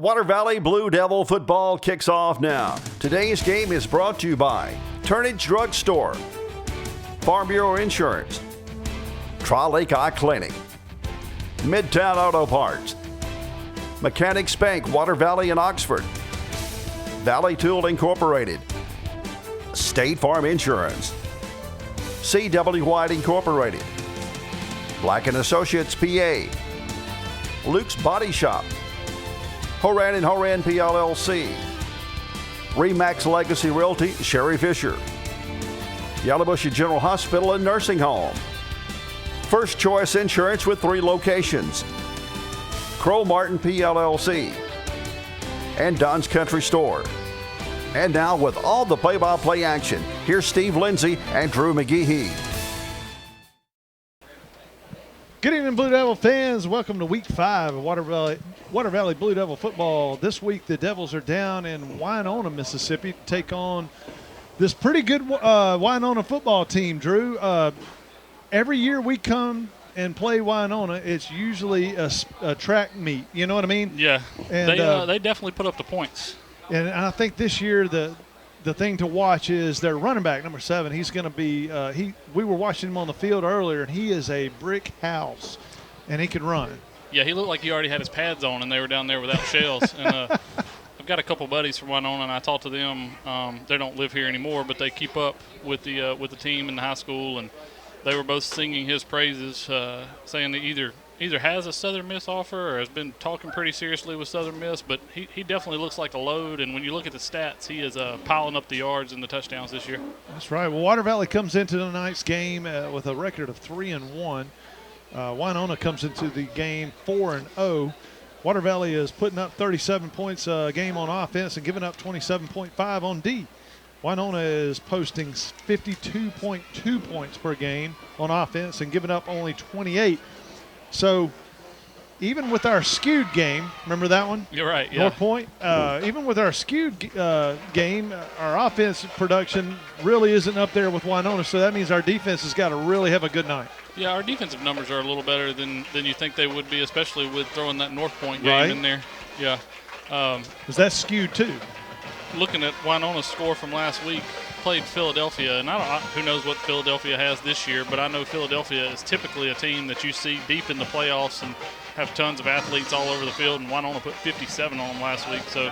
Water Valley Blue Devil football kicks off now. Today's game is brought to you by Turnage Drug Store, Farm Bureau Insurance, Tri-Lake Eye Clinic, Midtown Auto Parts, Mechanics Bank, Water Valley and Oxford, Valley Tool Incorporated, State Farm Insurance, C.W. White Incorporated, Black & Associates PA, Luke's Body Shop, Horan & Horan PLLC, Remax Legacy Realty, Sherry Fisher, Yellowbush General Hospital and Nursing Home, First Choice Insurance with 3 locations, Crow Martin PLLC, and Don's Country Store. And now with all the play-by-play action, here's Steve Lindsay and Drew McGehee. Good evening, Blue Devil fans. Welcome to Week 5 of Water Valley Blue Devil football. This week, the Devils are down in Winona, Mississippi, to take on this pretty good Winona football team, Drew. Every year we come and play Winona, it's usually a track meet. You know what I mean? Yeah, and they definitely put up the points. And I think this year the thing to watch is their running back, number 7. He's going to be we were watching him on the field earlier, and he is a brick house, and he can run. Yeah, he looked like he already had his pads on, and they were down there without shells. And I've got a couple buddies from Winona, and I talked to them. They don't live here anymore, but they keep up with the team in the high school, and they were both singing his praises, saying that either has a Southern Miss offer or has been talking pretty seriously with Southern Miss, but he definitely looks like a load, and when you look at the stats, he is piling up the yards and the touchdowns this year. That's right. Well, Water Valley comes into tonight's game with a record of 3-1. Winona comes into the game 4-0. Water Valley is putting up 37 points a game on offense and giving up 27.5 on D. Winona is posting 52.2 points per game on offense and giving up only 28. So even with our skewed game, remember that one? You're right, yeah. North Point. Even with our skewed game, our offense production really isn't up there with Winona, so that means our defense has got to really have a good night. Yeah, our defensive numbers are a little better than you think they would be, especially with throwing that North Point game in there. Yeah. Is that skewed too? Looking at Winona's score from last week, played Philadelphia, and who knows what Philadelphia has this year, but I know Philadelphia is typically a team that you see deep in the playoffs and have tons of athletes all over the field, and Winona put 57 on them last week, so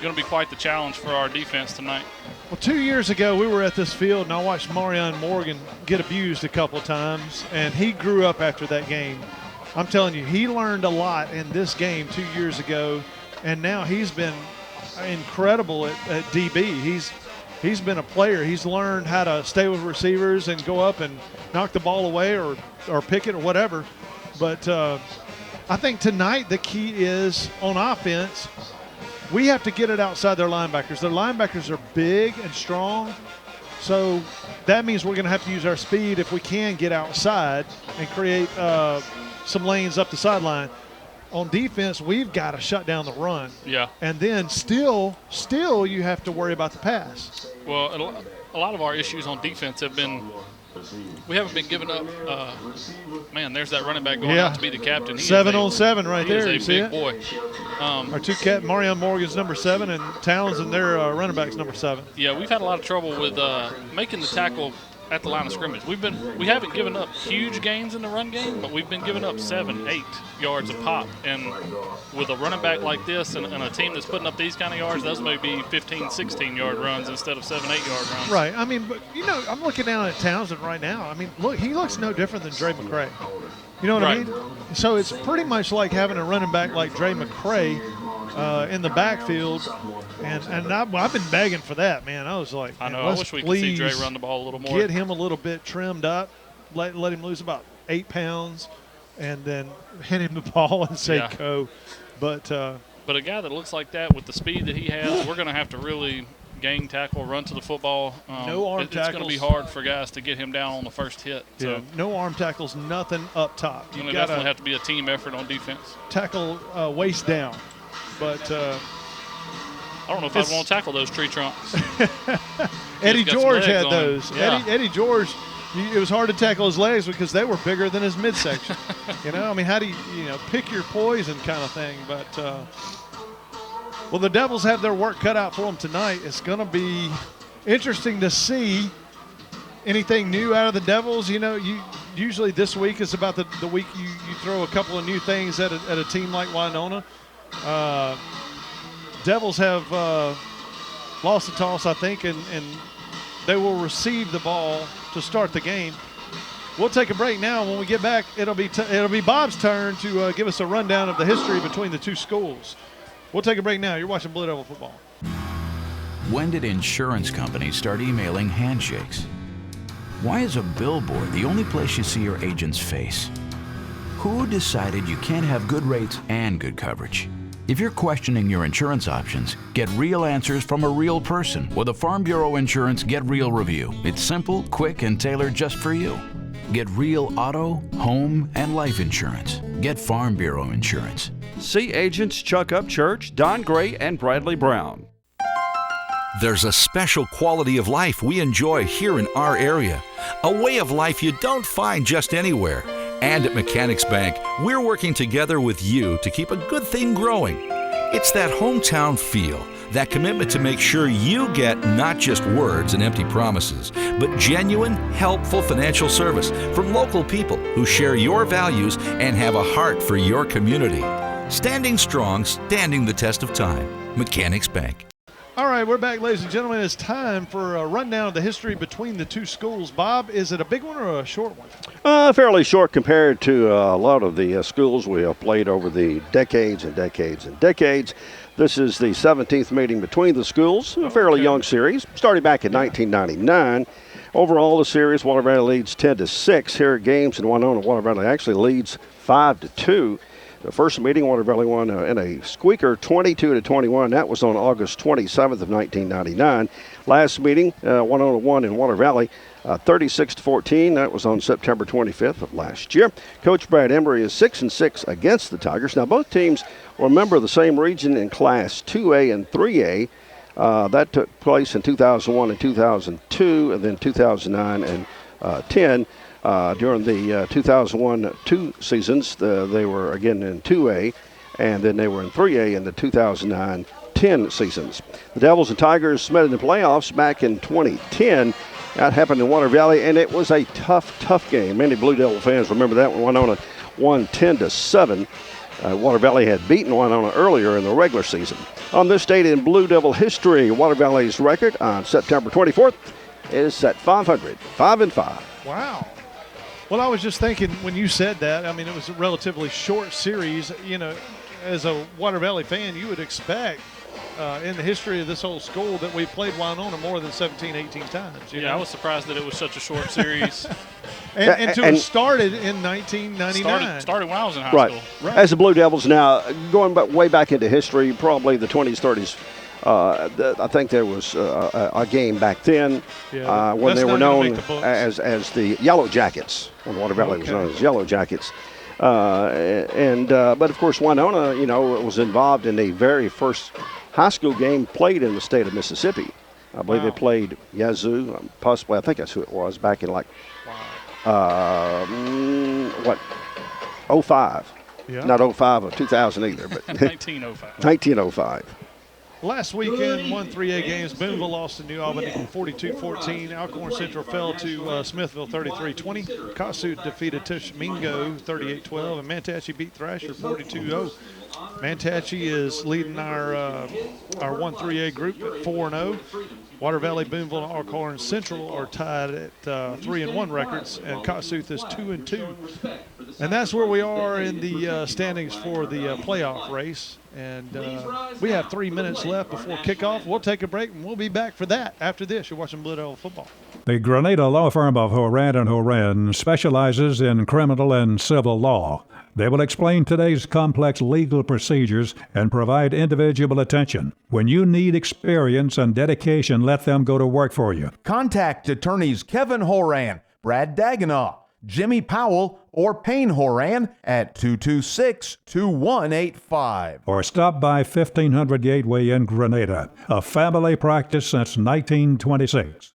going to be quite the challenge for our defense tonight. Well, 2 years ago, we were at this field, and I watched Marion Morgan get abused a couple of times, and he grew up after that game. I'm telling you, he learned a lot in this game 2 years ago, and now he's been incredible at DB. He's been a player. He's learned how to stay with receivers and go up and knock the ball away or pick it or whatever. But I think tonight the key is on offense, we have to get it outside their linebackers. Their linebackers are big and strong, so that means we're going to have to use our speed if we can get outside and create some lanes up the sideline. On defense, we've got to shut down the run. Yeah. And then still you have to worry about the pass. Well, a lot of our issues on defense have been we haven't been giving up. There's that running back going out to be the captain. 7 on 7 right there. He is a big boy. Our two Marion Morgan's number 7 and Townsend, their running back's number 7. Yeah, we've had a lot of trouble with making the tackle at the line of scrimmage. We haven't given up huge gains in the run game, but we've been giving up 7-8 yards a pop. And with a running back like this and a team that's putting up these kind of yards, those may be 15-16 yard runs instead of 7-8 yard runs. Right. I mean, but I'm looking down at Townsend right now. I mean, look, he looks no different than Dre McCray. You know what I mean? So it's pretty much like having a running back like Dre McCray in the backfield. And I've been begging for that, man. I was like, I know. I wish we could see Dre run the ball a little more. Get him a little bit trimmed up, let him lose about 8 pounds, and then hand him the ball and say go. But a guy that looks like that with the speed that he has, we're going to have to really gang tackle, run to the football. No arm tackles. It's going to be hard for guys to get him down on the first hit. So. Yeah, no arm tackles, nothing up top. It's going to definitely have to be a team effort on defense. Tackle waist down. But I don't know if I'd want to tackle those tree trunks. Eddie George had on those. Yeah. Eddie George, it was hard to tackle his legs because they were bigger than his midsection. I mean, how do you pick your poison kind of thing? But Well, the Devils have their work cut out for them tonight. It's going to be interesting to see anything new out of the Devils. You know, usually this week is about the week you throw a couple of new things at a team like Winona. Devils have lost the toss, I think, and they will receive the ball to start the game. We'll take a break now. When we get back, it'll be Bob's turn to give us a rundown of the history between the two schools. We'll take a break now. You're watching Blue Devil Football. When did insurance companies start emailing handshakes? Why is a billboard the only place you see your agent's face? Who decided you can't have good rates and good coverage? If you're questioning your insurance options, get real answers from a real person with a Farm Bureau Insurance Get Real review. It's simple, quick, and tailored just for you. Get real auto, home, and life insurance. Get Farm Bureau Insurance. See agents Chuck Upchurch, Don Gray, and Bradley Brown. There's a special quality of life we enjoy here in our area. A way of life you don't find just anywhere. And at Mechanics Bank, we're working together with you to keep a good thing growing. It's that hometown feel, that commitment to make sure you get not just words and empty promises, but genuine, helpful financial service from local people who share your values and have a heart for your community. Standing strong, standing the test of time. Mechanics Bank. All right, we're back, ladies and gentlemen. It's time for a rundown of the history between the two schools. Bob, is it a big one or a short one? Fairly short compared to a lot of the schools we have played over the decades and decades and decades. This is the 17th meeting between the schools, a fairly young series, started back in 1999. Overall, the series, Water Valley leads 10-6. Here at games in Winona, Water Valley actually leads 5-2. The first meeting, Water Valley won in a squeaker, 22-21. That was on August 27th of 1999. Last meeting, Winona won in Water Valley, 36-14. That was on September 25th of last year. Coach Brad Embry is 6-6 against the Tigers. Now, both teams were a member of the same region in Class 2A and 3A. That took place in 2001 and 2002, and then 2009 and 10. During the 2001-2 seasons, they were again in 2A, and then they were in 3A in the 2009-10 seasons. The Devils and Tigers met in the playoffs back in 2010. That happened in Water Valley, and it was a tough game. Many Blue Devil fans remember that one. Winona won 10-7. Water Valley had beaten Winona earlier in the regular season. On this date in Blue Devil history, Water Valley's record on September 24th is at 500, 5-5. Wow. Well, I was just thinking when you said that, I mean, it was a relatively short series. You know, as a Water Valley fan, you would expect in the history of this whole school that we played Winona more than 17, 18 times. You know? I was surprised that it was such a short series. and to have started in 1999. Started when I was in high school. Right. As the Blue Devils now, going way back into history, probably the 20s, 30s, I think there was a game back then when they were known as the Yellow Jackets. When Water Valley was known as Yellow Jackets. But of course, Winona, was involved in the very first high school game played in the state of Mississippi. I believe they played Yazoo, possibly. I think that's who it was back in 05. Yeah. Not 05 or 2000 either, but 1905. 1905. Last weekend, won 3A games. Boonville lost to New Albany 42-14. Alcorn Central fell to Smithville 33-20. Kossuth defeated Tushmingo 38-12. And Manatee beat Thrasher 42-0. Manatee is leading our 1-3A group at 4-0. Water Valley, Boonville, and Alcorn Central are tied at 3-1 records, and Kossuth is 2-2. And that's where we are in the standings for the playoff race. And we have 3 minutes left before kickoff. We'll take a break, and we'll be back for that after this. You're watching Blue Devil Football. The Grenada law firm of Horan and Horan specializes in criminal and civil law. They will explain today's complex legal procedures and provide individual attention. When you need experience and dedication, let them go to work for you. Contact attorneys Kevin Horan, Brad Dagenau, Jimmy Powell, or Payne Horan at 226-2185. Or stop by 1500 Gateway in Grenada, a family practice since 1926.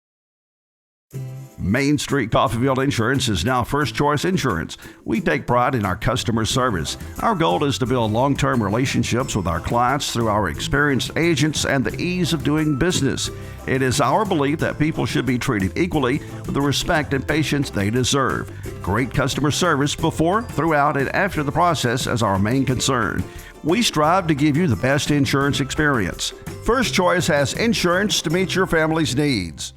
Main Street Coffeyville Insurance is now First Choice Insurance. We take pride in our customer service. Our goal is to build long-term relationships with our clients through our experienced agents and the ease of doing business. It is our belief that people should be treated equally with the respect and patience they deserve. Great customer service before, throughout, and after the process is our main concern. We strive to give you the best insurance experience. First Choice has insurance to meet your family's needs.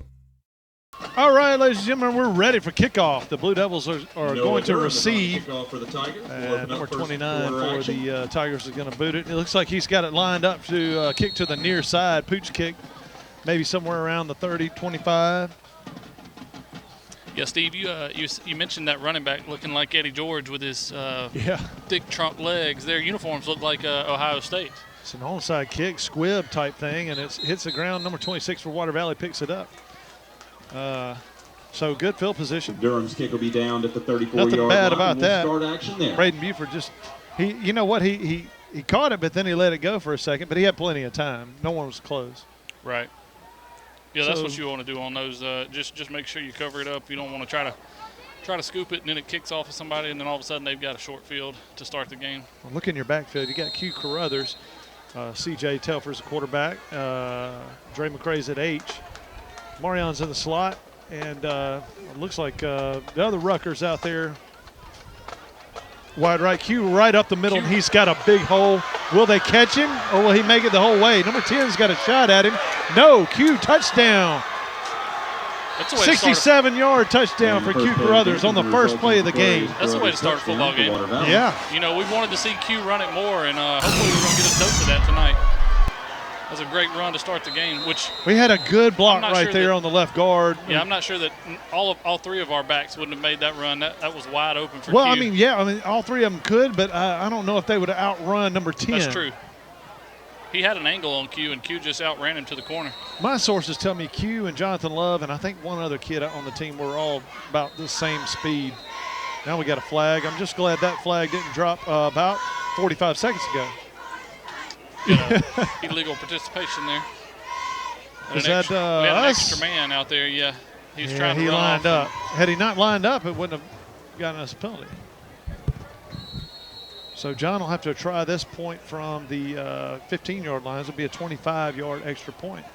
All right, ladies and gentlemen, we're ready for kickoff. The Blue Devils are going to receive. Number 29 for the Tigers is going to boot it. It looks like he's got it lined up to kick to the near side, pooch kick, maybe somewhere around the 30, 25. Yeah, Steve, you mentioned that running back looking like Eddie George with his thick trunk legs. Their uniforms look like Ohio State. It's an onside kick, squib type thing, and it hits the ground. Number 26 for Water Valley picks it up. So good field position. Durham's kick will be down at the 34-yard line. Nothing bad about that. Start action there. Braden Buford just you know what, he caught it, but then he let it go for a second, but he had plenty of time. No one was close. Right. Yeah, that's what you want to do on those. Just make sure you cover it up. You don't want to try to scoop it and then it kicks off of somebody, and then all of a sudden they've got a short field to start the game. Well, look in your backfield. You got Q Carruthers, C.J. Telfer's a quarterback, Dre McCrae's at H. Marion's in the slot, and it looks like the other Ruckers out there. Wide right, Q right up the middle, and he's got a big hole. Will they catch him, or will he make it the whole way? Number 10's got a shot at him. No, Q touchdown. 67-yard touchdown for Q Carruthers on the first play of the game. That's the way to start a football game. Yeah. You know, we wanted to see Q run it more, and hopefully we're going to get a dose of that tonight. That was a great run to start the game, which we had a good block right there on the left guard. Yeah, I'm not sure that all three of our backs wouldn't have made that run. That was wide open for Well, Q. I mean, all three of them could, but I don't know if they would have outrun number 10. That's true. He had an angle on Q, and Q just outran him to the corner. My sources tell me Q and Jonathan Love, and I think one other kid on the team were all about the same speed. Now we got a flag. I'm just glad that flag didn't drop about 45 seconds ago. Illegal participation there. We had an extra man out there, He was trying to run lined off. up. Had he not lined up, it wouldn't have gotten us a penalty. So John will have to try this point from the 15-yard line. This will be a 25-yard extra point.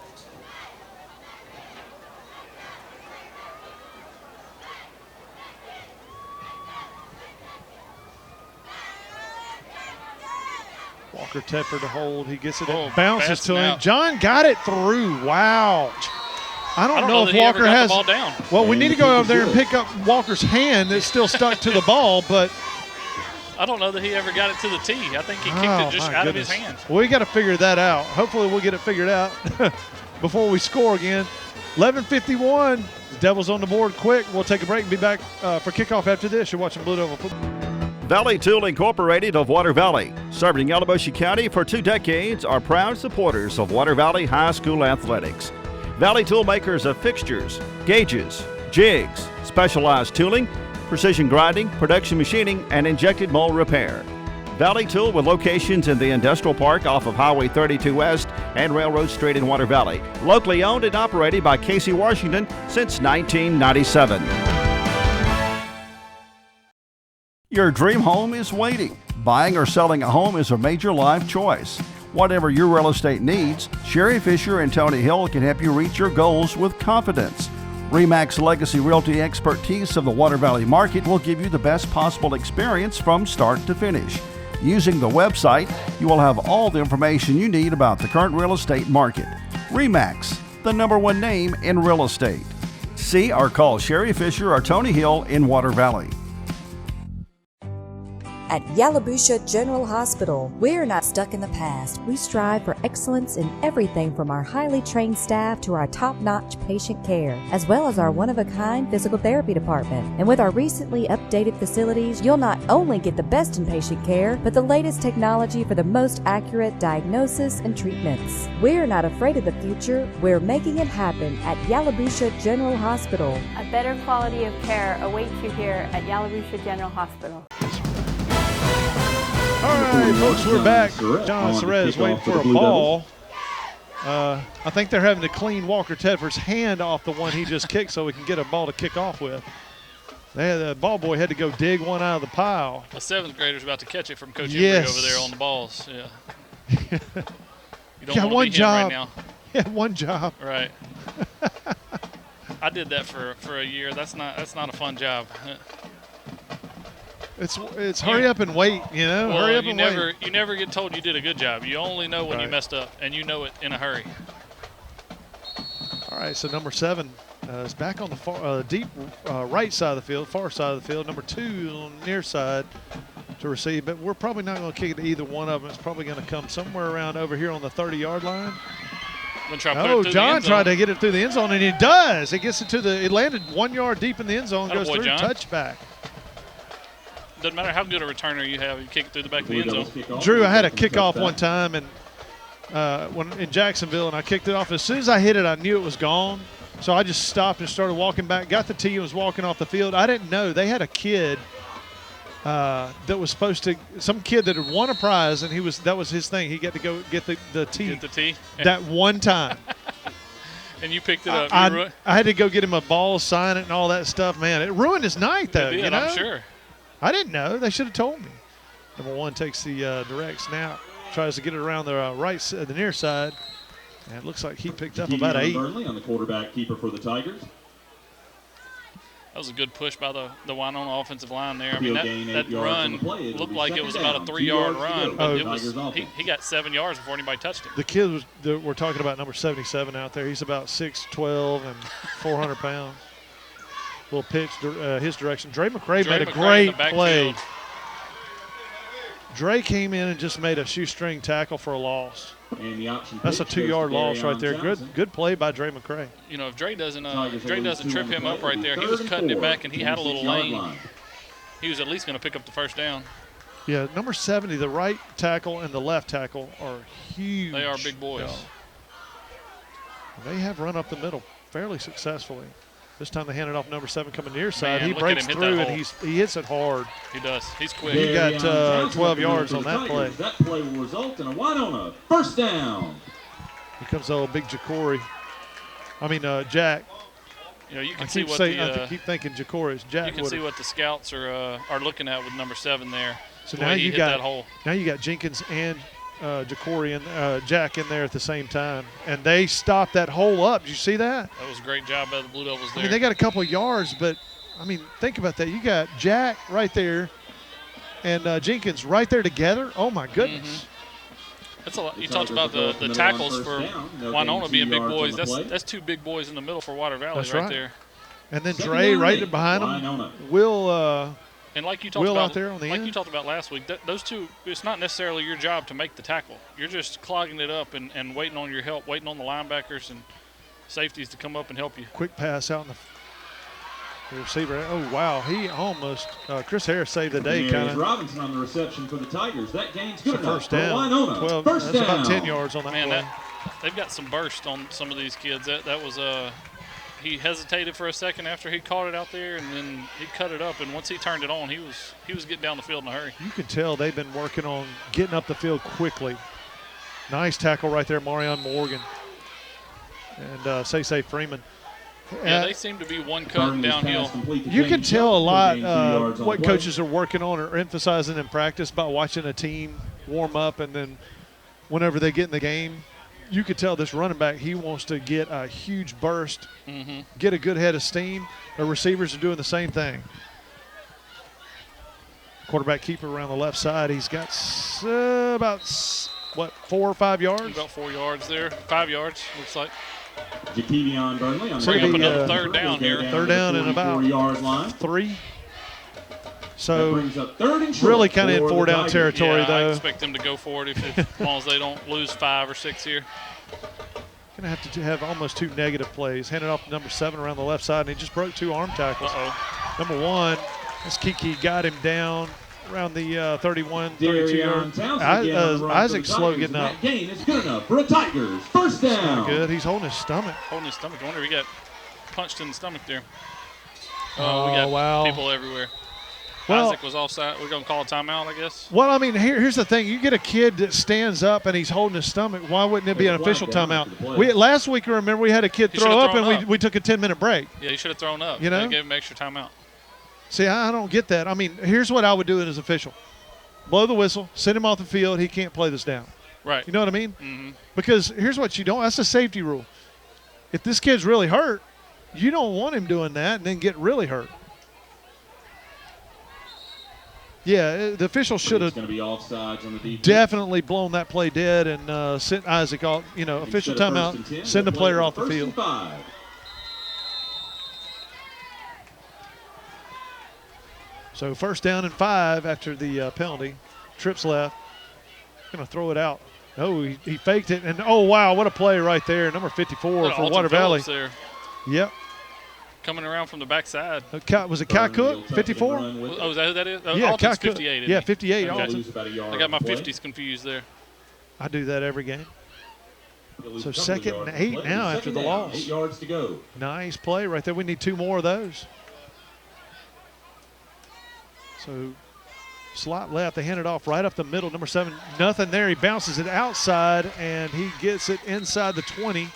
Walker Tepper to hold. He gets it. It bounces to him. Out. John got it through. Wow. I don't know if Walker has. The ball down. Well, we need to go over there and pick up Walker's hand that's still stuck to the ball, but I don't know that he ever got it to the tee. I think he kicked it just out of his hand. Well, we got to figure that out. Hopefully we'll get it figured out before we score again. 11:51. The Devils on the board quick. We'll take a break and be back for kickoff after this. You're watching Blue Devil Football. Valley Tool Incorporated of Water Valley, serving Yalobusha County for 2 decades, are proud supporters of Water Valley High School athletics. Valley Tool makers of fixtures, gauges, jigs, specialized tooling, precision grinding, production machining, and injected mold repair. Valley Tool with locations in the Industrial Park off of Highway 32 West and Railroad Street in Water Valley. Locally owned and operated by Casey Washington since 1997. Your dream home is waiting. Buying or selling a home is a major life choice. Whatever your real estate needs, Sherry Fisher and Tony Hill can help you reach your goals with confidence. RE/MAX Legacy Realty expertise of the Water Valley market will give you the best possible experience from start to finish. Using the website, you will have all the information you need about the current real estate market. RE/MAX, the #1 name in real estate. See or call Sherry Fisher or Tony Hill in Water Valley. At Yalobusha General Hospital, we're not stuck in the past. We strive for excellence in everything from our highly trained staff to our top-notch patient care, as well as our one-of-a-kind physical therapy department. And with our recently updated facilities, you'll not only get the best in patient care, but the latest technology for the most accurate diagnosis and treatments. We're not afraid of the future. We're making it happen at Yalobusha General Hospital. A better quality of care awaits you here at Yalobusha General Hospital. All right, folks, we're back. John Cerez waiting for a ball. I think they're having to clean Walker Tedford's hand off the one he just kicked so we can get a ball to kick off with. The ball boy had to go dig one out of the pile. A 7th grader's about to catch it from Coach Yes. Embry over there on the balls. Yeah. You don't Got want one to be job. him right now. Yeah, one job. Right. I did that for a year. That's not a fun job. It's hurry up and wait, you know. Well, hurry up and wait. You never get told you did a good job. You only know when you messed up, and you know it in a hurry. All right, so number 7 is back on the far, deep right side of the field, far side of the field. Number 2 on the near side to receive, but we're probably not going to kick it to either one of them. It's probably going to come somewhere around over here on the 30-yard line. Oh, John tried to get it through the end zone, and he does. It gets it landed 1 yard deep in the end zone, goes through, John. touchback. Doesn't matter how good a returner you have, you kick it through the back of the end zone. Drew, I had a kickoff one time and when in Jacksonville, and I kicked it off. As soon as I hit it, I knew it was gone. So I just stopped and started walking back, got the tee and was walking off the field. I didn't know. They had a kid that was supposed to, some kid that had won a prize, and that was his thing. He got to go get the tee. Get the tee? That one time. And you picked it up. I had to go get him a ball, sign it, and all that stuff. Man, it ruined his night, though. It did, you know? I'm sure. I didn't know. They should have told me. Number 1 takes the direct snap, tries to get it around the the near side, and it looks like he picked up about 8. Burnley on the quarterback keeper for the Tigers. That was a good push by the Winona offensive line there. I mean, that run looked like it was about a 3-yard run, but he got 7 yards before anybody touched him. The kid we're talking about, number 77 out there, he's about 6'12" and 400 pounds. Little pitch his direction. Dre McCray made a great play. Dre came in and just made a shoestring tackle for a loss. That's a 2-yard loss right there. Good play by Dre McCray. You know, if Dre doesn't trip him up right there, he was cutting it back and he had a little lane. He was at least going to pick up the first down. Yeah, number 70, the right tackle and the left tackle are huge. They are big boys. They have run up the middle fairly successfully. This time they handed off number 7 coming near side. He breaks through and he hits it hard. He does. He's quick. He got 12 yards on that play. That play will result in a Winona first down. Here comes the old big Jacory. Jack. You know, you can I keep thinking Jacory is Jack. You can see what the scouts are looking at with number 7 there. So now you got Jenkins and Jacory and Jack in there at the same time, and they stopped that hole up. Did you see that? That was a great job by the Blue Devils there. They got a couple of yards, but think about that. You got Jack right there and Jenkins right there together. Oh my goodness. Mm-hmm. That's a lot. You talked about the tackles for Winona being big boys. That's 2 big boys in the middle for Water Valley right there. And then Dre right behind them. Will and like you talked Will about out there on the end. You talked about last week, those 2, it's not necessarily your job to make the tackle. You're just clogging it up and waiting on your help, waiting on the linebackers and safeties to come up and help you. Quick pass out in the receiver. Oh, wow. He almost Chris Harris saved the day, kind of. Robinson on the reception for the Tigers. That gain's good enough. First down. Winona. 12, first that's down. about 10 yards on that play. They've got some burst on some of these kids. That was he hesitated for a second after he caught it out there, and then he cut it up. And once he turned it on, he was getting down the field in a hurry. You can tell they've been working on getting up the field quickly. Nice tackle right there, Marion Morgan and Say Freeman. Yeah, they seem to be one cut downhill. You can tell a lot what coaches are working on or emphasizing in practice by watching a team warm up, and then whenever they get in the game, you could tell this running back, he wants to get a huge burst, get a good head of steam. The receivers are doing the same thing. Quarterback keeper around the left side, he's got about, 4 or 5 yards? About 4 yards there, 5 yards, looks like. Jakevion Burnley on bring up another third down here. Third down and about 3. So really kind of in 4-down territory, though. I expect them to go for it as long as they don't lose 5 or 6 here. Going to have to have almost 2 negative plays. Handed off to number 7 around the left side, and he just broke 2 arm tackles. Number 1, this Kiki got him down around the 31, 32 yard. Isaac's slow getting up. That gain is good enough for a Tigers first down. Good. He's holding his stomach. I wonder if he got punched in the stomach there. Oh, we got wow. people everywhere. Well, Isaac was offside. We're going to call a timeout, I guess. Well, I mean, here's the thing. You get a kid that stands up and he's holding his stomach. Why wouldn't it be an official timeout? Last week, remember, we had a kid throw up and we took a 10-minute break. Yeah, he should have thrown up. You know? They gave him extra timeout. See, I don't get that. I mean, here's what I would do as official. Blow the whistle, send him off the field. He can't play this down. Right. You know what I mean? Mm-hmm. Because here's what you don't – that's a safety rule. If this kid's really hurt, you don't want him doing that and then get really hurt. Yeah, the official should have definitely blown that play dead and sent Isaac off. You know, official timeout, send the player off the field. So 1st down and 5 after the penalty. Trips left. Going to throw it out. Oh, he faked it. And, oh, wow, what a play right there. Number 54 for Water Valley. There. Yep. Coming around from the backside. Was it Kai Cook, 54? Oh, is that who that is? Yeah, Alton's Kai 58. Yeah, 58. Okay. I got my 50s confused there. I do that every game. So 2nd and 8 now after the loss. 8 yards to go. Nice play right there. We need 2 more of those. So slot left. They hand it off right up the middle. Number 7, nothing there. He bounces it outside, and he gets it inside the 20.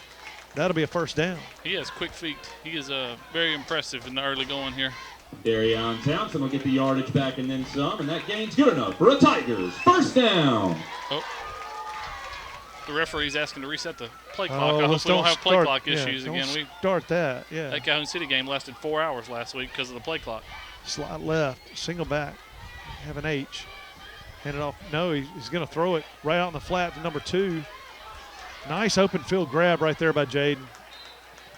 That'll be a 1st down. He has quick feet. He is very impressive in the early going here. Darion Townsend will get the yardage back and then some, and that gain's good enough for a Tigers 1st down. Oh. The referee's asking to reset the play clock. I hope we don't have play clock issues again. We start that, yeah. That Calhoun City game lasted 4 hours last week because of the play clock. Slot left, single back, have an H. Hand it off. No, he's going to throw it right out in the flat to number 2. Nice open field grab right there by Jaden.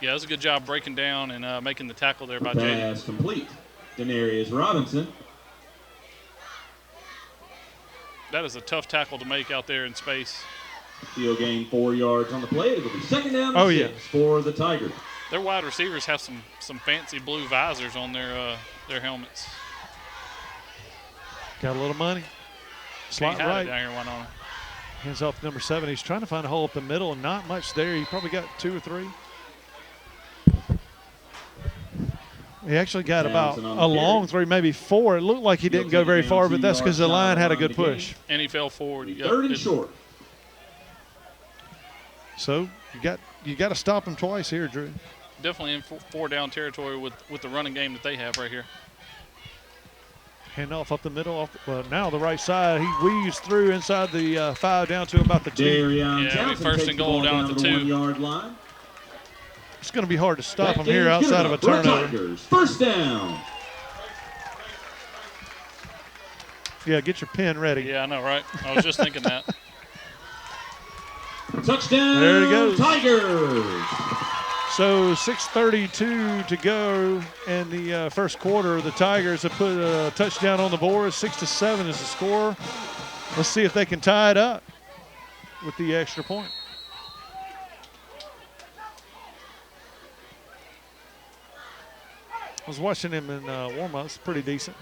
Yeah, it was a good job breaking down and making the tackle there by Jaden. Pass complete. Denarius Robinson. That is a tough tackle to make out there in space. Field gain 4 yards on the play. It'll be 2nd down and 6 for the Tigers. Their wide receivers have some fancy blue visors on their helmets. Got a little money. Slot right. right. Down here, Winona. Hands off to number 7. He's trying to find a hole up the middle, and not much there. He probably got 2 or 3. He actually got about a long 3, maybe 4. It looked like he didn't go very far, but that's because the line had a good push. And he fell forward. 3rd and short. So you got to stop him twice here, Drew. Definitely in 4 down territory with the running game that they have right here. Hand off up the middle. Now the right side. He weaves through inside the 5 down to about the 2. Yeah, 1st and goal down at the 2. 1 yard line. It's going to be hard to stop him here outside of a turnover. 1st down. Yeah, get your pen ready. Yeah, I know, right? I was just thinking that. Touchdown, there he goes. Tigers. So 6:32 to go in the first quarter. The Tigers have put a touchdown on the board. 6-7 is the score. Let's see if they can tie it up with the extra point. I was watching him in warm-ups. Pretty decent.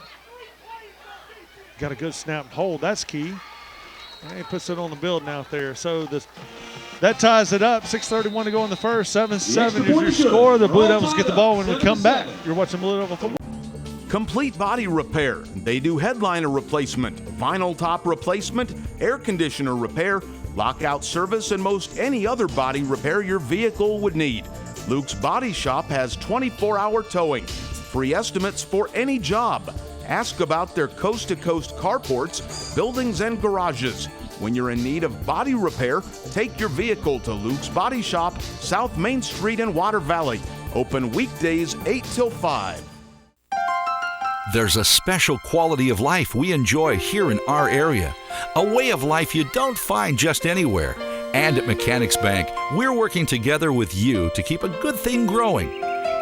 Got a good snap and hold. That's key. And he puts it on the building out there. So that ties it up. 6:31 to go in the first. 7-7 is your score. The Blue Devils get the ball when we come back. You're watching Blue Devil football. Complete Body Repair. They do headliner replacement, vinyl top replacement, air conditioner repair, lockout service, and most any other body repair your vehicle would need. Luke's Body Shop has 24-hour towing, free estimates for any job. Ask about their coast-to-coast carports, buildings, and garages. When you're in need of body repair, take your vehicle to Luke's Body Shop, South Main Street in Water Valley. Open weekdays 8 till 5. There's a special quality of life we enjoy here in our area. A way of life you don't find just anywhere. And at Mechanics Bank, we're working together with you to keep a good thing growing.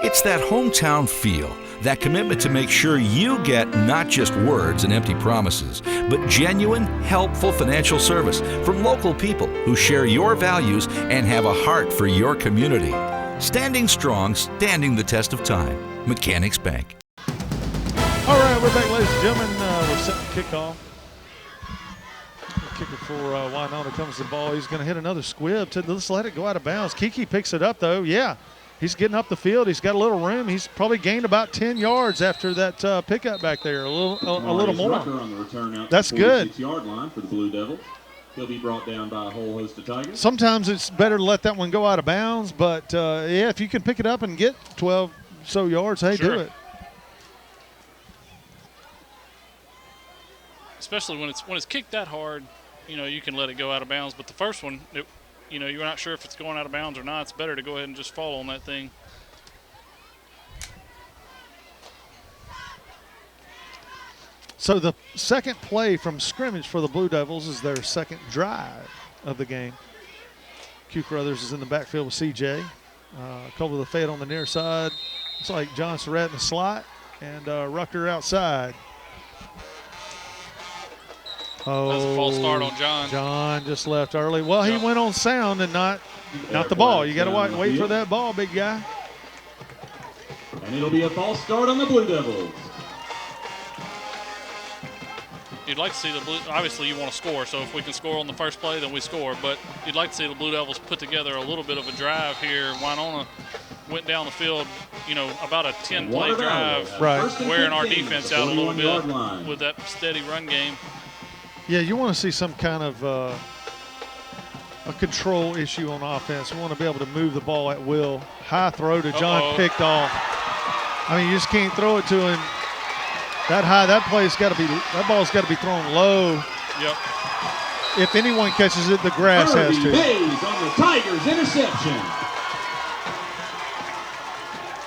It's that hometown feel, that commitment to make sure you get not just words and empty promises, but genuine, helpful financial service from local people who share your values and have a heart for your community. Standing strong, standing the test of time. Mechanics Bank. All right, we're back, ladies and gentlemen. We're setting kickoff. Kicker for Winona comes the ball. He's going to hit another squib. Let's let it go out of bounds. Kiki picks it up, though. Yeah, He's getting up the field. He's got a little room. He's probably gained about 10 yards after that pickup back there, a little more. Rucker on the return out That's to the good. 46-yard line for the Blue Devils. He'll be brought down by a whole host of Tigers. Sometimes it's better to let that one go out of bounds, but yeah, if you can pick it up and get 12 so yards, hey, Sure. do it. Especially when it's kicked that hard, you can let it go out of bounds. But the first one, you're not sure if it's going out of bounds or not. It's better to go ahead and just fall on that thing. So the second play from scrimmage for the Blue Devils is their second drive of the game. Q Crothers is in the backfield with CJ. Cover the fade on the near side. Looks like John Surratt in the slot and Rucker outside. Oh, That's a false start on John. John just left early. Well, he went on sound and not the ball. You got to wait for that ball, big guy. And it'll be a false start on the Blue Devils. You'd like to see the Blue. Obviously, you want to score. So if we can score on the first play, then we score. But you'd like to see the Blue Devils put together a little bit of a drive here. Winona went down the field, about a 10-play drive, right, wearing our defense out a little bit with that steady run game. Yeah, you want to see some kind of a control issue on offense. We want to be able to move the ball at will. High throw to John, picked off. I mean, you just can't throw it to him that high. That ball's got to be thrown low. Yep. If anyone catches it, the grass has to. Bays on the Tigers interception.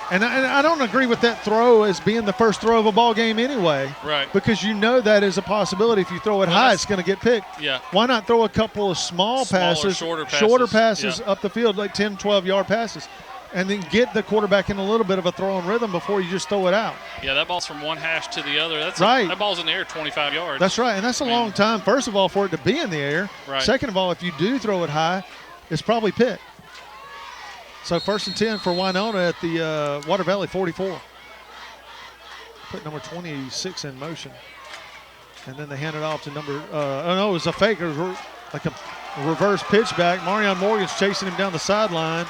And I don't agree with that throw as being the first throw of a ball game anyway. Right. Because that is a possibility. If you throw it high, it's going to get picked. Yeah. Why not throw a couple of smaller passes, shorter passes up the field, like 10, 12-yard passes, and then get the quarterback in a little bit of a throwing rhythm before you just throw it out. Yeah, that ball's from one hash to the other. That's right. That ball's in the air 25 yards. That's right, and that's a long time, first of all, for it to be in the air. Right. Second of all, if you do throw it high, it's probably picked. So 1st and 10 for Winona at the Water Valley 44. Put number 26 in motion. And then they hand it off to number, it was a fake. It was like a reverse pitch back. Marion Morgan's chasing him down the sideline.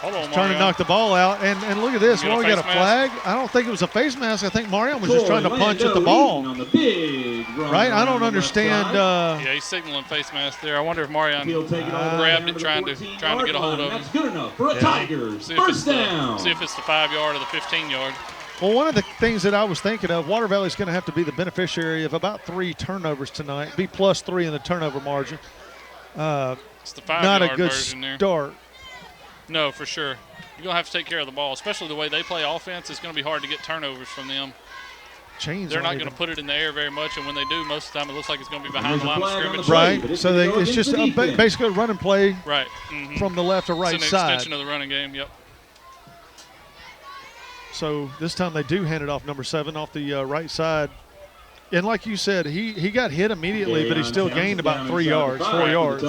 Hold on, trying to knock the ball out. And look at this. We got a flag. I don't think it was a face mask. I think Marion was just trying to punch at the ball. Right? I don't understand. Yeah, he's signaling face mask there. I wonder if Marion grabbed it trying to get a hold of him. That's good enough for a Tigers first down. See if it's the 5-yard or the 15-yard. Well, one of the things that I was thinking of, Water Valley's going to have to be the beneficiary of about 3 turnovers tonight, be +3 in the turnover margin. It's the 5-yard not a good version there. start. No, for sure. You're going to have to take care of the ball, especially the way they play offense. It's going to be hard to get turnovers from them. They're not going to put it in the air very much, and when they do, most of the time it looks like it's going to be behind the line of scrimmage. Right. So it's just basically a run and play right. From the left or right it's an side. extension of the running game, yep. So this time they do hand it off number 7 off the right side. And like you said, he got hit immediately, but he still gained about 3 yards, 4 yards.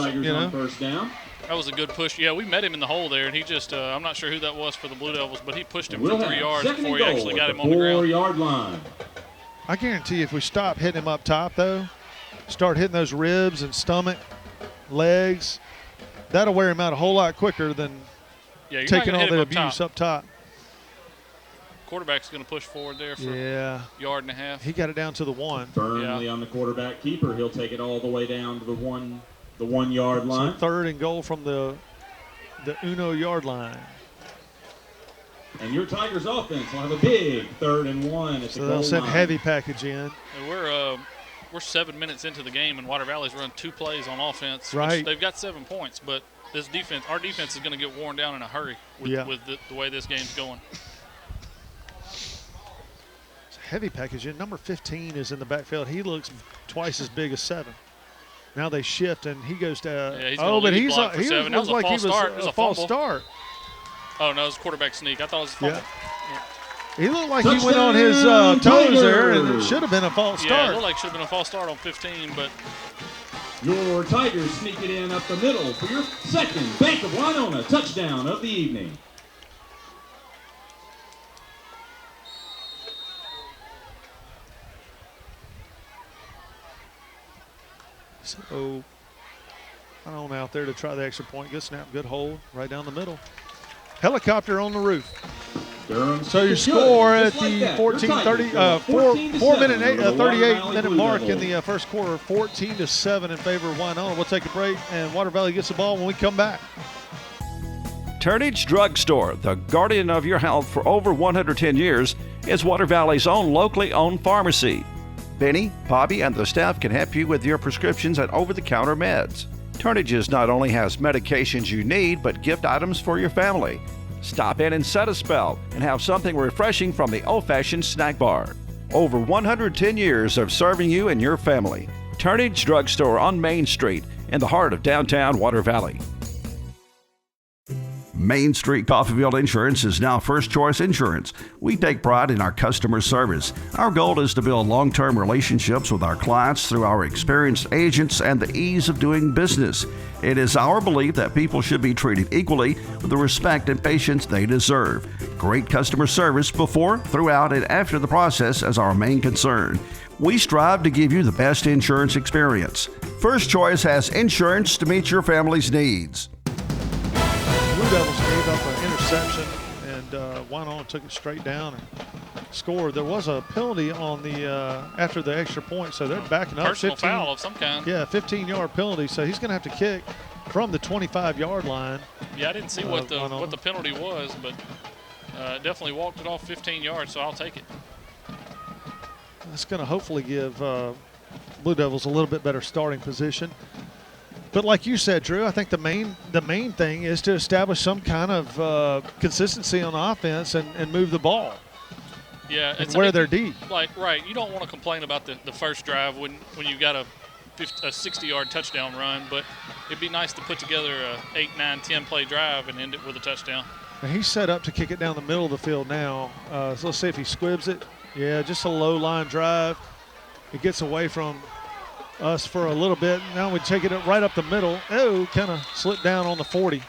First down. That was a good push. Yeah, we met him in the hole there, and he just I'm not sure who that was for the Blue Devils, but he pushed him for 3 yards before he actually got him on the ground. 4-yard line. I guarantee you if we stop hitting him up top, though, start hitting those ribs and stomach, legs, that'll wear him out a whole lot quicker than taking all the abuse up top. Quarterback's going to push forward there for a yard and a half. He got it down to the 1. Firmly on the quarterback keeper. He'll take it all the way down to the 1-yard line. So 3rd and goal from the Uno yard line. And your Tigers offense will have a big 3rd and 1 at the goal line. They'll send heavy package in. And we're 7 minutes into the game, and Water Valley's run 2 plays on offense. Right. Which they've got 7 points, but our defense is going to get worn down in a hurry with the way this game's going. Heavy package in. Number 15 is in the backfield. He looks twice as big as 7. Now they shift, and he goes to. Yeah, he looks like he was a false start. Oh no, it was a quarterback sneak. I thought it was a fumble. He looked like he went on his toes there, and it should have been a false start. Yeah, it looked like it should have been a false start on 15, but. Your Tigers sneak it in up the middle for your second Bank of Winona touchdown of the evening. So, on out there to try the extra point. Good snap, good hold, right down the middle. Helicopter on the roof. Durham So your State score good, at just like the that. 38-minute mark in the first quarter, 14-7 in favor of Winona. We'll take a break, and Water Valley gets the ball when we come back. Turnage Drugstore, the guardian of your health for over 110 years, is Water Valley's own locally owned pharmacy. Benny, Bobby, and the staff can help you with your prescriptions and over-the-counter meds. Turnage's not only has medications you need, but gift items for your family. Stop in and set a spell and have something refreshing from the old-fashioned snack bar. Over 110 years of serving you and your family. Turnage Drugstore on Main Street in the heart of downtown Water Valley. Main Street Coffeyville Insurance is now First Choice Insurance. We take pride in our customer service. Our goal is to build long-term relationships with our clients through our experienced agents and the ease of doing business. It is our belief that people should be treated equally with the respect and patience they deserve. Great customer service before, throughout, and after the process is our main concern. We strive to give you the best insurance experience. First Choice has insurance to meet your family's needs. Blue Devils gave up an interception, and Winona took it straight down and scored. There was a penalty on the after the extra point, so they're backing up. Personal foul of some kind. Yeah, 15-yard penalty, so he's going to have to kick from the 25-yard line. Yeah, I didn't see what the penalty was, but definitely walked it off 15 yards, so I'll take it. That's going to hopefully give Blue Devils a little bit better starting position. But like you said, Drew, I think the main thing is to establish some kind of consistency on offense and move the ball. Yeah, and where they're deep. Right, you don't want to complain about the first drive when you got a 60-yard touchdown run, but it'd be nice to put together a 8, 9, 10-play drive and end it with a touchdown. Now he's set up to kick it down the middle of the field now. So let's see if he squibs it. Yeah, just a low line drive. It gets away from us for a little bit. Now we take it right up the middle. Oh, kind of slipped down on the 40.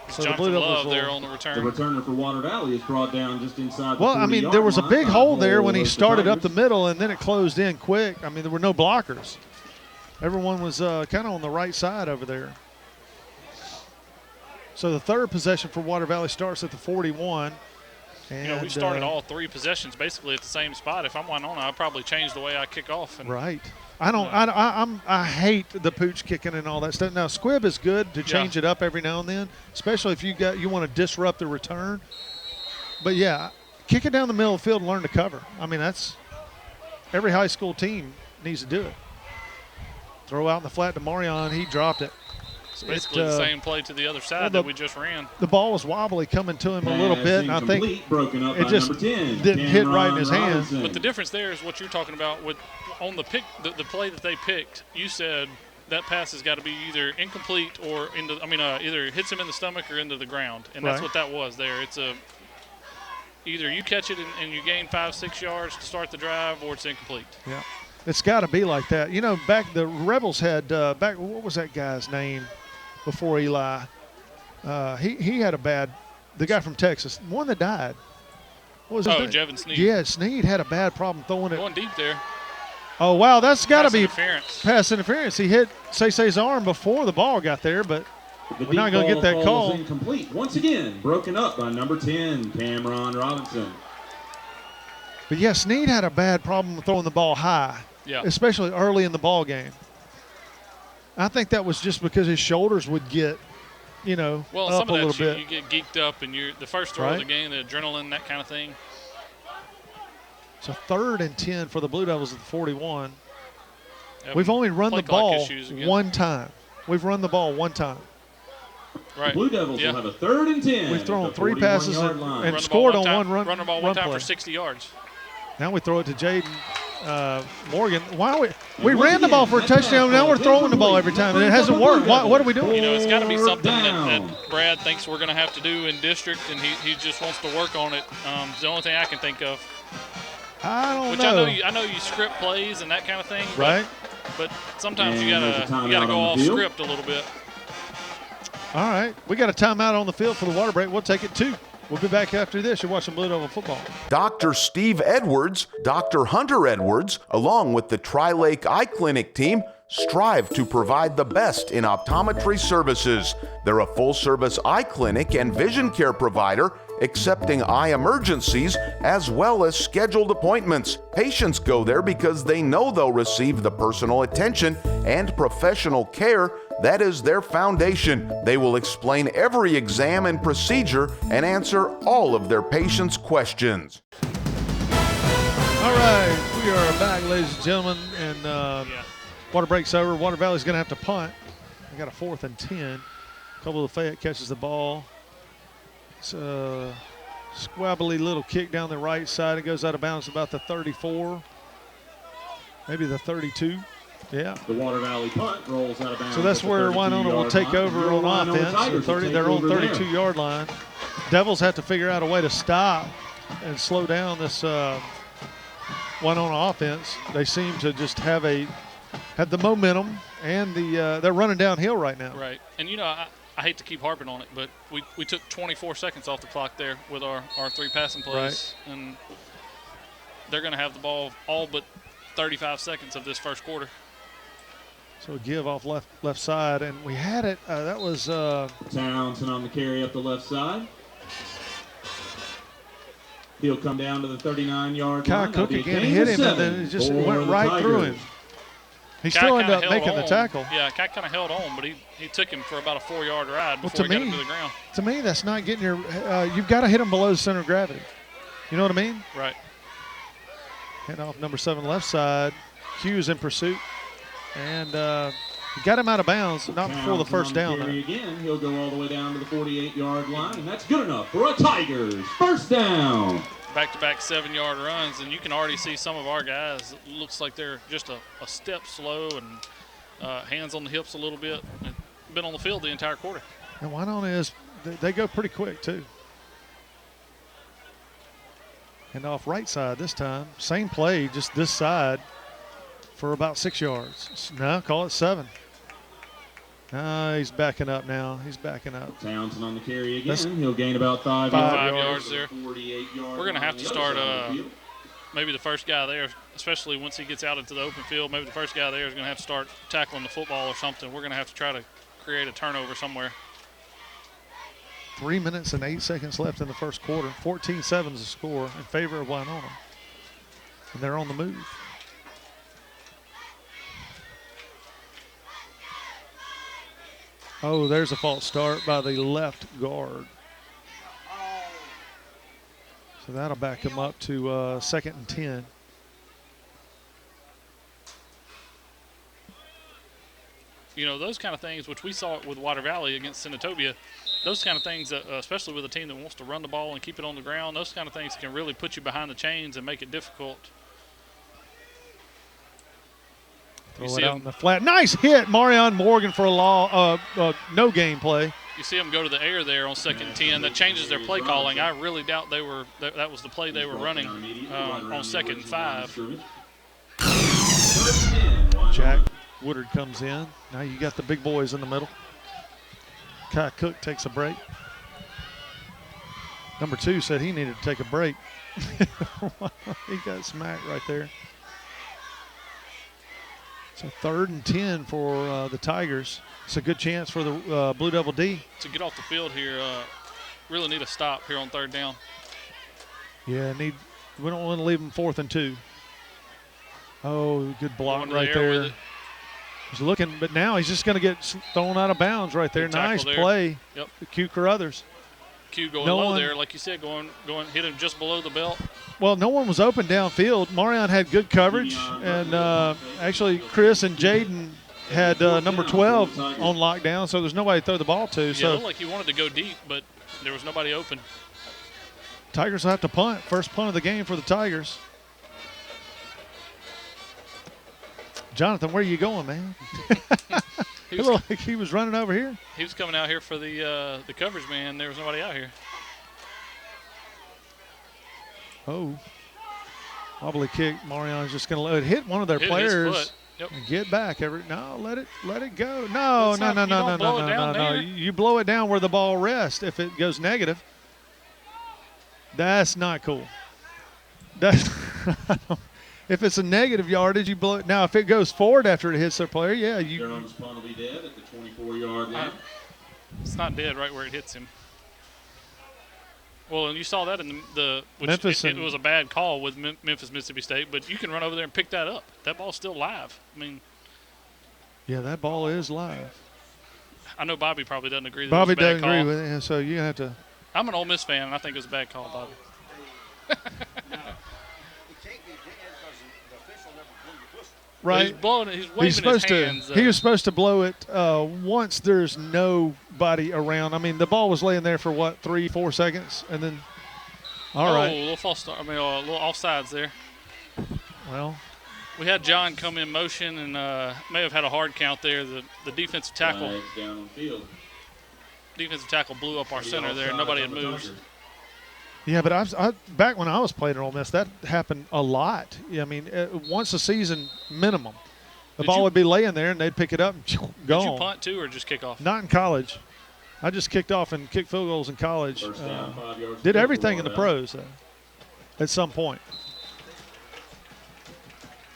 So the Blue Devils there on the return. The returner for Water Valley is brought down just inside the 40-yard line. Well, I mean, there was a big hole there when he started up the middle, and then it closed in quick. I mean, there were no blockers. Everyone was kind of on the right side over there. So the third possession for Water Valley starts at the 41. And, we started all three possessions basically at the same spot. If I'm Winona, I'd probably change the way I kick off. Right. I hate the pooch kicking and all that stuff. Now, squib is good to change it up every now and then, especially if you want to disrupt the return. But, yeah, kick it down the middle of the field and learn to cover. I mean, that's every high school team needs to do it. Throw out in the flat to Marion. He dropped it. It's basically the same play to the other side that we just ran. The ball was wobbly coming to him a little bit, and I think broken up it just didn't hit right in his hands. But the difference there is what you're talking about with on the play that they picked. You said that pass has got to be either incomplete or either hits him in the stomach or into the ground, and that's what that was there. It's either you catch it and you gain 5-6 yards to start the drive, or it's incomplete. Yeah, it's got to be like that. You know, back the Rebels had what was that guy's name? Before Eli, he had the guy from Texas, one that died. What was his name? Jevin Sneed. Yeah, Sneed had a bad problem throwing it. Going deep there. Oh, wow, that's got to be pass interference. He hit Say-Say's arm before the ball got there, but we're not going to get that call. Incomplete. Once again, broken up by number 10, Cameron Robinson. But, yeah, Sneed had a bad problem throwing the ball high, especially early in the ball game. I think that was just because his shoulders would get, up a little bit. You get geeked up, and the first throw of the game, the adrenaline, that kind of thing. So 3rd and 10 for the Blue Devils at the 41. We've only run the ball one time. We've run the ball one time. Right. The Blue Devils will have a 3rd and 10. We've thrown 3 passes and scored on one run. Run the ball one time play. for 60 yards. Now we throw it to Jaden Morgan. Why we ran the ball for a touchdown. Now we're throwing the ball every time, and it hasn't worked. What are we doing? It's got to be something that Brad thinks we're going to have to do in district, and he just wants to work on it. It's the only thing I can think of. I don't know. I know you script plays and that kind of thing, right? But sometimes you gotta go off script a little bit. All right, we got a timeout on the field for the water break. We'll take it 2. We'll be back after this. You're watching Blue Devil football. Dr. Steve Edwards, Dr. Hunter Edwards, along with the Tri-Lake Eye Clinic team, strive to provide the best in optometry services. They're a full-service eye clinic and vision care provider, accepting eye emergencies as well as scheduled appointments. Patients go there because they know they'll receive the personal attention and professional care that is their foundation. They will explain every exam and procedure and answer all of their patients' questions. All right, we are back, ladies and gentlemen, and water break's over. Water Valley's going to have to punt. They got a 4th and 10. Couple of Fayette catches the ball. It's a squabbly little kick down the right side. It goes out of bounds about the 34, maybe the 32. Yeah. The Water Valley punt rolls out of bounds. So that's where Winona will take over on offense. They're on 32-yard line. Devils have to figure out a way to stop and slow down this Winona offense. They seem to just have the momentum, and they're running downhill right now. Right. And, I hate to keep harping on it, but we took 24 seconds off the clock there with our 3 passing plays. Right. And they're going to have the ball all but 35 seconds of this first quarter. So a give off left side, and we had it. That was Townsend on the carry up the left side. He'll come down to the 39-yard line. Kyle Cook again hit him, and then it just went right through him. He still ended up making the tackle. Yeah, Cat kind of held on, but he took him for about a 4-yard ride before he got him to the ground. To me, that's not getting your you've got to hit him below the center of gravity. You know what I mean? Right. Hand off number 7 left side. Hughes in pursuit. And he got him out of bounds, not before the first down. Again, he'll go all the way down to the 48-yard line, and that's good enough for a Tigers first down. Back-to-back 7-yard runs, and you can already see some of our guys. It looks like they're just a step slow and hands on the hips a little bit. And been on the field the entire quarter. And Winona is they go pretty quick too. And off right side this time, same play, just this side for about 6 yards. No, call it 7. He's backing up now. He's backing up. Townsend on the carry again. He'll gain about 5 yards there. We're going to have to start maybe the first guy there, especially once he gets out into the open field, maybe the first guy there is going to have to start tackling the football or something. We're going to have to try to create a turnover somewhere. 3 minutes and 8 seconds left in the first quarter. 14-7 is the score in favor of Winona. And they're on the move. Oh, there's a false start by the left guard. So that'll back him up to 2nd and 10. Those kind of things, which we saw with Water Valley against Senatobia, those kind of things, especially with a team that wants to run the ball and keep it on the ground, those kind of things can really put you behind the chains and make it difficult. Throw it out in the flat. Nice hit, Marion Morgan, for a no game play. You see them go to the air there on 2nd and 10. That changes their play calling. I really doubt that was the play they were running on 2nd and 5. Jack Woodard comes in. Now you got the big boys in the middle. Kai Cook takes a break. Number 2 said he needed to take a break. He got smacked right there. So 3rd and 10 for the Tigers. It's a good chance for the Blue Devil D. To get off the field here, really need a stop here on 3rd down. Yeah, we don't want to leave them 4th and 2. Oh, good block right there. He's looking, but now he's just going to get thrown out of bounds right there. Nice play. Yep. Q Carruthers. Q going low there, like you said, going hit him just below the belt. Well, no one was open downfield. Marion had good coverage, and actually Chris and Jaden had number 12 on lockdown, so there's nobody to throw the ball to. Yeah, it looked like he wanted to go deep, but there was nobody open. Tigers will have to punt. First punt of the game for the Tigers. Jonathan, where are you going, man? It looked like he was running over here. He was coming out here for the coverage man. There was nobody out here. Oh, wobbly kick. Marion's just going to let it hit one of their players. Yep. And get back. No, let it go. No. You blow it down where the ball rests if it goes negative. That's not cool. If it's a negative yardage, you blow it. Now, if it goes forward after it hits their player, yeah, you. Durham's punt will be dead at the 24-yard line. It's not dead right where it hits him. Well, and you saw that in which Memphis. It was a bad call with Memphis, Mississippi State, but you can run over there and pick that up. That ball's still live. I mean. Yeah, that ball is live. I know Bobby probably doesn't agree. Bobby it was a bad doesn't agree call. with it, so you have to. I'm an Ole Miss fan, and I think it was a bad call, Bobby. Right. He's blowing it. He's waving his hands. He was supposed to blow it once there's nobody around. I mean, the ball was laying there for, what, 3-4 seconds? And then, all right. A little false start. I mean, a little offsides there. Well. We had John come in motion and may have had a hard count there. The defensive tackle. Down on field. Defensive tackle blew up our center there. Nobody had moved. Yeah, but I back when I was playing at Ole Miss, that happened a lot. Yeah, I mean, once a season minimum. The ball would be laying there, and they'd pick it up and go. Did you punt, too, or just kick off? Not in college. I just kicked off and kicked field goals in college. First down, 5 yards. Did everything in the pros at some point.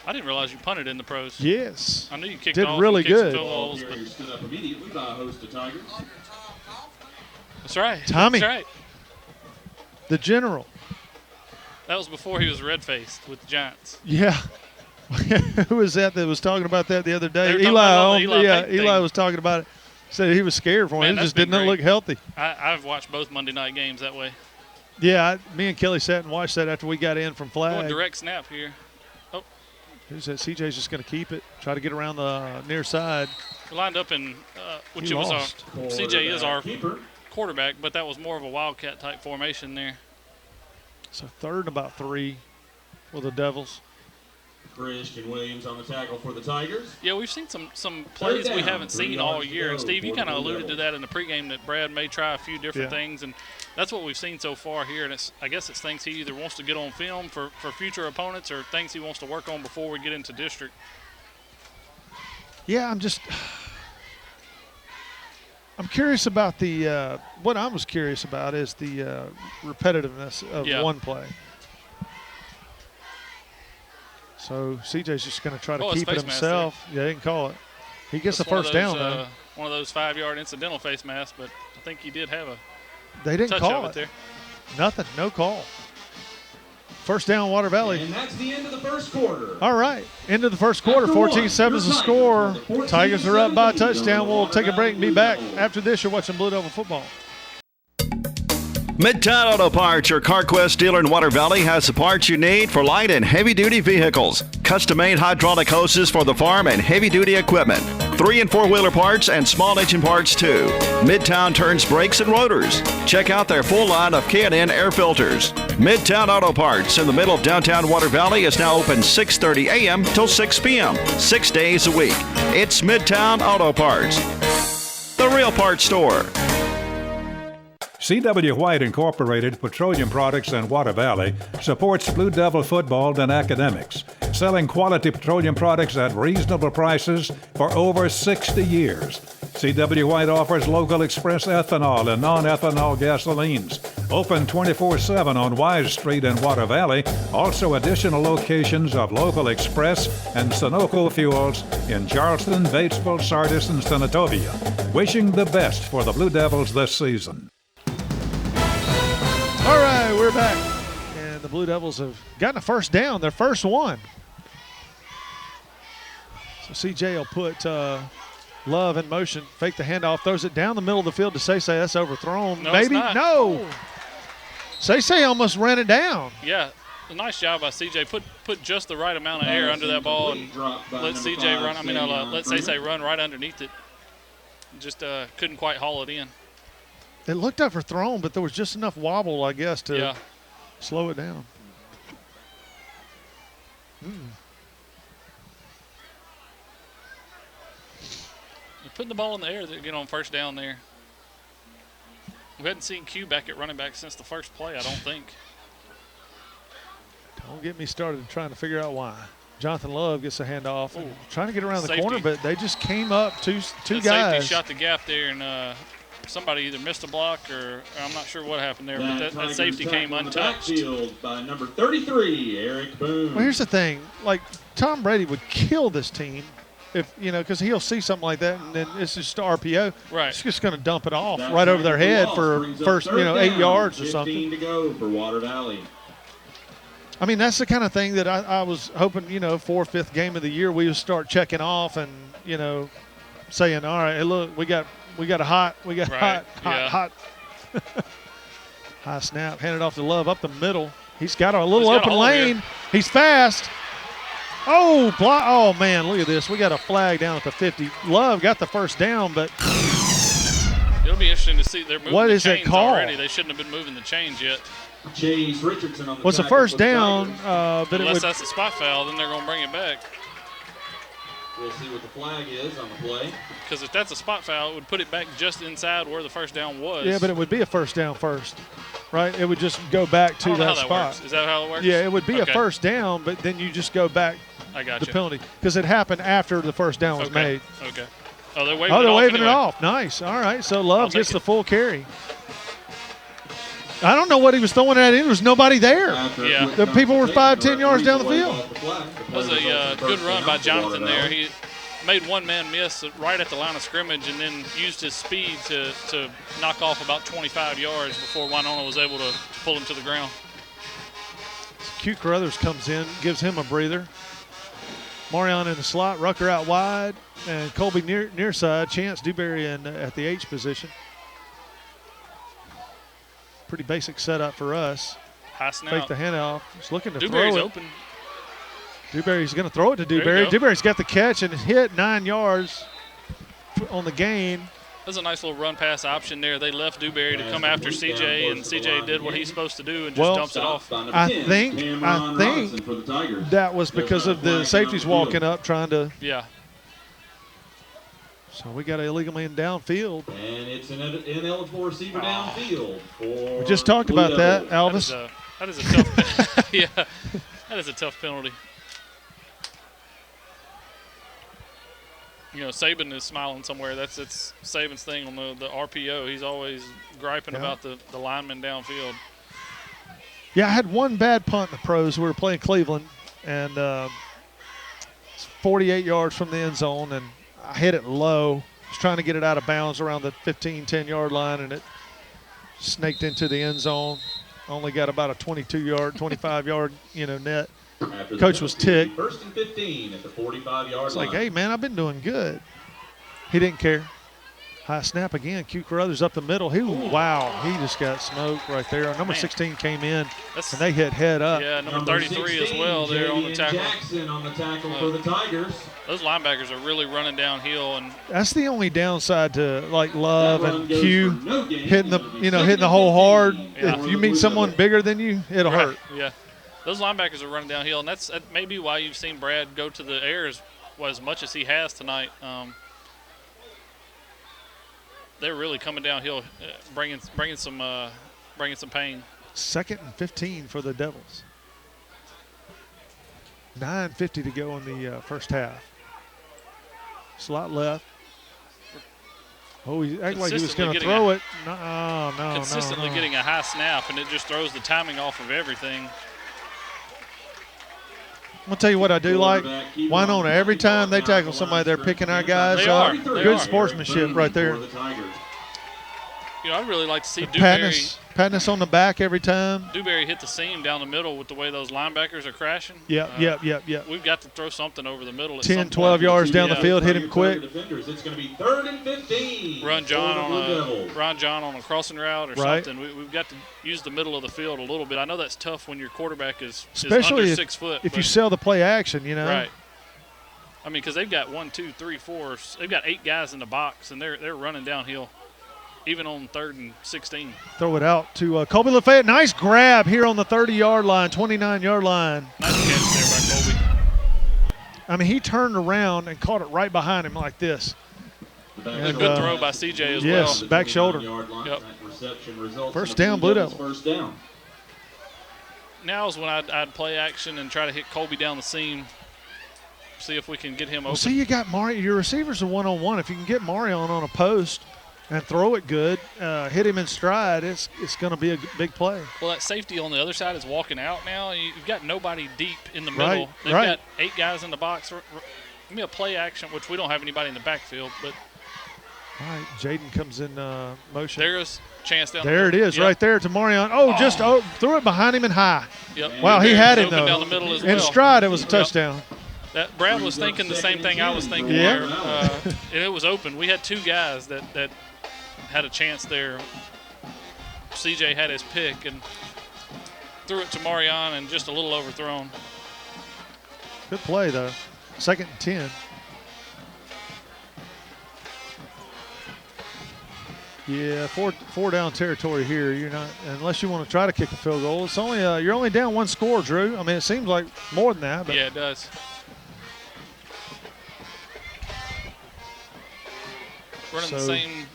I didn't realize you punted in the pros. Yes. I knew you kicked Did off. really and kicked good. Some field goals, but Stood up immediately by a host of Tigers. That's right. Tommy. That's right. The general. That was before he was red-faced with the Giants. Yeah. Who was that was talking about that the other day? Eli was talking about it. Said he was scared for him. It just didn't look healthy. I've watched both Monday night games that way. Yeah, me and Kelly sat and watched that after we got in from flag. Going direct snap here. Oh. Who's that? CJ's just going to keep it, try to get around the near side. We lined up in, which it was CJ is our quarterback, but that was more of a Wildcat type formation there. So 3rd and about 3 for the Devils. Christian Williams on the tackle for the Tigers. Yeah, we've seen some plays we haven't seen all year. And, Steve, you kind of alluded to that in the pregame that Brad may try a few different things. And that's what we've seen so far here. And I guess it's things he either wants to get on film for future opponents or things he wants to work on before we get into district. Yeah, I'm curious about the what I was curious about is the repetitiveness of one play. So CJ's just going to try to keep it himself. Yeah, he can call it. He gets the first down, though. One of those 5-yard incidental face masks, but I think he did have a They didn't touch call of it there. Nothing, no call. First down, Water Valley. And that's the end of the first quarter. All right, end of the first quarter. 14-7 is the score. Tigers are up by a touchdown. We'll take a break and be back after this. You're watching Blue Devil football. Midtown Auto Parts, your CarQuest dealer in Water Valley, has the parts you need for light and heavy-duty vehicles. Custom-made hydraulic hoses for the farm and heavy-duty equipment. 3- and 4-wheeler parts and small engine parts, too. Midtown turns brakes and rotors. Check out their full line of K&N air filters. Midtown Auto Parts in the middle of downtown Water Valley is now open 6:30 a.m. till 6 p.m., 6 days a week. It's Midtown Auto Parts, the real parts store. C.W. White Incorporated Petroleum Products in Water Valley supports Blue Devil football and academics, selling quality petroleum products at reasonable prices for over 60 years. C.W. White offers local express ethanol and non-ethanol gasolines. Open 24/7 on Wise Street in Water Valley. Also additional locations of local express and Sunoco fuels in Charleston, Batesville, Sardis, and Senatobia. Wishing the best for the Blue Devils this season. All right, we're back. And the Blue Devils have gotten a first down, their first one. So CJ will put Love in motion, fake the handoff, throws it down the middle of the field to Say. That's overthrown. No, maybe? It's not. No. Say almost ran it down. Yeah, a nice job by CJ. Put just the right amount of air under that ball and let CJ run. Let Say run right underneath it. Just couldn't quite haul it in. It looked overthrown, but there was just enough wobble, I guess, to slow it down. You're putting the ball in the air to get on first down there. We hadn't seen Q back at running back since the first play, I don't think. Don't get me started trying to figure out why. Jonathan Love gets a handoff, trying to get around the Safety. corner, but they just came up two The guys. Safety shot the gap there, and somebody either missed a block or I'm not sure what happened there, but that Tigers safety came tackle in the untouched. backfield by number 33, Eric Boone. Well, here's the thing. Like, Tom Brady would kill this team if, because he'll see something like that, and then it's just RPO. Right. He's just going to dump it off That right over their head loss for brings up first, third 8 down, yards or 15 something. to go for Water Valley. I mean, that's the kind of thing that I was hoping, 4th, 5th game of the year, we would start checking off and, saying, all right, hey, look, we got a hot high snap, handed off to Love up the middle. He's got a little open lane. Here. He's fast. Oh, man, look at this. We got a flag down at the 50. Love got the first down, but It'll be interesting to see. They're moving what the is it chains called? already. They shouldn't have been moving the chains yet. Chase Richardson on the was a tackle first for the down, Tigers. but Unless it that's a spot foul, then they're going to bring it back. We'll see what the flag is on the play. Because if that's a spot foul, it would put it back just inside where the first down was. yeah, but it would be a first down first, right? It would just go back I to don't know that how that spot. works. Is that how it works? Yeah, it would be Okay. a first down, but then you just go back I got the you. penalty because it happened after the first down was Okay. made. Okay. Oh, they're waving Oh, it they're off waving anyway. it off. Nice. All right. So Love take gets it. the full carry. I don't know what he was throwing at in. There was nobody there. Yeah. The people were 5-10 yards down the field. That was a good run by Jonathan there. He made one man miss right at the line of scrimmage and then used his speed to knock off about 25 yards before Winona was able to pull him to the ground. Q Carruthers comes in, gives him a breather. Marion in the slot, Rucker out wide, and Colby near side. Chance Dewberry at the H position. Pretty basic setup for us. High snap. Fake the handoff. He's looking to Dewberry's throw it. open. Dewberry's going to throw it to There you Dewberry. go. Dewberry's got the catch and hit 9 yards on the gain. There's a nice little run pass option there. They left Dewberry to come after CJ, and CJ did what he's supposed to do and just dumps it off. I think that was because of the safeties walking up trying to. Yeah. So we got an illegal man downfield. And it's an ineligible receiver downfield for We just talked about that, Elvis. That is a tough. Yeah, that is a tough penalty. Saban is smiling somewhere. It's Saban's thing on the RPO. He's always griping about the linemen downfield. Yeah, I had one bad punt in the pros. We were playing Cleveland, and it's 48 yards from the end zone, and I hit it low. I was trying to get it out of bounds around the 15, 10-yard line, and it snaked into the end zone. Only got about a 22-yard, 25-yard, net. Coach was ticked. First and 15 at the 45-yard line. It's like, hey, man, I've been doing good. He didn't care. High snap again. Q Carruthers up the middle. Wow, he just got smoked right there. Number 16 came in, and they hit head up. Yeah, number 33 as well there on the tackle. Jackson on the tackle for the Tigers. Those linebackers are really running downhill, and that's the only downside to like Love and Q hitting the hole hard. Yeah. If you meet someone bigger than you, it'll hurt. Yeah, those linebackers are running downhill, and that's maybe why you've seen Brad go to the air as much as he has tonight. They're really coming downhill, bringing some pain. 2nd and 15 for the Devils. 9:50 to go in the first half. Slot left. Oh, he acted like he was going to throw it. No. Consistently getting a high snap, and it just throws the timing off of everything. I'm going to tell you what I do like. Winona, every time they tackle somebody, they're picking our guys up. Good sportsmanship right there. I'd really like to see Dewberry. Patness on the back every time. Dewberry hit the seam down the middle with the way those linebackers are crashing. Yep. We've got to throw something over the middle. 10, 12 yards down the field, hit him quick. It's going to be 3rd and 15. Run John on a crossing route or something. We've got to use the middle of the field a little bit. I know that's tough when your quarterback is especially under 6 foot. If you sell the play action, Right. I mean, because they've got 1, 2, 3, 4. They've got 8 guys in the box, and they're running downhill. Even on 3rd and 16. Throw it out to Colby Lafayette. Nice grab here on the 30-yard line, 29-yard line. Nice catch there by Colby. I mean, he turned around and caught it right behind him like this. A good throw by CJ as well. Yes, back shoulder. Yep. First down, Blue Devils. First down. Now is when I'd play action and try to hit Colby down the seam. See if we can get him open. See, you got Mario. Your receivers are one-on-one. If you can get Mario on a post, and throw it good, hit him in stride, it's going to be a big play. Well, that safety on the other side is walking out now. You've got nobody deep in the middle. They've right. got 8 guys in the box. Give me a play action, which we don't have anybody in the backfield. But all right, Jaden comes in motion. There's a chance down there. It is, right there to Marion. Just threw it behind him and high. Yep. Wow, he had him, open though. down the middle as well. In stride, it was a touchdown. That Brad was thinking the same thing I was thinking there. And it was open. We had 2 guys that had a chance there. CJ had his pick and threw it to Marion and just a little overthrown. Good play, though. 2nd and 10. Yeah, four down territory here. You're not, unless you want to try to kick a field goal. It's only you're only down 1 score, Drew. I mean, it seems like more than that. But yeah, it does. Running the same,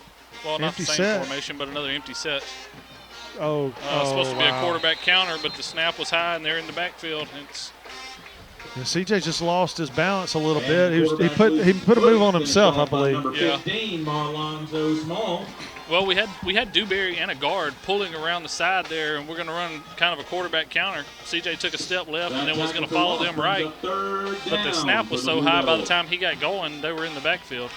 well, not the same formation, but another empty set. It's supposed to be a quarterback counter, but the snap was high, and they're in the backfield. CJ just lost his balance a little bit. He put a move on himself, I believe. Number 15, Marlonzo Small. Well, we had Dewberry and a guard pulling around the side there, and we're going to run kind of a quarterback counter. CJ took a step left and then was going to follow them right. But the snap was so high by the time he got going, they were in the backfield.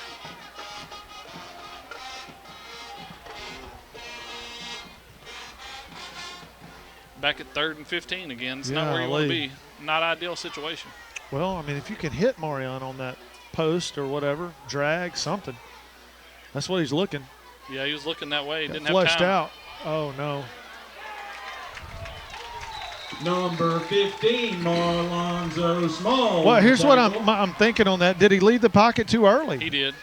Back at 3rd and 15 again. It's not where you want to be. Not ideal situation. Well, I mean, if you can hit Marion on that post or whatever, drag something. That's what he's looking. Yeah, he was looking that way. He didn't have fleshed time. out. Oh, no. Number 15, Marlonzo Small. Well, here's what I'm thinking on that. Did he leave the pocket too early? He did.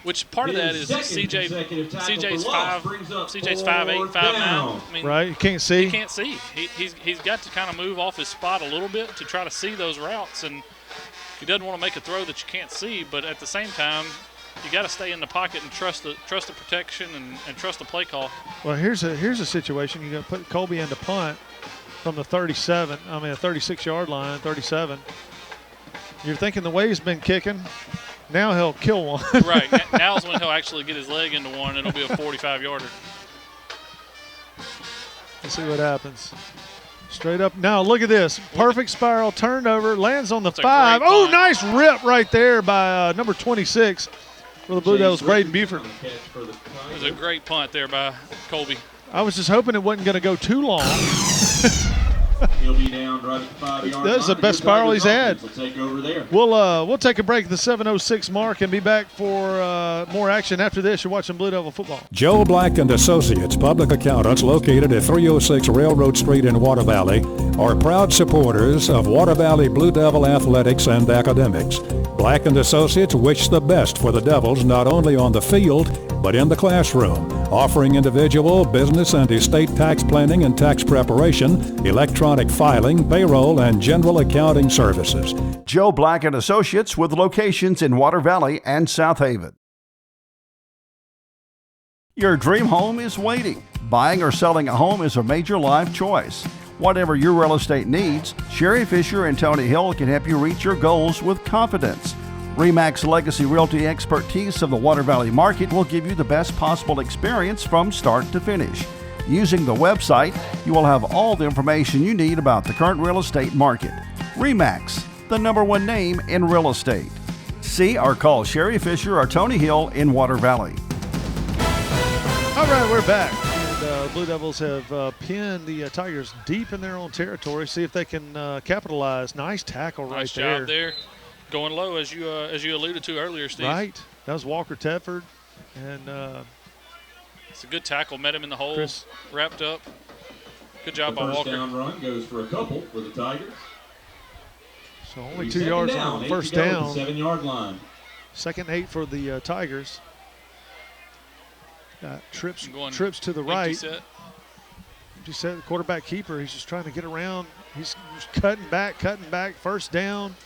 Which part of that is CJ's 5'8", 5'9". I mean, right, you can't see. He can't see. He's got to kind of move off his spot a little bit to try to see those routes, and he doesn't want to make a throw that you can't see. But at the same time, you got to stay in the pocket and trust the protection and trust the play call. Well, here's a situation. You're going to put Colby into punt from the 36-yard line, 37. You're thinking the way he's been kicking. Now he'll kill one. Right. Now's when he'll actually get his leg into one, and it'll be a 45-yarder. Let's see what happens. Straight up. Now, look at this. Perfect spiral, turned over, lands on the 5. Oh, nice rip right there by number 26 for the Blue Devils, Braden Buford. It was a great punt there by Colby. I was just hoping it wasn't going to go too long. He'll be down right at the 5-yard line. That's the best spiral he's had. Will take over there. We'll take a break at the 7:06 mark and be back for more action after this. You're watching Blue Devil football. Joe Black and Associates, public accountants located at 306 Railroad Street in Water Valley, are proud supporters of Water Valley Blue Devil athletics and academics. Black and Associates wish the best for the Devils not only on the field, but in the classroom, offering individual, business, and estate tax planning and tax preparation, electronic filing, payroll, and general accounting services. Joe Black and Associates with locations in Water Valley and South Haven. Your dream home is waiting. Buying or selling a home is a major life choice. Whatever your real estate needs, Sherry Fisher and Tony Hill can help you reach your goals with confidence. RE/MAX Legacy Realty expertise of the Water Valley market will give you the best possible experience from start to finish. Using the website, you will have all the information you need about the current real estate market. RE/MAX, the #1 name in real estate. See or call Sherry Fisher or Tony Hill in Water Valley. All right, we're back. And Blue Devils have pinned the Tigers deep in their own territory. See if they can capitalize. Nice tackle right nice there. Job there. Going low, as you alluded to earlier, Steve. Right. That was Walker Tedford. And it's a good tackle. Met him in the hole. Chris. Wrapped up. Good job by Walker. First down run goes for a couple for the Tigers. So only 2 yards on the first down. 7-yard line. 2nd 8 for the Tigers. Trips to the empty right. Set. Empty set. The quarterback keeper. He's just trying to get around. He's cutting back. First down.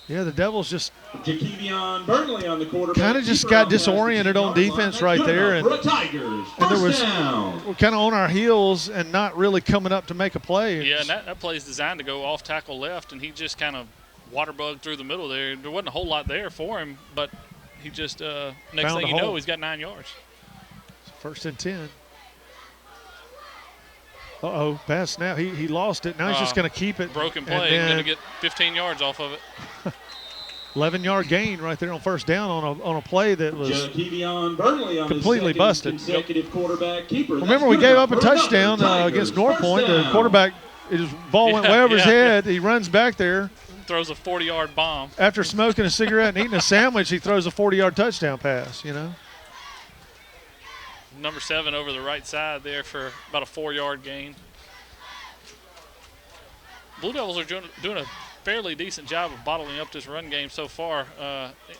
Yeah, the Devils just Jakevion Burnley on the quarterback. kind of just got disoriented on defense right there, and there was we're kind of on our heels and not really coming up to make a play. Yeah, and that play is designed to go off tackle left, and he just kind of water bugged through the middle there. There wasn't a whole lot there for him, but he just next thing you know, he's got 9 yards. First and 10. Uh-oh, pass snap. He lost it. Now he's just going to keep it. Broken play. He's going to get 15 yards off of it. 11-yard gain right there on first down on a play that was completely busted. Remember, we gave up a touchdown against North Point. The quarterback, his ball went way over his head. He runs back there. Throws a 40-yard bomb. After smoking a cigarette and eating a sandwich, he throws a 40-yard touchdown pass, you know. Number 7 over the right side there for about a 4-yard gain. Blue Devils are doing a fairly decent job of bottling up this run game so far,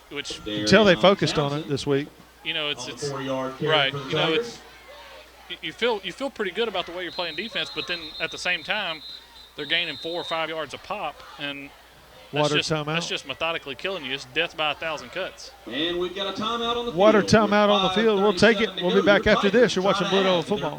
which until they focused on it this week. You know, it's right. You know, it's you feel pretty good about the way you're playing defense, but then at the same time, they're gaining 4 or 5 yards a pop, and that's just methodically killing you. It's death by 1,000 cuts. And we've got a timeout on the field. Water timeout on the field. We'll take it. We'll be back after this. You're watching Blue Devil football.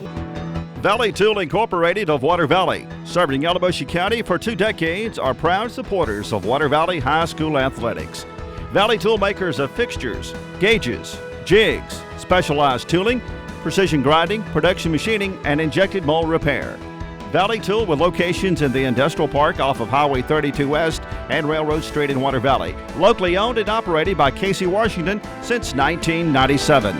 Valley Tool Incorporated of Water Valley, serving Yalobusha County for 2 decades, are proud supporters of Water Valley High School athletics. Valley Tool makers of fixtures, gauges, jigs, specialized tooling, precision grinding, production machining, and injected mold repair. Valley Tool with locations in the Industrial Park off of Highway 32 West and Railroad Street in Water Valley. Locally owned and operated by Casey Washington since 1997.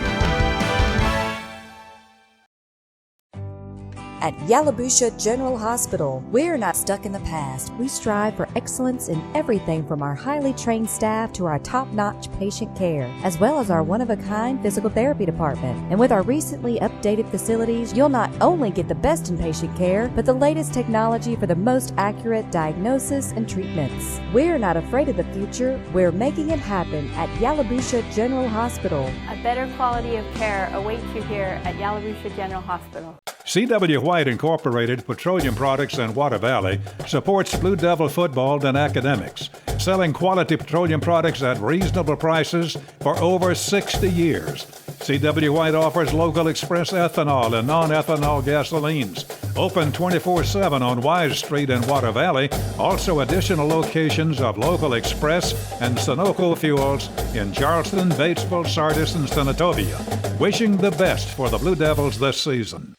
At Yalobusha General Hospital, we're not stuck in the past. We strive for excellence in everything from our highly trained staff to our top-notch patient care, as well as our one-of-a-kind physical therapy department. And with our recently updated facilities, you'll not only get the best in patient care, but the latest technology for the most accurate diagnosis and treatments. We're not afraid of the future. We're making it happen at Yalobusha General Hospital. A better quality of care awaits you here at Yalobusha General Hospital. C.W. White Incorporated Petroleum Products in Water Valley supports Blue Devil football and academics, selling quality petroleum products at reasonable prices for over 60 years. C.W. White offers local express ethanol and non-ethanol gasolines. Open 24/7 on Wise Street in Water Valley. Also additional locations of local express and Sunoco fuels in Charleston, Batesville, Sardis, and Senatobia. Wishing the best for the Blue Devils this season.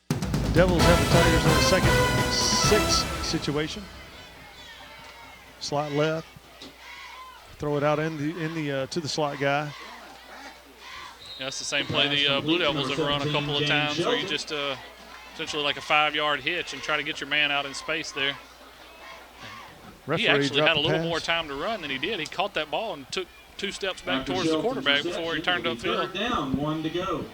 Devils have the Tigers in a second 6 situation. Slot left. Throw it out to the slot guy. Yeah, that's the same play the Blue Devils have run a couple of times where you just essentially like a 5-yard hitch and try to get your man out in space there. He actually had a little more time to run than he did. He caught that ball and took 2 steps back towards the quarterback before he turned upfield. Third down, 1 to go.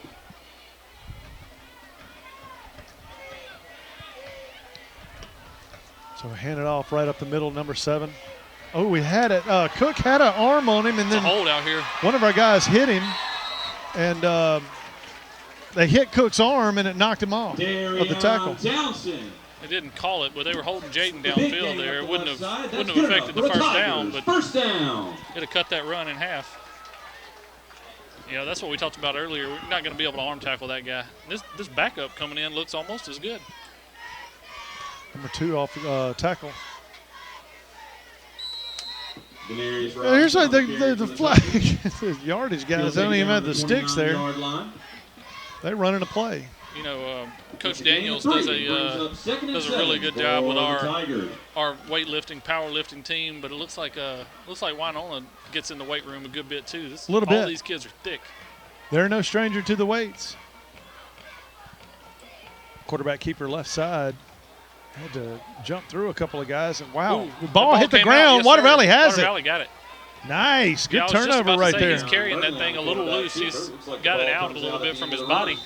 So hand it off right up the middle, number 7. Oh, we had it. Cook had an arm on him, and then it's a hold out here. One of our guys hit him, and they hit Cook's arm, and it knocked him off of the tackle. Townsend. They didn't call it, but they were holding Jaden downfield there. It wouldn't have affected the first down, but first down. It'd have cut that run in half. Yeah, that's what we talked about earlier. We're not going to be able to arm tackle that guy. This backup coming in looks almost as good. Number 2 off tackle. Here's like the flag. The yardage guys don't even have the sticks there. They run into play. You know, Coach Daniels does a really good job with our weightlifting, powerlifting team. But it looks like Winona gets in the weight room a good bit too. A little bit. All these kids are thick. They're no stranger to the weights. Quarterback keeper left side. Had to jump through a couple of guys, and wow, Ooh, the ball hit the ground. Yes, Water Valley has Water Valley got it. Nice, good I was turnover just about right to say, there. He's carrying that thing a little loose. He's got it out a little bit from his body.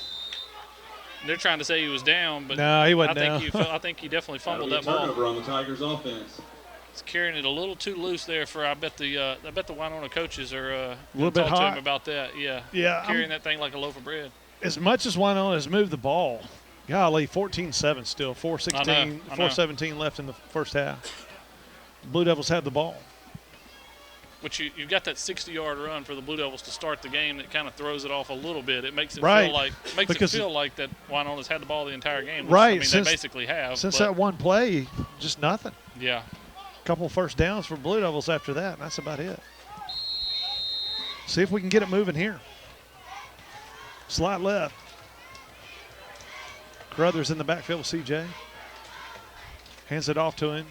They're trying to say he was down, but no, he wasn't down. I think he definitely fumbled that ball. Turnover on the Tigers' offense. He's carrying it a little too loose there for. I bet the Winona coaches are a little bit talk hot to him about that. Yeah, carrying that thing like a loaf of bread. As much as Winona has moved the ball. Golly, 14-7 still, 4:16, 4:17 left in the first half. Blue Devils have the ball. But you've got that 60-yard run for the Blue Devils to start the game that kind of throws it off a little bit. It makes it feel like that Winona's had the ball the entire game. Which, right, I mean, they basically have. Since that one play, just nothing. Yeah. A couple first downs for Blue Devils after that, and that's about it. See if we can get it moving here. Slide left. Carruthers in the backfield with CJ. Hands it off to him.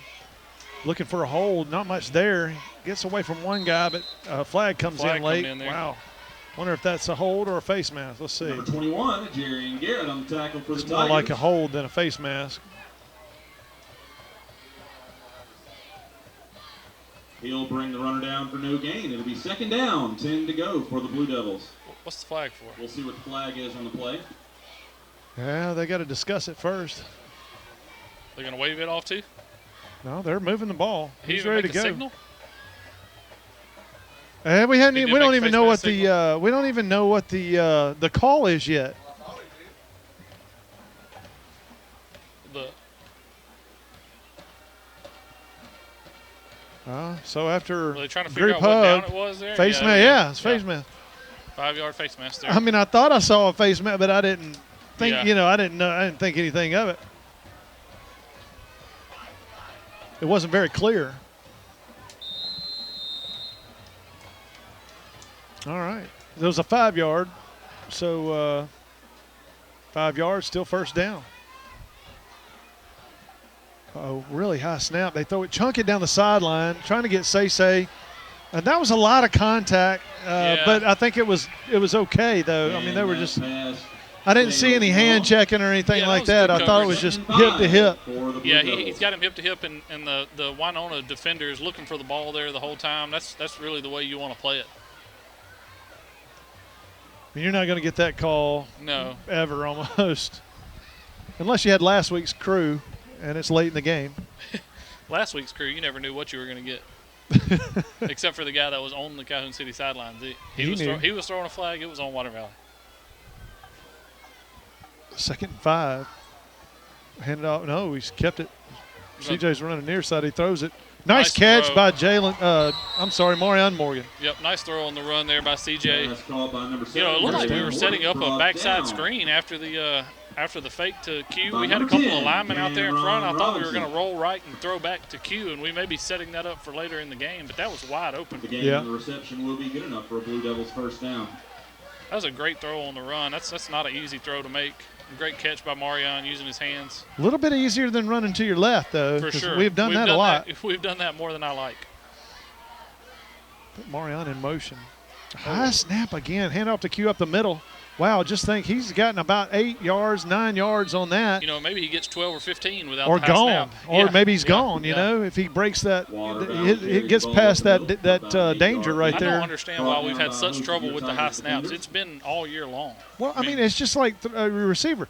Looking for a hold. Not much there. Gets away from one guy, but a flag comes in late. Wow. Wonder if that's a hold or a face mask. Let's see. Number 21, Jerry Garrett on the tackle for the It's more like a hold than a face mask. He'll bring the runner down for no gain. It'll be second down, 10 to go for the Blue Devils. What's the flag for? We'll see what the flag is on the play. Yeah, they got to discuss it first. They're going to wave it off too? No, they're moving the ball. He's ready to go. Signal? We don't even know what the call is yet. So after they trying to figure group out what hug, down it was there? face mask. Yeah, it's face mask. 5-yard face mask there. I mean, I thought I saw a face mask, but I didn't think. I didn't think anything of it. It wasn't very clear. All right. There was a 5-yard. So 5 yards, still first down. Oh, really high snap. They throw it, chunk it down the sideline, trying to get Say. And that was a lot of contact, but I think it was okay, though. I mean, they were just – I didn't see any hand checking or anything like that. I thought it was just hip to hip. Yeah, he's got him hip to hip, and the Winona defender is looking for the ball there the whole time. That's really the way you want to play it. You're not going to get that call ever almost, unless you had last week's crew and it's late in the game. Last week's crew, you never knew what you were going to get. Except for the guy that was on the Calhoun City sidelines. He was throwing a flag. It was on Water Valley. 2nd and 5. Handed off. No, he's kept it. CJ's running near side. He throws it. Nice catch throw by Marion Morgan. Yep, nice throw on the run there by CJ. It looked like we were setting up a backside screen after the fake to Q. We had a couple of linemen out there in front. I thought we were going to roll right and throw back to Q, and we may be setting that up for later in the game, but that was wide open. The reception will be good enough for a Blue Devils first down. That was a great throw on the run. That's not an easy throw to make. Great catch by Marion using his hands. A little bit easier than running to your left, though. For sure. We've done that a lot. We've done that more than I like. Put Marion in motion. High snap again. Hand off to Q up the middle. Wow, just think he's gotten about 8 yards, 9 yards on that. Maybe he gets 12 or 15 without or the high gone, snap. Or maybe he's gone. You know, if he breaks that, it gets past that danger right there. I don't understand why we've had such trouble with the high snaps. It's been all year long. Well, I mean, it's just like a receiver.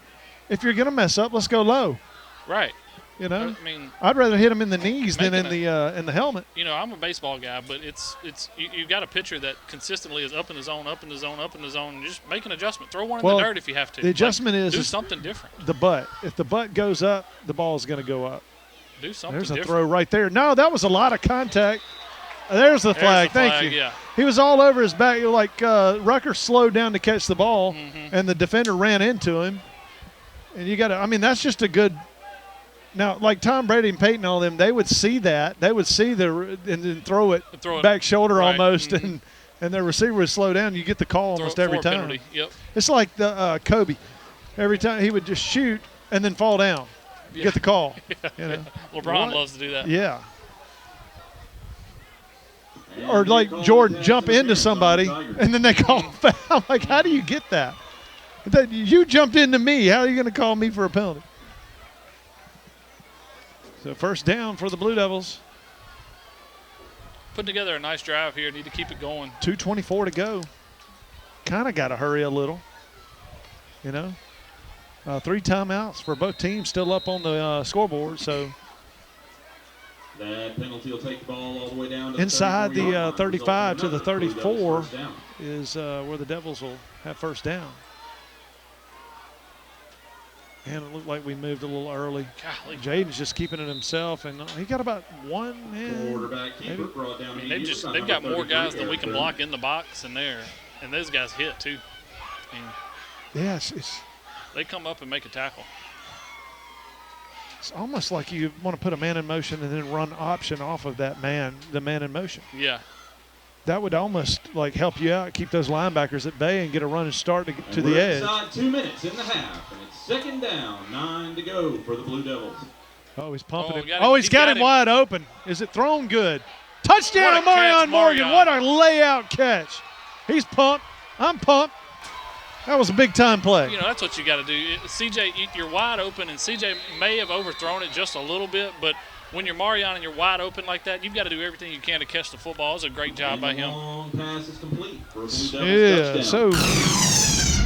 If you're going to mess up, let's go low. Right. You know, I mean, I'd rather hit him in the knees than in the helmet. I'm a baseball guy, but you've got a pitcher that consistently is up in the zone, and just make an adjustment. Throw one in the dirt if you have to. The adjustment is do something different. The butt. If the butt goes up, the ball is going to go up. Do something There's different. a throw right there. No, that was a lot of contact. There's the flag. Thank you. Yeah. He was all over his back. Like Rucker slowed down to catch the ball, and the defender ran into him. And you got to. I mean, that's just a good. Now, like Tom Brady and Peyton and all them, they would see that. They would see and then throw it back shoulder almost, and their receiver would slow down. You get the call almost every time. Penalty. Yep. It's like the Kobe. Every time he would just shoot and then fall down. Get the call. You know? LeBron loves to do that. Yeah. Or like Jordan, jump into somebody, and then they call him foul. I'm like, how do you get that? You jumped into me. How are you going to call me for a penalty? So first down for the Blue Devils. Putting together a nice drive here. Need to keep it going. 2:24 to go. Kind of got to hurry a little. 3 timeouts for both teams still up on the scoreboard. So that penalty will take the ball all the way down to inside the 35 to the 34 first down. is where the Devils will have first down. And it looked like we moved a little early. Golly. Jaden's just keeping it himself, and he got about one. Quarterback keeper brought down. They've got more guys than we can block in the box, and those guys hit too. Yes, they come up and make a tackle. It's almost like you want to put a man in motion and then run option off of that man, the man in motion. Yeah. that would almost like help you out, keep those linebackers at bay and get a running start to the edge. Inside 2 minutes in the half, and it's second down, 9 to go for the Blue Devils. Oh, he's pumping him. He's got him wide open. Is it thrown good? Touchdown, Marion Morgan. What a layout catch. He's pumped. I'm pumped. That was a big-time play. You know, that's what you got to do. CJ, you're wide open, and CJ may have overthrown it just a little bit, but when you're Marion and you're wide open like that, you've got to do everything you can to catch the football. It was a great job by him. Long pass is complete for a Blue Devils touchdown. So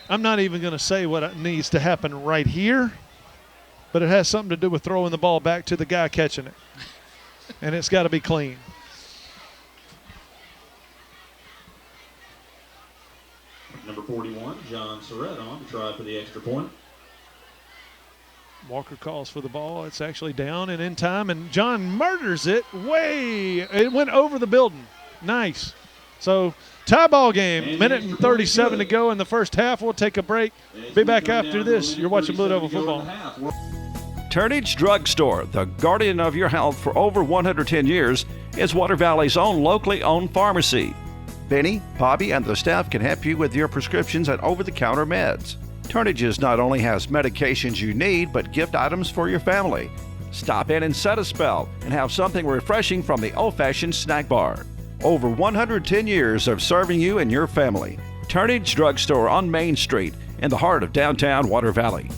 I'm not even going to say what needs to happen right here, but it has something to do with throwing the ball back to the guy catching it. And it's got to be clean. Number 41, John Surratt on to try for the extra point. Walker calls for the ball. It's actually down and in time, and John murders it way. It went over the building. Nice. So, tie ball game. Minute and 37 to go in the first half. We'll take a break. Be back after this. You're watching Blue Devil football. Turnage Drug Store, the guardian of your health for over 110 years, is Water Valley's own locally owned pharmacy. Benny, Bobby, and the staff can help you with your prescriptions and over-the-counter meds. Turnages not only has medications you need, but gift items for your family. Stop in and set a spell and have something refreshing from the old-fashioned snack bar. Over 110 years of serving you and your family. Turnage Drug Store on Main Street in the heart of downtown Water Valley.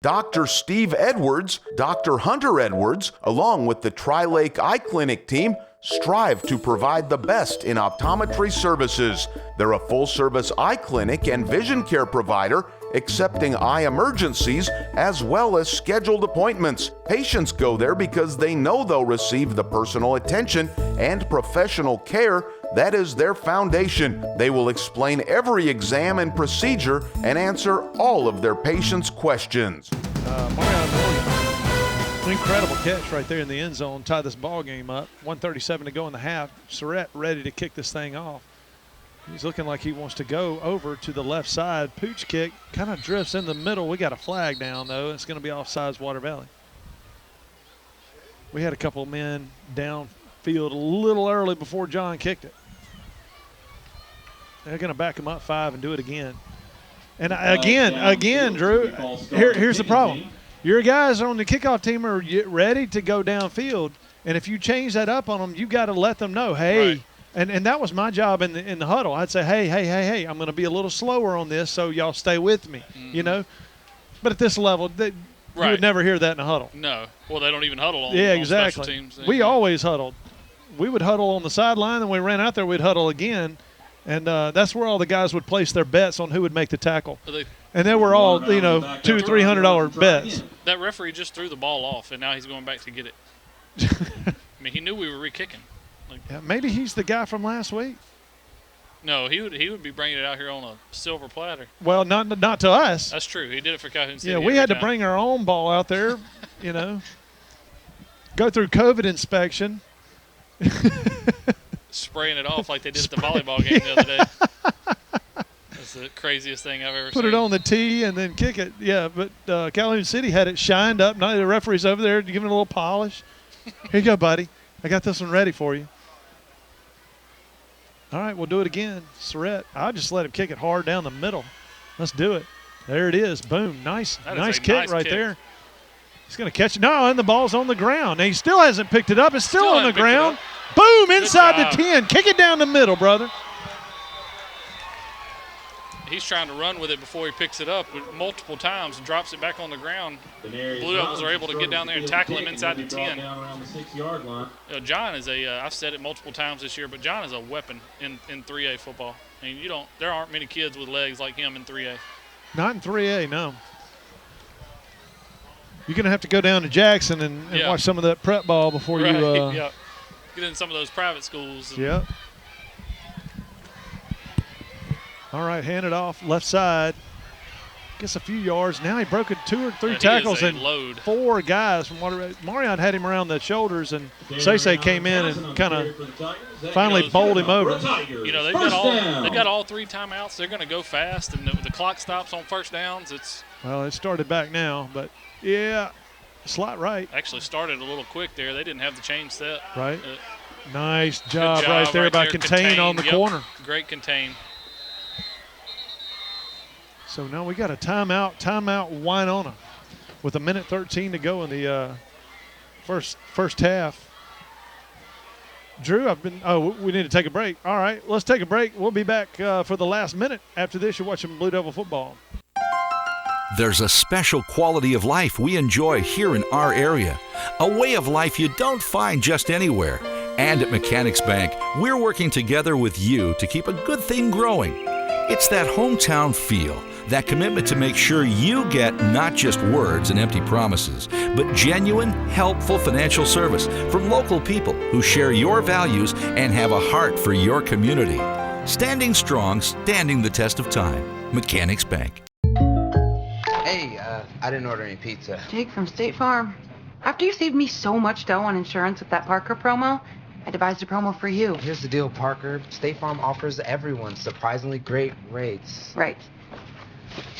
Dr. Steve Edwards, Dr. Hunter Edwards, along with the Tri-Lake Eye Clinic team, strive to provide the best in optometry services. They're a full-service eye clinic and vision care provider, accepting eye emergencies as well as scheduled appointments. Patients go there because they know they'll receive the personal attention and professional care that is their foundation. They will explain every exam and procedure and answer all of their patients' questions. Marion Morgan, an incredible catch right there in the end zone, tie this ball game up. 1:37 to go in the half. Surratt ready to kick this thing off. He's looking like he wants to go over to the left side. Pooch kick kind of drifts in the middle. We got a flag down, though. It's going to be offsides Water Valley. We had a couple of men downfield a little early before John kicked it. They're going to back him up 5 and do it again. And again, Drew, here's the problem. Your guys on the kickoff team are ready to go downfield, and if you change that up on them, you got to let them know, hey. Right. And that was my job in the huddle. I'd say, hey, I'm going to be a little slower on this, so y'all stay with me, you know. But at this level, you would never hear that in a huddle. No. Well, they don't even huddle on, on special teams. We always huddled. We would huddle on the sideline, and we ran out there, we'd huddle again. And that's where all the guys would place their bets on who would make the tackle. And they were all, $200, $300 bets. That referee just threw the ball off, and now he's going back to get it. I mean, he knew we were re-kicking. Yeah, maybe he's the guy from last week. No, he would be bringing it out here on a silver platter. Well, not to us. That's true. He did it for Calhoun City. Yeah, we had to bring our own ball out there, go through COVID inspection. Spraying it off like they did at the volleyball game the other day. That's the craziest thing I've ever seen. Put it on the tee and then kick it. Yeah, but Calhoun City had it shined up. Now the referee's over there giving it a little polish. Here you go, buddy. I got this one ready for you. All right, we'll do it again. Surratt, I'll just let him kick it hard down the middle. Let's do it. There it is. Boom. Nice kick right there. He's going to catch it. No, and the ball's on the ground. And he still hasn't picked it up. It's still on the ground. Boom, inside the 10. Kick it down the middle, brother. He's trying to run with it before he picks it up multiple times and drops it back on the ground. Blue Devils are able to get down there and tackle him inside the 10. John is I've said it multiple times this year, but John is a weapon in 3A football. I mean, there aren't many kids with legs like him in 3A. Not in 3A, no. You're going to have to go down to Jackson and watch some of that prep ball before you get in some of those private schools. Yep. All right, hand it off left side. Gets a few yards. Now he broke it 2 or 3 tackles and load. 4 guys from Water. Marion had him around the shoulders, and Say came in and kind of finally bowled him over. They've got all 3 timeouts. They're going to go fast, and the clock stops on first downs. Well, it started back now, but slot right. Actually started a little quick there. They didn't have the change set. Right. Nice job right there by Contain on the corner. Great contain. So now we got a timeout Winona with 1:13 to go in the first half. Drew, we need to take a break. All right, let's take a break. We'll be back for the last minute. After this, you're watching Blue Devil football. There's a special quality of life we enjoy here in our area, a way of life you don't find just anywhere. And at Mechanics Bank, we're working together with you to keep a good thing growing. It's that hometown feel, that commitment to make sure you get not just words and empty promises, but genuine, helpful financial service from local people who share your values and have a heart for your community. Standing strong, standing the test of time. Mechanics Bank. Hey, I didn't order any pizza. Jake from State Farm. After you saved me so much dough on insurance with that Parker promo, I devised a promo for you. Here's the deal, Parker. State Farm offers everyone surprisingly great rates. Right.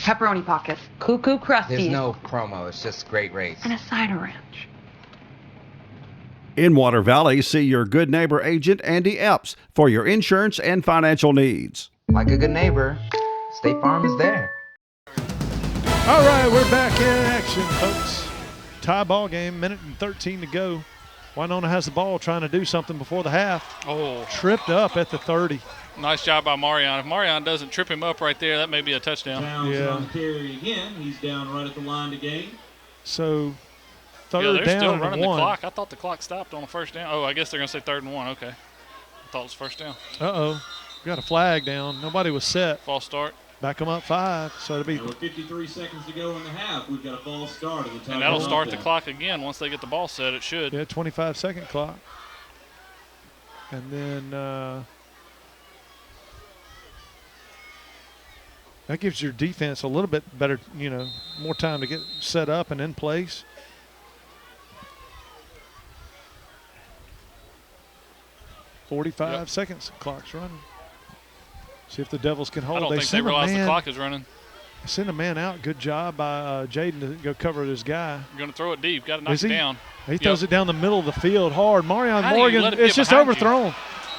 Pepperoni pockets, cuckoo crusties. There's no promo, it's just great rates. And a cider ranch. In Water Valley, see your good neighbor agent, Andy Epps, for your insurance and financial needs. Like a good neighbor, State Farm is there. All right, we're back in action, folks. Tie ball game, 1:13 to go. Winona has the ball trying to do something before the half. Oh. Tripped up at the 30. Nice job by Marion. If Marion doesn't trip him up right there, that may be a touchdown. Downs on the carry again. He's down right at the line to gain. So, third down they're still running and 1. the clock. I thought the clock stopped on the first down. Oh, I guess they're going to say 3rd and 1. Okay. I thought it was first down. Uh-oh. Got a flag down. Nobody was set. False start. Back them up 5. So it'll be. With 53 seconds to go in the half, we've got a false start at the time. And that'll start the clock again once they get the ball set. It should. Yeah, 25-second clock. And then that gives your defense a little bit better, more time to get set up and in place. .45 seconds. Clock's running. See if the Devils can hold. I don't think they realize the clock is running. Send a man out. Good job by Jaden to go cover this guy. You're going to throw it deep. Got to knock it down. He throws it down the middle of the field hard. Marion How Morgan, it's just overthrown. You?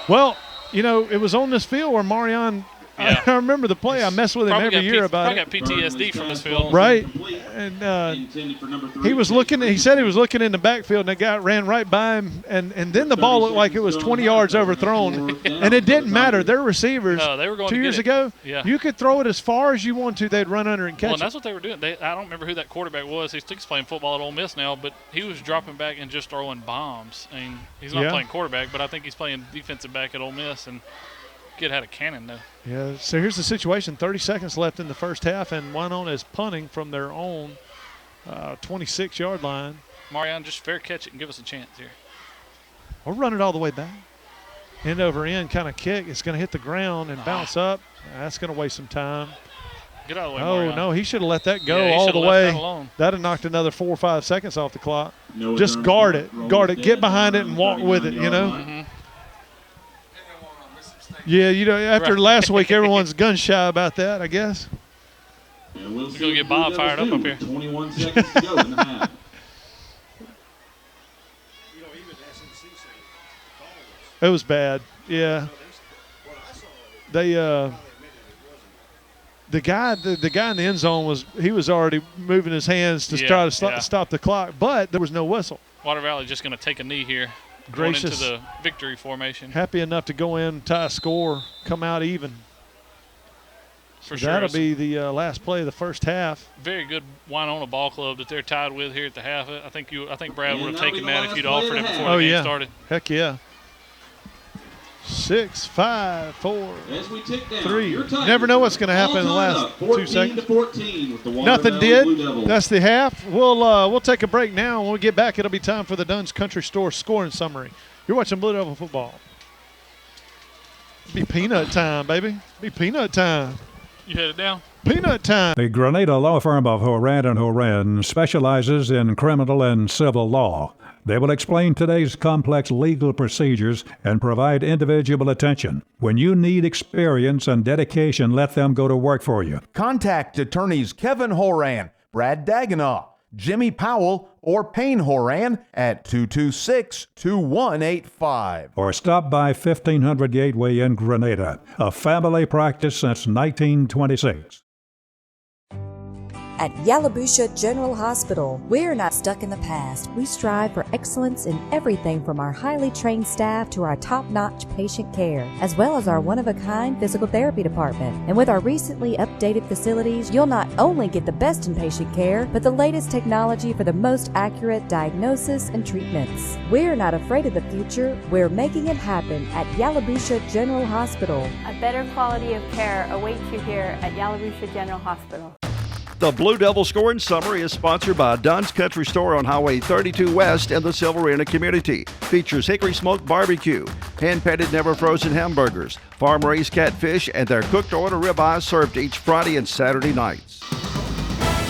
Well, it was on this field where Marion. Yeah. I remember the play. I mess with him every year about it. Probably got PTSD from this field. Right. And he was looking. He said he was looking in the backfield, and the guy ran right by him. And then the ball looked like it was 20 yards overthrown. And it didn't matter. Their receivers, they were going 2 years ago, you could throw it as far as you want to. They'd run under and catch it. Well, and that's what they were doing. I don't remember who that quarterback was. He's playing football at Ole Miss now, but he was dropping back and just throwing bombs. I mean, he's not playing quarterback, but I think he's playing defensive back at Ole Miss. And kid had a cannon, though. Yeah, so here's the situation. 30 seconds left in the first half, and Winona is punting from their own 26-yard line. Marion, just fair catch it and give us a chance here. Or run it all the way back. End over end kind of kick. It's going to hit the ground and bounce up. That's going to waste some time. Get out of the way, Marion. No, he should have let that go all the way. That would knocked another 4 or 5 seconds off the clock. Just guard it. Guard it. Get behind it and walk with it, Mm-hmm. Yeah, after last week, everyone's gun shy about that, I guess. We're going to get Bob fired up here. 21 seconds to go in the half. It was bad. Yeah. They the guy in the end zone was already moving his hands to try to stop the clock, but there was no whistle. Water Valley just going to take a knee here. Gracious. Going into the victory formation. Happy enough to go in, tie a score, come out even. For sure. That'll be the last play of the first half. Very good Winona ball club that they're tied with here at the half. I think Brad would have taken that if you'd offered it before the game started. Heck yeah. 6, 5, 4, 3. Never know what's going to happen in the last 2 seconds. Nothing did. That's the half. We'll take a break now. When we get back, it'll be time for the Dunn's Country Store scoring summary. You're watching Blue Devil football. Be peanut time, baby. Be peanut time. You headed down? Peanut time. The Grenada law firm of Horan & Horan specializes in criminal and civil law. They will explain today's complex legal procedures and provide individual attention. When you need experience and dedication, let them go to work for you. Contact attorneys Kevin Horan, Brad Dagenau, Jimmy Powell, or Payne Horan at 226-2185. Or stop by 1500 Gateway in Grenada, a family practice since 1926. At Yalabusha General Hospital, we're not stuck in the past. We strive for excellence in everything from our highly trained staff to our top-notch patient care, as well as our one-of-a-kind physical therapy department. And with our recently updated facilities, you'll not only get the best in patient care, but the latest technology for the most accurate diagnosis and treatments. We're not afraid of the future. We're making it happen at Yalabusha General Hospital. A better quality of care awaits you here at Yalabusha General Hospital. The Blue Devil scoring summary is sponsored by Dunn's Country Store on Highway 32 West in the Silverina community. Features hickory smoked barbecue, hand-painted never frozen hamburgers, farm-raised catfish, and their cooked order ribeyes served each Friday and Saturday nights.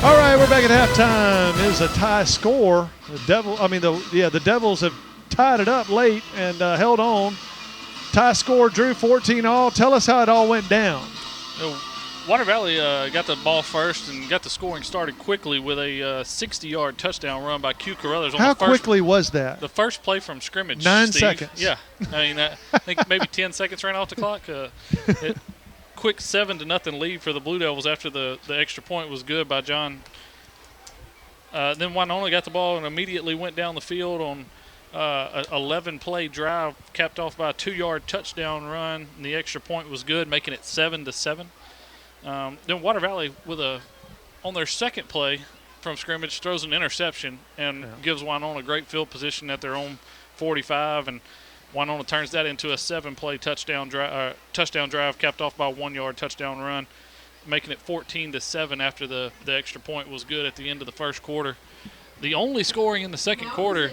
All right, we're back at halftime. It is a tie score. The Devils have tied it up late and held on. Tie score, Drew, 14-all. Tell us how it all went down. Water Valley got the ball first and got the scoring started quickly with a 60-yard touchdown run by Q Carruthers. How quickly was that? The first play from scrimmage, 9 Steve. seconds. Yeah. I mean, I think maybe 10 seconds ran off the clock. Quick 7-0 lead for the Blue Devils after the extra point was good by John. Then Winona got the ball and immediately went down the field on an 11-play drive, capped off by a 2-yard touchdown run, and the extra point was good, making it 7-7. Then Water Valley, on their second play from scrimmage, throws an interception and gives Winona great field position at their own 45, and Winona turns that into a 7-play touchdown drive, capped off by a 1-yard touchdown run, making it 14-7 after the extra point was good at the end of the first quarter. The only scoring in the second quarter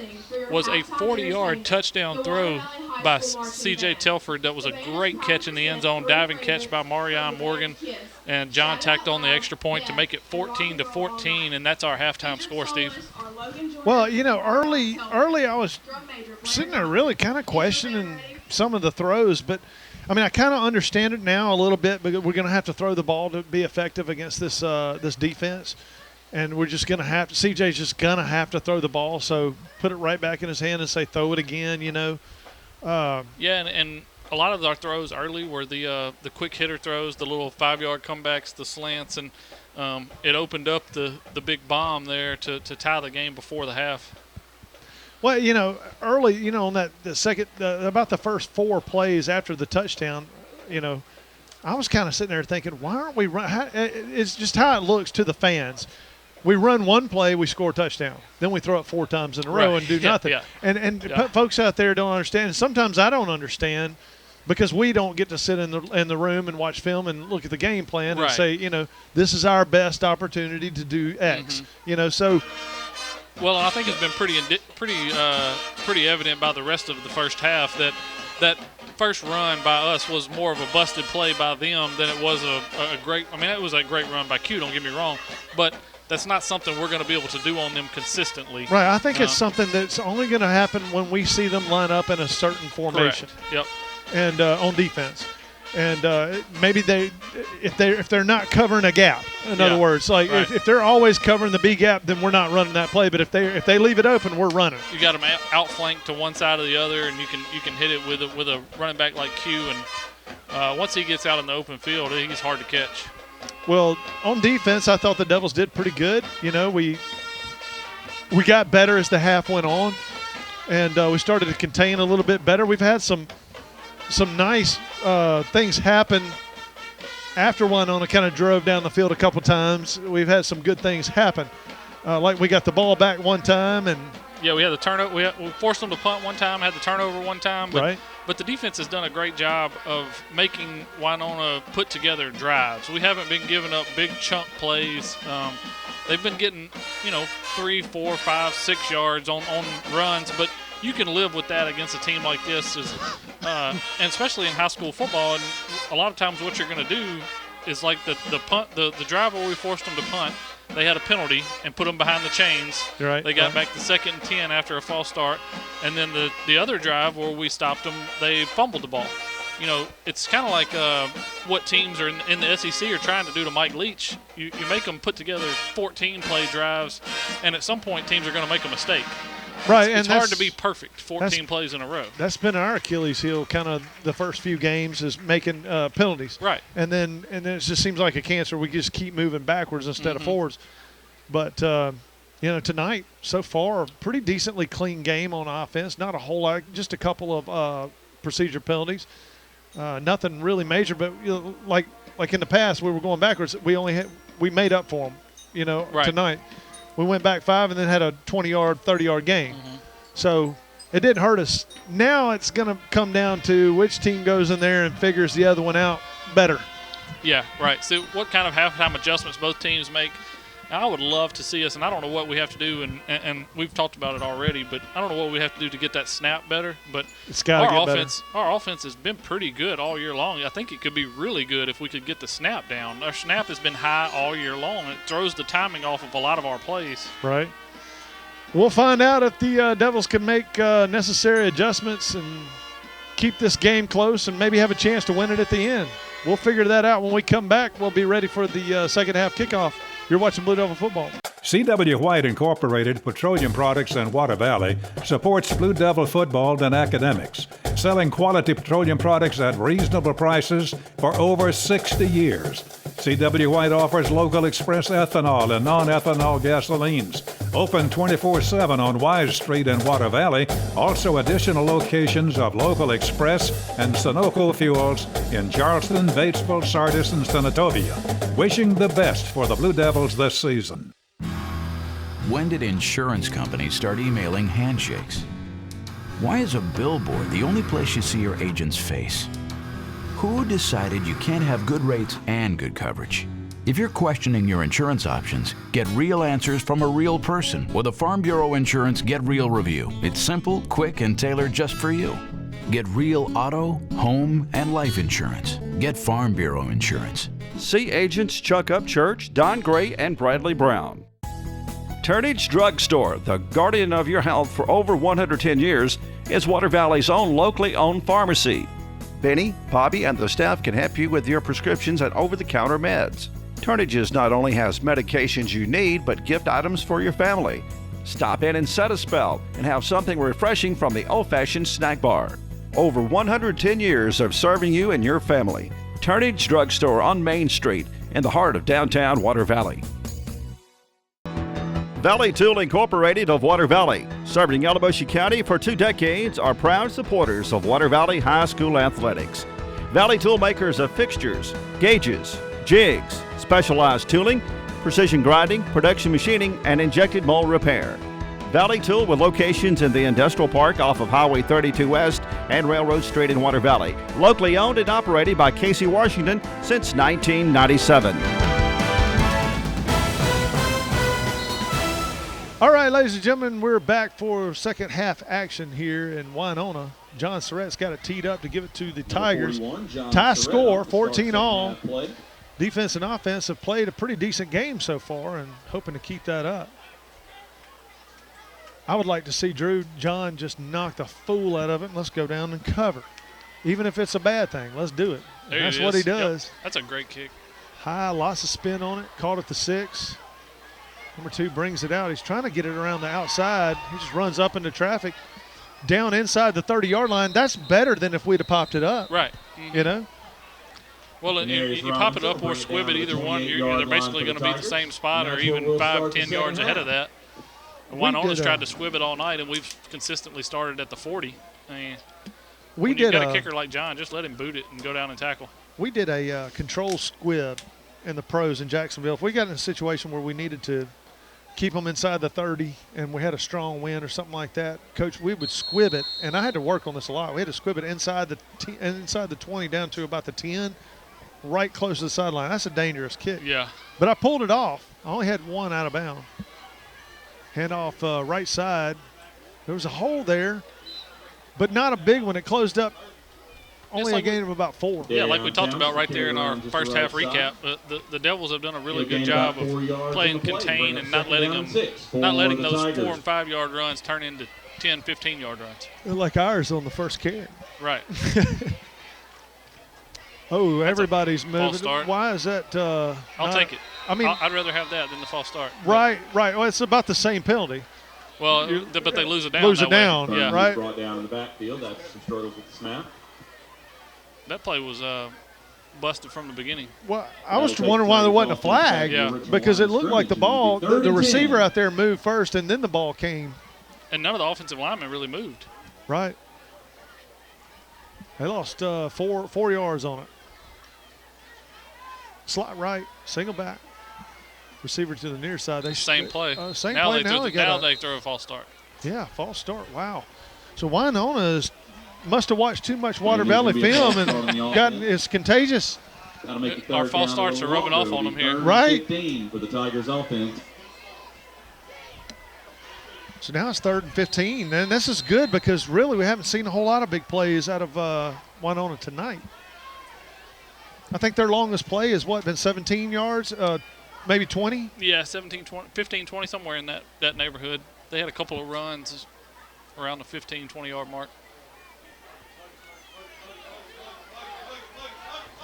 was a 40-yard touchdown throw by C.J. Telford that was a great catch in the end zone, diving catch by Marion Morgan, and John tacked on the extra point to make it 14-14, and that's our halftime score, Steve. Well, early I was sitting there really kind of questioning some of the throws, but I kind of understand it now a little bit, but we're going to have to throw the ball to be effective against this defense. And we're just going to have to – CJ's just going to have to throw the ball, so put it right back in his hand and say throw it again, and a lot of our throws early were the quick hitter throws, the little 5-yard comebacks, the slants, and it opened up the big bomb there to tie the game before the half. Well, early, on that about the first 4 plays after the touchdown, I was kind of sitting there thinking, why aren't we – it's just how it looks to the fans. We run one play, we score a touchdown. Then we throw it 4 times in a row and do nothing. Yeah. And folks out there don't understand. And sometimes I don't understand because we don't get to sit in the room and watch film and look at the game plan and say, this is our best opportunity to do X. So. Well, I think it's been pretty evident by the rest of the first half that first run by us was more of a busted play by them than it was a great – it was a great run by Q, don't get me wrong, but – that's not something we're going to be able to do on them consistently. Right. I think it's something that's only going to happen when we see them line up in a certain formation. Correct. Yep. And on defense, and maybe if they're not covering a gap. In other words, like if they're always covering the B gap, then we're not running that play. But if they leave it open, we're running. You got them outflanked to one side or the other, and you can hit it with a running back like Q. And once he gets out in the open field, he's hard to catch. Well, on defense, I thought the Devils did pretty good. We got better as the half went on, and we started to contain a little bit better. We've had some nice things happen after Winona kind of drove down the field a couple times. We've had some good things happen, like we got the ball back one time, and we had the turnover. We forced them to punt one time, had the turnover one time, but the defense has done a great job of making Winona put together drives. We haven't been giving up big chunk plays. They've been getting, 3, 4, 5, 6 yards on runs, but you can live with that against a team like this, and especially in high school football. And a lot of times what you're going to do is like the punt, the drive where we forced them to punt, they had a penalty and put them behind the chains. Right. They got back to 2nd and 10 after a false start. And then the other drive where we stopped them, they fumbled the ball. it's kind of like what teams are in the SEC are trying to do to Mike Leach. You make them put together 14-play drives, and at some point teams are going to make a mistake. Right, it's hard to be perfect 14 plays in a row. That's been our Achilles heel kind of the first few games is making penalties. Right. And then it just seems like a cancer. We just keep moving backwards instead of forwards. But, tonight, so far, pretty decently clean game on offense. Not a whole lot, just a couple of procedure penalties. Nothing really major, but like in the past, we were going backwards. We made up for them, right. Tonight. We went back 5 and then had a 20-yard, 30-yard gain. So it didn't hurt us. Now it's going to come down to which team goes in there and figures the other one out better. Yeah, right. So what kind of halftime adjustments both teams make? I would love to see us, and I don't know what we have to do, and we've talked about it already, but I don't know what we have to do to get that snap better. But it's gotta get better. Our offense has been pretty good all year long. I think it could be really good if we could get the snap down. Our snap has been high all year long. It throws the timing off of a lot of our plays. Right. We'll find out if the Devils can make necessary adjustments and keep this game close and maybe have a chance to win it at the end. We'll figure that out when we come back. We'll be ready for the second half kickoff. You're watching Blue Devil Football. C.W. White Incorporated, Petroleum Products in Water Valley, supports Blue Devil football and academics, selling quality petroleum products at reasonable prices for over 60 years. C.W. White offers local express ethanol and non-ethanol gasolines. Open 24/7 on Wise Street in Water Valley. Also additional locations of local express and Sunoco fuels in Charleston, Batesville, Sardis, and Senatobia. Wishing the best for the Blue Devils this season. When did insurance companies start emailing handshakes? Why is a billboard the only place you see your agent's face? Who decided you can't have good rates and good coverage? If you're questioning your insurance options, get real answers from a real person with a Farm Bureau Insurance Get Real review. It's simple, quick, and tailored just for you. Get real auto, home, and life insurance. Get Farm Bureau Insurance. See agents Chuck Upchurch, Don Gray, and Bradley Brown. Turnage Drug Store, the guardian of your health for over 110 years, is Water Valley's own locally owned pharmacy. Benny, Bobby, and the staff can help you with your prescriptions and over-the-counter meds. Turnages not only has medications you need, but gift items for your family. Stop in and set a spell and have something refreshing from the old-fashioned snack bar. Over 110 years of serving you and your family. Turnage Drug Store on Main Street in the heart of downtown Water Valley. Valley Tool Incorporated of Water Valley, serving Yalobusha County for 2 decades, are proud supporters of Water Valley High School athletics. Valley Tool makers of fixtures, gauges, jigs, specialized tooling, precision grinding, production machining, and injected mold repair. Valley Tool with locations in the Industrial Park off of Highway 32 West and Railroad Street in Water Valley. Locally owned and operated by Casey Washington since 1997. All right, ladies and gentlemen, we're back for second half action here in Winona. John Surratt's got it teed up to give it to the Tigers. Tie score, 14-all. Defense and offense have played a pretty decent game so far and hoping to keep that up. I would like to see John just knock the fool out of it and let's go down and cover. Even if it's a bad thing, let's do it. That's what he does. Yep. That's a great kick. High, lots of spin on it, caught at the 6. Number 2 brings it out. He's trying to get it around the outside. He just runs up into traffic. Down inside the 30-yard line. That's better than if we'd have popped it up. Right. You know? Well, you pop it up or squib it, either one, they're basically going to be at the same spot or even 5, 10 yards ahead of that. Winona's tried to squib it all night, and we've consistently started at the 40. I mean, when you've got a kicker like John, just let him boot it and go down and tackle. We did a control squib in the pros in Jacksonville. If we got in a situation where we needed to keep them inside the 30 and we had a strong wind or something like that, Coach, we would squib it, and I had to work on this a lot. We had to squib it inside the 20 down to about the 10, right close to the sideline. That's a dangerous kick. Yeah. But I pulled it off. I only had one out of bounds. Hand off right side. There was a hole there, but not a big one. It closed up only a gain of about 4. Yeah, like we talked about right there in our first half recap, the Devils have done a really good job of playing contain and not letting those 4 and 5 yard runs turn into 10, 15 yard runs. Like ours on the first carry. Right. Oh, everybody's moving. start. Why is that? I'll take it. I mean, I'd rather have that than the false start. Right. Well, it's about the same penalty. Well, but they lose it down. Lose it down, yeah. right? Brought down in the backfield. That's some struggles with the snap. That play was busted from the beginning. Well, I was wondering why there wasn't a flag. Yeah. Because it looked like the ball, the receiver out there moved first, and then the ball came. And none of the offensive linemen really moved. Right. They lost 4 yards on it. Slot right, single back. Receiver to the near side. Same play. Same now play. Now they throw a false start. Yeah, false start. Wow. So Winona must have watched too much Water Valley film and it's contagious. Our false starts are rubbing off on them here. Right. For the Tigers offense. So now it's 3rd and 15, and this is good because really we haven't seen a whole lot of big plays out of Winona tonight. I think their longest play has been 17 yards, maybe 20? Yeah, 17, 20, 15, 20, somewhere in that neighborhood. They had a couple of runs around the 15, 20-yard mark.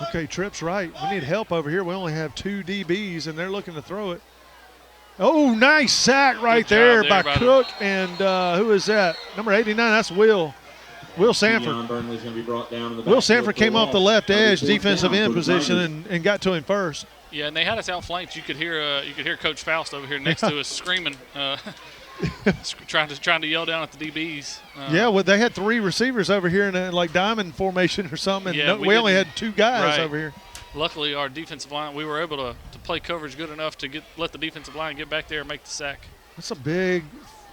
Okay, Tripp's right. We need help over here. We only have 2 DBs, and they're looking to throw it. Oh, nice sack right there by Cook. And who is that? Number 89, that's Will Sanford. Will Sanford came off the left edge, defensive end position, and got to him first. Yeah, and they had us outflanked. You could hear Coach Faust over here next to us screaming, trying to yell down at the DBs. Yeah, well, they had 3 receivers over here in a diamond formation or something. And we only had 2 guys over here. Luckily, our defensive line, we were able to play coverage good enough to let the defensive line get back there and make the sack. That's a big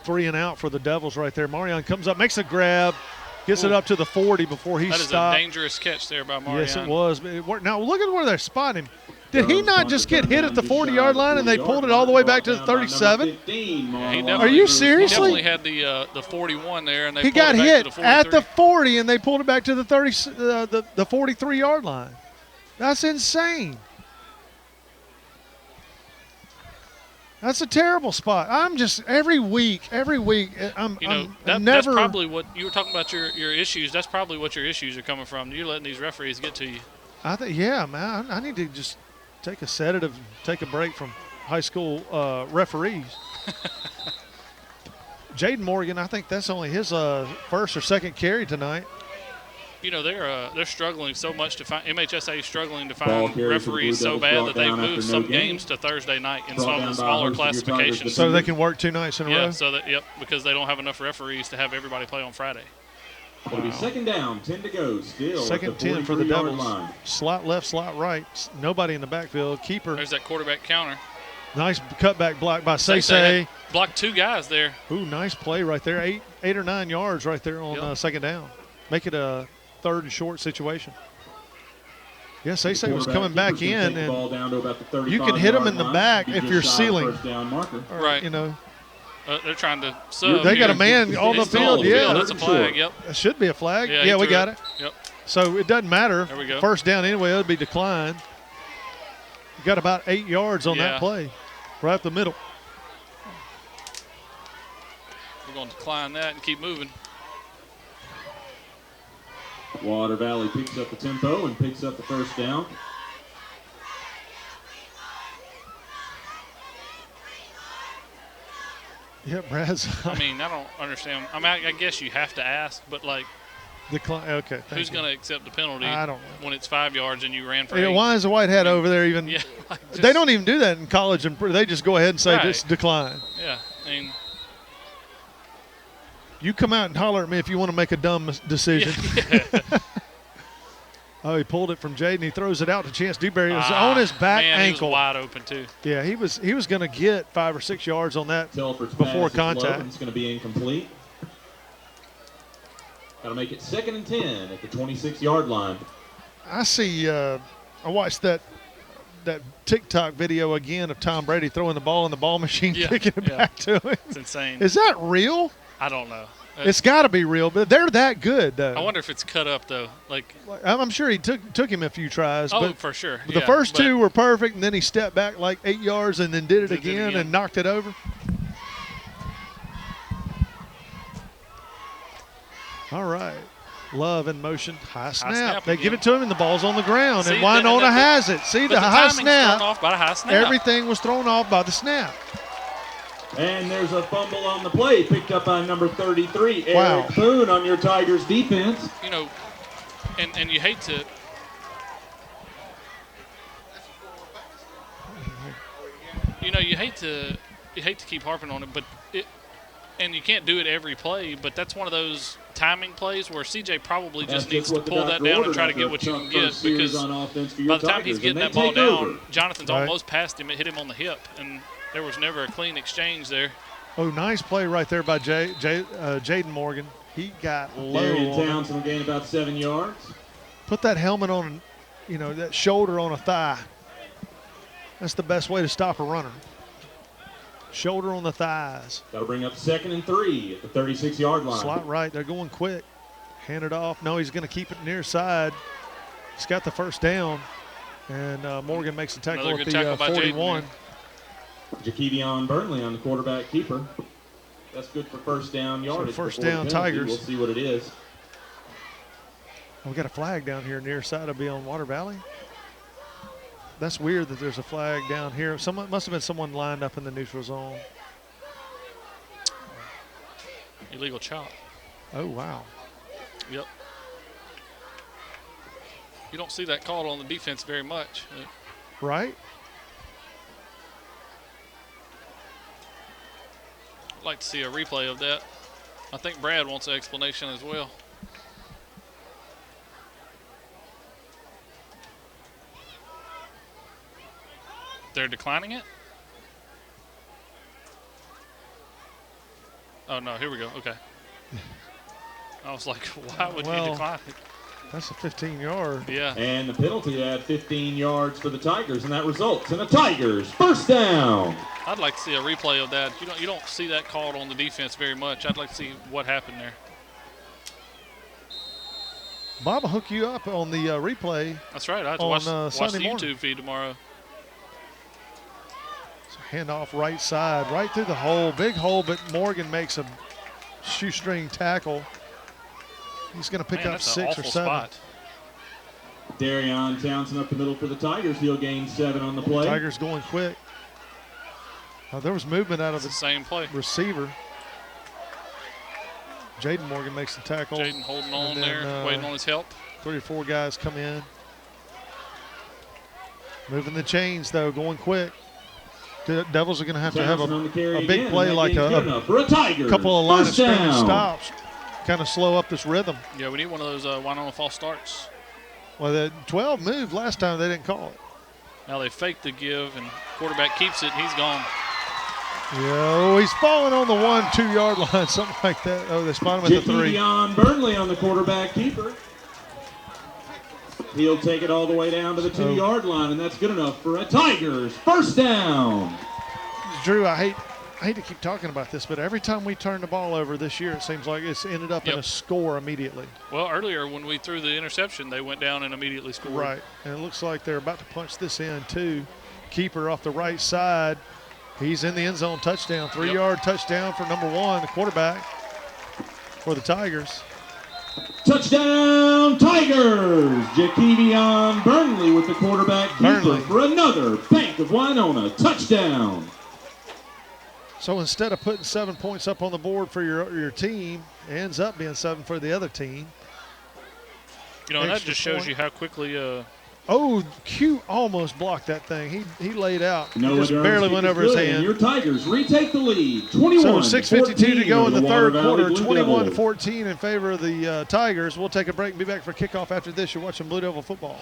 3 and out for the Devils right there. Marion comes up, makes a grab, gets it up to the 40 before he stopped. That is a dangerous catch there by Marion. Yes, it was. But it worked. Now, look at where they're spotting him. Did he not just get hit at the 40-yard line and they pulled it all the way back to the 37? Are you seriously? He definitely had the 41 there, and he got hit at the 40 and they pulled it back to the 43-yard line. That's insane. That's a terrible spot. I'm just every week. That's probably what you were talking about. Your issues. That's probably what your issues are coming from. You're letting these referees get to you. I think, yeah, man. I need to just take a sedative, take a break from high school referees. Jaden Morgan, I think that's only his first or second carry tonight. You know, they're struggling so much to find. MHSA is struggling to find referees so bad that they've moved some games to Thursday night in some smaller classifications. So they can work 2 nights in a row? Yeah, because they don't have enough referees to have everybody play on Friday. It'll be 2nd down, 10 to go. Still second 10 for the Devils. Slot left, slot right. Nobody in the backfield. Keeper. There's that quarterback counter. Nice cutback block by Say. Blocked 2 guys there. Ooh, nice play right there. 8 or 9 yards right there on 2nd down. Make it a 3rd and short situation. Yeah, Say was coming back in, and you can hit them in the back if you're sealing. Right. You know. They're trying to sub. They got a man on the field. Yeah, that's a flag. Yep. That should be a flag. Yeah, we got it. Yep. So it doesn't matter. There we go. First down anyway. It'll be declined. You got about 8 yards on that play, right up the middle. We're going to decline that and keep moving. Water Valley picks up the tempo and picks up the first down. Yeah, Brad's. I mean, I don't understand. I mean, I guess you have to ask, but like, okay. Who's going to accept the penalty? I don't know. When it's 5 yards and you ran for 8. Why is the white hat over there even? Yeah, they don't even do that in college, and they just go ahead and say just decline. Yeah, I mean. You come out and holler at me if you want to make a dumb decision. Yeah. Oh, he pulled it from Jaden. He throws it out to Chance Dewberry. It was on his back ankle. He was wide open too. Yeah, he was going to get 5 or 6 yards on that before contact. It's going to be incomplete. Got to make it 2nd and 10 at the 26-yard line. I see. I watched that TikTok video again of Tom Brady throwing the ball in the ball machine, kicking it back to him. It's insane. Is that real? I don't know. It's got to be real, but they're that good, though. I wonder if it's cut up, though. Like I'm sure he took him a few tries. Oh, but for sure. The first 2 were perfect, and then he stepped back like 8 yards and then did it again and knocked it over. All right. Love in motion, high snap. snap They again. give it to him, and the ball's on the ground. See, and Winona has it. See, but the high timing's snap. thrown off by the high snap. Everything was thrown off by the snap. And there's a fumble on the play, picked up by number 33, Wow. Eric Boone on your Tigers defense. You know, and you hate to. You know, you hate to keep harping on it, but and you can't do it every play, but that's one of those timing plays where CJ probably just needs to pull that down and try to get what you can get, because by the time he's getting that ball down, Jonathan's almost past him. It hit him on the hip, and there was never a clean exchange there. Oh, nice play right there by Jaden Morgan. He got low. Darian on Townsend will gain about 7 yards. Put that helmet on, that shoulder on a thigh. That's the best way to stop a runner. Shoulder on the thighs. That'll bring up 2nd and 3 at the 36-yard line. Slot right. They're going quick. Hand it off. No, he's going to keep it near side. He's got the first down. And Morgan makes the tackle at the 41. Jakevion Burnley on the quarterback keeper. That's good for first down yardage. So first down, Tigers. We'll see what it is. We got a flag down here near side. It'll be on Water Valley. That's weird that there's a flag down here. Someone must have been someone lined up in the neutral zone. Illegal chop. Oh, wow. Yep. You don't see that called on the defense very much. Right? I'd like to see a replay of that. I think Brad wants an explanation as well. They're declining it? Oh, no, here we go. Okay. I was like, why would you decline it? That's a 15-yard. Yeah. And the penalty at 15 yards for the Tigers, and that results in a Tigers first down. I'd like to see a replay of that. You don't see that called on the defense very much. I'd like to see what happened there. Bob will hook you up on the replay. That's right. I have to watch the Sunday morning. YouTube feed tomorrow. Handoff right side, right through the hole. Big hole, but Morgan makes a shoestring tackle. He's going to pick up 6 or 7. Spot. Darian Townsend up the middle for the Tigers. He'll gain 7 on the play. Tigers going quick. There was movement out of the same play. Receiver. Jaden Morgan makes the tackle. Jaden holding on there, waiting on his help. 3 or 4 guys come in. Moving the chains, though, going quick. The Devils are going to have a big play, like a couple of line of scrimmage stops, kind of slow up this rhythm. Yeah, we need one of those Winona false starts. Well, the 12 moved last time. They didn't call it. Now they faked the give, and quarterback keeps it, and he's gone. Yeah, he's falling on the 1-2 yard line, something like that. Oh, they spot him at the 3. Jakevion Burnley on the quarterback keeper. He'll take it all the way down to the 2 yard line, and that's good enough for a Tigers first down. Drew, I hate to keep talking about this, but every time we turn the ball over this year, it seems like it's ended up in a score immediately. Well, earlier when we threw the interception, they went down and immediately scored. Right, and it looks like they're about to punch this in too. Keeper off the right side. He's in the end zone, touchdown, 3-yard touchdown for number 1, the quarterback for the Tigers. Touchdown, Tigers! Jakevion Burnley with the quarterback keeper for another Bank of Winona touchdown. So instead of putting 7 points up on the board for your team, it ends up being 7 for the other team. You know, that just shows you how quickly Q almost blocked that thing. He laid out. No, just barely went over his hand. Your Tigers retake the lead. 21 so 6:52 to go in the third quarter. 21-14 in favor of the Tigers. We'll take a break and be back for kickoff after this. You're watching Blue Devil football.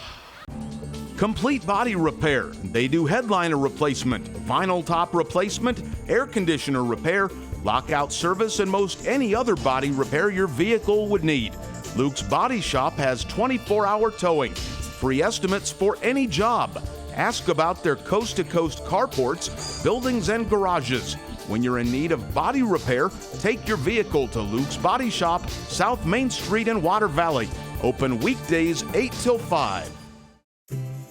Complete body repair. They do headliner replacement, vinyl top replacement, air conditioner repair, lockout service, and most any other body repair your vehicle would need. Luke's Body Shop has 24-hour towing. Free estimates for any job. Ask about their coast-to-coast carports, buildings, and garages. When you're in need of body repair, take your vehicle to Luke's Body Shop, South Main Street in Water Valley. Open weekdays 8 till 5.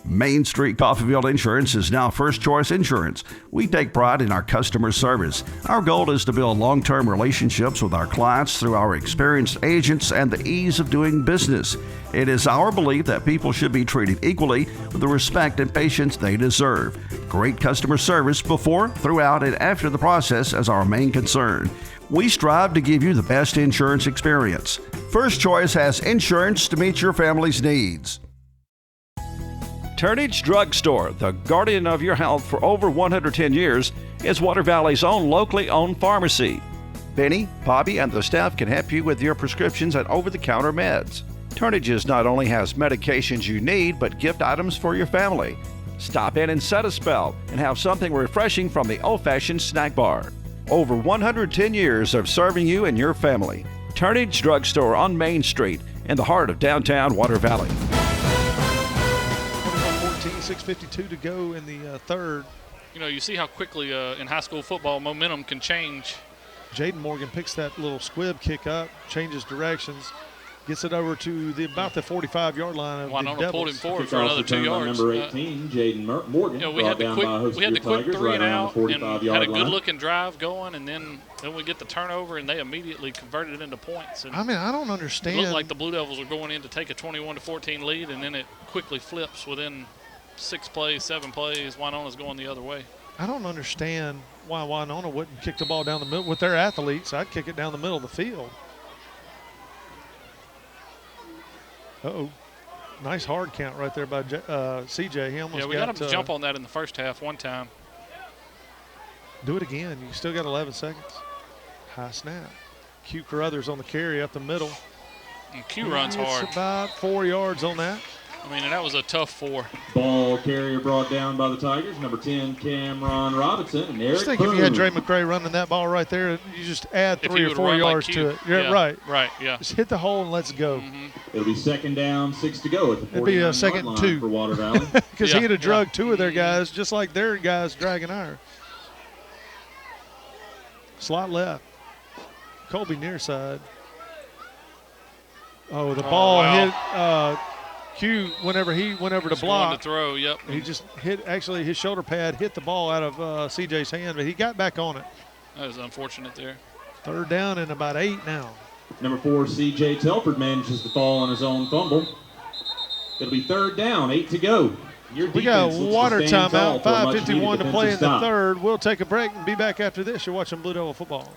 Main Street Coffeyville Insurance is now First Choice Insurance. We take pride in our customer service. Our goal is to build long-term relationships with our clients through our experienced agents and the ease of doing business. It is our belief that people should be treated equally with the respect and patience they deserve. Great customer service before, throughout, and after the process is our main concern. We strive to give you the best insurance experience. First Choice has insurance to meet your family's needs. Turnage Drug Store, the guardian of your health for over 110 years, is Water Valley's own locally owned pharmacy. Benny, Bobby, and the staff can help you with your prescriptions and over-the-counter meds. Turnages not only has medications you need, but gift items for your family. Stop in and set a spell and have something refreshing from the old-fashioned snack bar. Over 110 years of serving you and your family. Turnage Drug Store on Main Street in the heart of downtown Water Valley. 6:52 to go in the third. You know, you see how quickly in high school football momentum can change. Jaden Morgan picks that little squib kick up, changes directions, gets it over to about the 45-yard line of the Devils. Pulled him forward for another 2 yards. Number 18, Jaden Morgan. You know, we had the quick 3 and out and had a good-looking drive going, and then we get the turnover, and they immediately converted it into points. And I mean, I don't understand. It looked like the Blue Devils were going in to take a 21-14 lead, and then it quickly flips within 6 plays, 7 plays. Winona's going the other way. I don't understand why Winona wouldn't kick the ball down the middle. With their athletes, I'd kick it down the middle of the field. Uh-oh. Nice hard count right there by CJ. He almost we got him to jump on that in the first half one time. Do it again. You still got 11 seconds. High snap. Q Carruthers on the carry up the middle. And Q runs hard. It's about 4 yards on that. I mean, and that was a tough 4. Ball carrier brought down by the Tigers. Number 10, Cameron Robinson. And Eric I think if you had Dre McRae running that ball right there, you just add 3 or 4 yards to it. Yeah, right. Right, yeah. Just hit the hole and let's go. Mm-hmm. It'll be 2nd down, 6 to go at the 49-yard line. It'd be a 2nd and 2 for Water Valley. Because he'd have drugged 2 of their guys, just like their guys dragging ours. Slot left. Colby near side. Oh, the ball hit Q whenever he went over to block. To throw, yep. He just actually his shoulder pad hit the ball out of CJ's hand, but he got back on it. That was unfortunate there. 3rd down and about 8 now. Number 4, CJ Telford manages to fall on his own fumble. It'll be 3rd down, 8 to go. We got a water timeout, 5:51 to play in the third. We'll take a break and be back after this. You're watching Blue Devil football.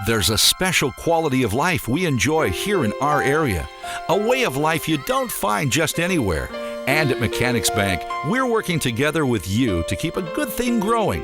There's a special quality of life we enjoy here in our area, a way of life you don't find just anywhere. And at Mechanics Bank, we're working together with you to keep a good thing growing.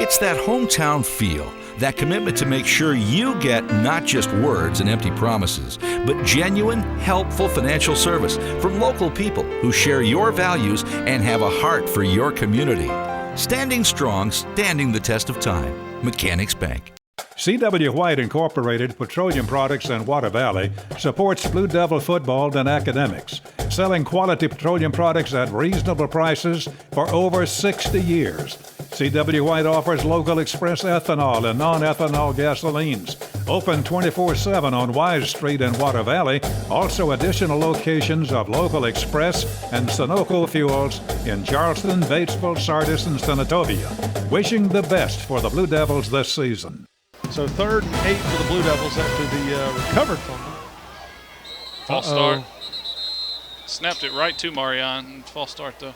It's that hometown feel, that commitment to make sure you get not just words and empty promises, but genuine, helpful financial service from local people who share your values and have a heart for your community. Standing strong, standing the test of time. Mechanics Bank. C.W. White Incorporated Petroleum Products in Water Valley supports Blue Devil football and academics, selling quality petroleum products at reasonable prices for over 60 years. C.W. White offers local express ethanol and non-ethanol gasolines. Open 24/7 on Wise Street in Water Valley. Also additional locations of local express and Sunoco fuels in Charleston, Batesville, Sardis, and Senatobia. Wishing the best for the Blue Devils this season. So 3rd and 8 for the Blue Devils after the recovered fumble. False start. Snapped it right to Marion. False start, though.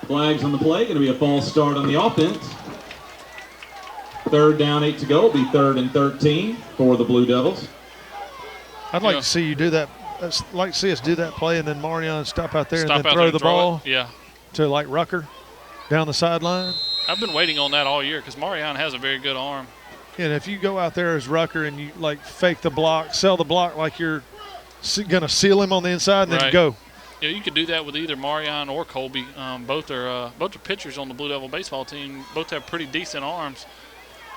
Flags on the play. Going to be a false start on the offense. 3rd down, 8 to go. It'll be 3rd and 13 for the Blue Devils. I'd like to see you do that. I'd like to see us do that play and then Marion stop out there and then throw the ball to like Rucker down the sideline. I've been waiting on that all year because Marion has a very good arm. And if you go out there as Rucker and you like fake the block, sell the block like you're going to seal him on the inside and then go. Yeah, you could do that with either Marion or Colby. Both are pitchers on the Blue Devil baseball team. Both have pretty decent arms.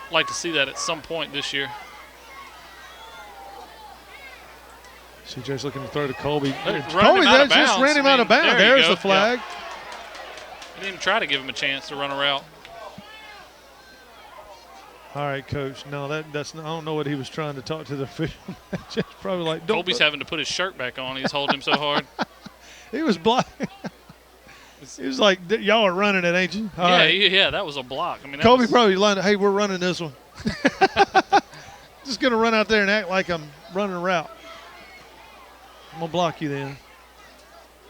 I'd like to see that at some point this year. CJ's looking to throw to Colby. Colby just ran him out of bounds. There's the flag. Yeah. Didn't even try to give him a chance to run a route. All right, Coach. No, that's not, I don't know what he was trying to talk to the official. Just probably like. Colby's having to put his shirt back on. He's holding him so hard. He was blocked. He was like, y'all are running it, ain't you? All right. Yeah, that was a block. I mean, Kobe probably learned, hey, we're running this one. Just going to run out there and act like I'm running a route. I'm going to block you then.